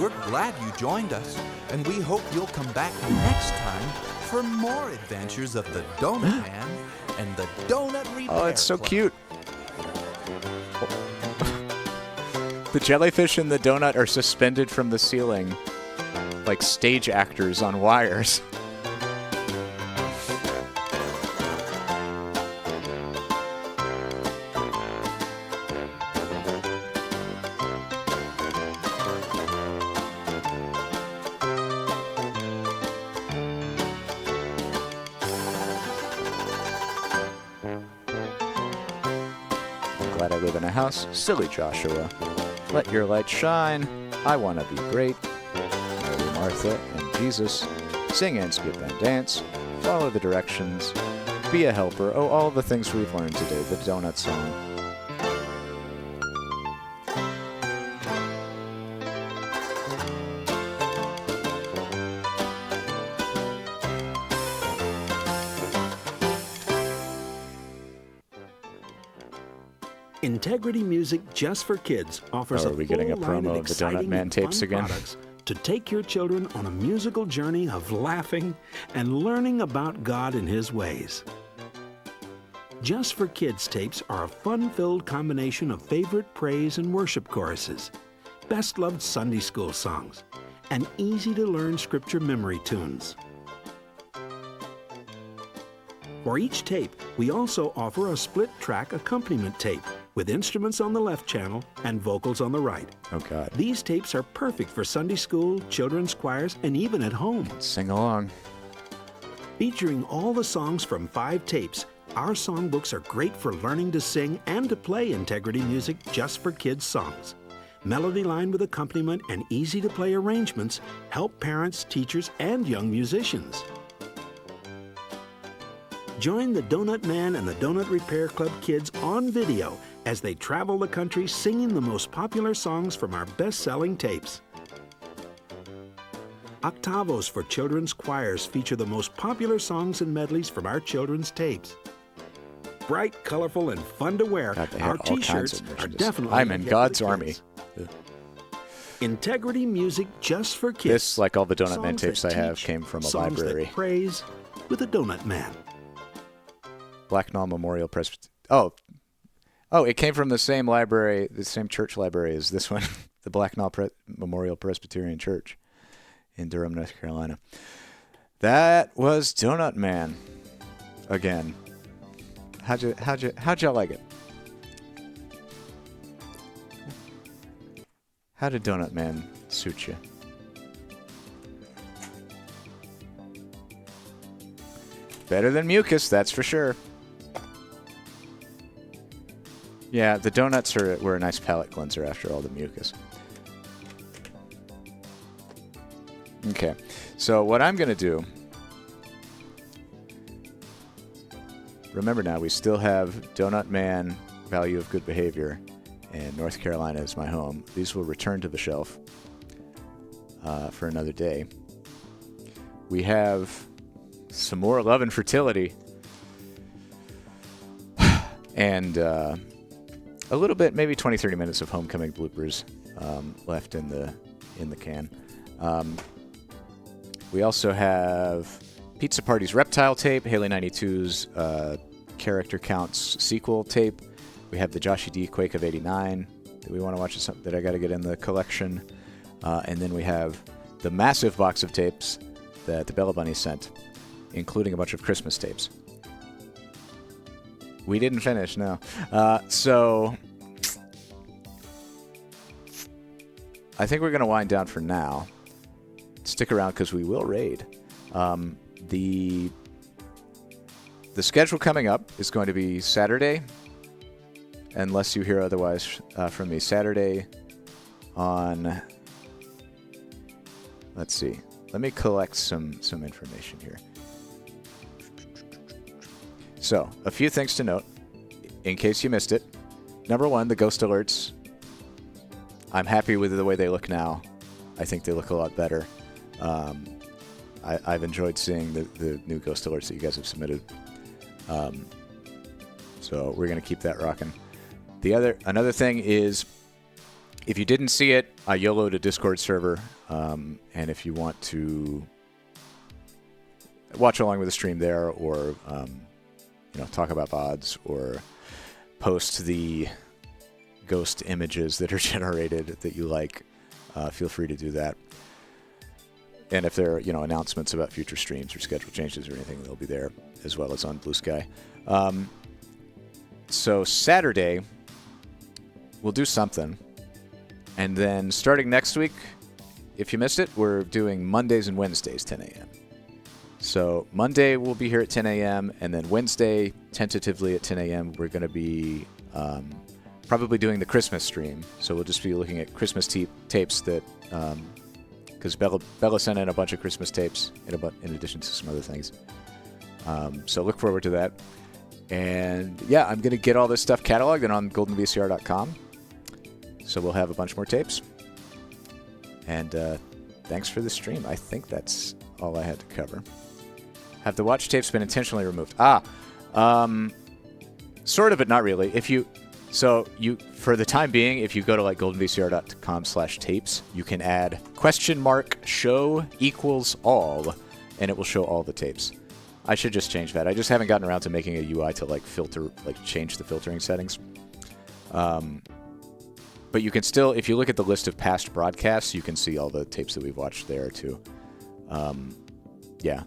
We're glad you joined us, and we hope you'll come back next time for more adventures of the Donut Man and the Donut Repair Oh, it's so Club. cute. The jellyfish and the donut are suspended from the ceiling like stage actors on wires. Glad I live in a house. Silly Joshua. Let your light shine. I want to be great. Mary, Martha, and Jesus. Sing and skip and dance. Follow the directions. Be a helper. Oh, all the things we've learned today. The donut song. Integrity Music Just for Kids offers Are we getting a full line promo of the Donut exciting Man and tapes fun again? products to take your children on a musical journey of laughing and learning about God and His ways. Just for Kids tapes are a fun-filled combination of favorite praise and worship choruses, best-loved Sunday school songs, and easy-to-learn scripture memory tunes. For each tape, we also offer a split-track accompaniment tape with instruments on the left channel and vocals on the right. Oh, God. These tapes are perfect for Sunday school, children's choirs, and even at home. Sing along. Featuring all the songs from 5 tapes, our songbooks are great for learning to sing and to play Integrity Music Just for Kids songs. Melody line with accompaniment and easy-to-play arrangements help parents, teachers, and young musicians. Join the Donut Man and the Donut Repair Club kids on video as they travel the country singing the most popular songs from our best-selling tapes. Octavos for children's choirs feature the most popular songs and medleys from our children's tapes. Bright, colorful, and fun to wear, God, they our had all kinds t-shirts of are merchandise. definitely I'm a in hit God's for the army. kids. Integrity Music Just for Kids. This, like all the Donut Man Songs tapes I that have, teach, came from a songs library. That praise with the Donut Man. Blacknall Memorial Presbyterian. Oh, it came from the same library, the same church library as this one, the Blacknall Memorial Presbyterian Church in Durham, North Carolina. That was Donut Man. Again, how'd y'all like it? How did Donut Man suit you? Better than mucus, that's for sure. Yeah, the donuts were a nice palate cleanser after all the mucus. Okay, so what I'm going to do... Remember now, we still have Donut Man, Value of Good Behavior, and North Carolina is my home. These will return to the shelf for another day. We have some more Love and Fertility. And a little bit, maybe 20-30 minutes of Homecoming bloopers left in the can. We also have Pizza Party's Reptile tape, Haley 92's Character Counts sequel tape. We have the Joshy D Quake of 89 that we want to watch, that I got to get in the collection. And then we have the massive box of tapes that the Bella Bunny sent, including a bunch of Christmas tapes. We didn't finish, no. So I think we're going to wind down for now. Stick around because we will raid. The schedule coming up is going to be Saturday, unless you hear otherwise from me. Saturday on... Let's see. Let me collect some information here. So, a few things to note, in case you missed it. Number one, the ghost alerts. I'm happy with the way they look now. I think they look a lot better. I've enjoyed seeing the new ghost alerts that you guys have submitted. So we're going to keep that rocking. Another thing is, if you didn't see it, I YOLO'd a Discord server, and if you want to watch along with the stream there, or talk about VODs, or post the ghost images that are generated that you like, feel free to do that. And if there are announcements about future streams or schedule changes or anything, they'll be there as well as on Blue Sky. So Saturday, we'll do something. And then starting next week, if you missed it, we're doing Mondays and Wednesdays, 10 a.m. So Monday we'll be here at 10 a.m. And then Wednesday, tentatively at 10 a.m., we're going to be probably doing the Christmas stream. So we'll just be looking at Christmas tapes that... because Bella sent in a bunch of Christmas tapes in addition to some other things. So look forward to that. And yeah, I'm going to get all this stuff cataloged and on goldenvcr.com. So we'll have a bunch more tapes. And thanks for the stream. I think that's all I had to cover. Have the watch tapes been intentionally removed? Sort of, but not really. For the time being, if you go to goldenvcr.com/tapes, you can add $show equals all, and it will show all the tapes. I should just change that. I just haven't gotten around to making a UI to change the filtering settings. But you can still, if you look at the list of past broadcasts, you can see all the tapes that we've watched there too. Yeah,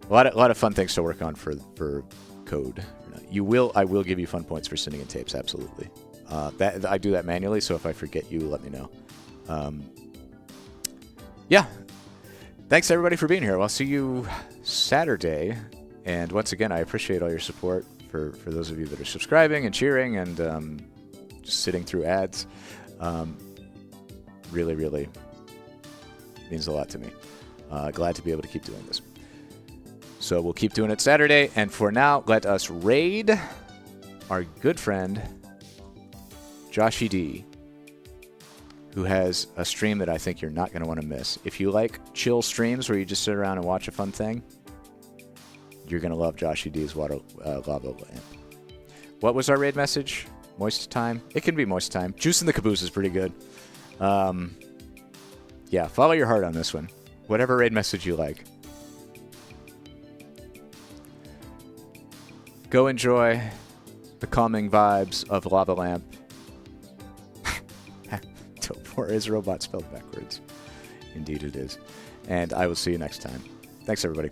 a lot of fun things to work on for code. I will give you fun points for sending in tapes. Absolutely. I do that manually, so if I forget you, let me know. Yeah. Thanks everybody for being here. I'll see you Saturday. And once again, I appreciate all your support for those of you that are subscribing and cheering and just sitting through ads. Really, really means a lot to me. Glad to be able to keep doing this. So we'll keep doing it Saturday. And for now, let us raid our good friend, Joshy D, who has a stream that I think you're not going to want to miss. If you like chill streams where you just sit around and watch a fun thing, you're going to love Joshy D's lava lamp. What was our raid message? Moist time? It can be moist time. Juice in the Caboose is pretty good. Yeah, follow your heart on this one. Whatever raid message you like. Go enjoy the calming vibes of Lava Lamp. Or is robot spelled backwards? Indeed it is. And I will see you next time. Thanks, everybody.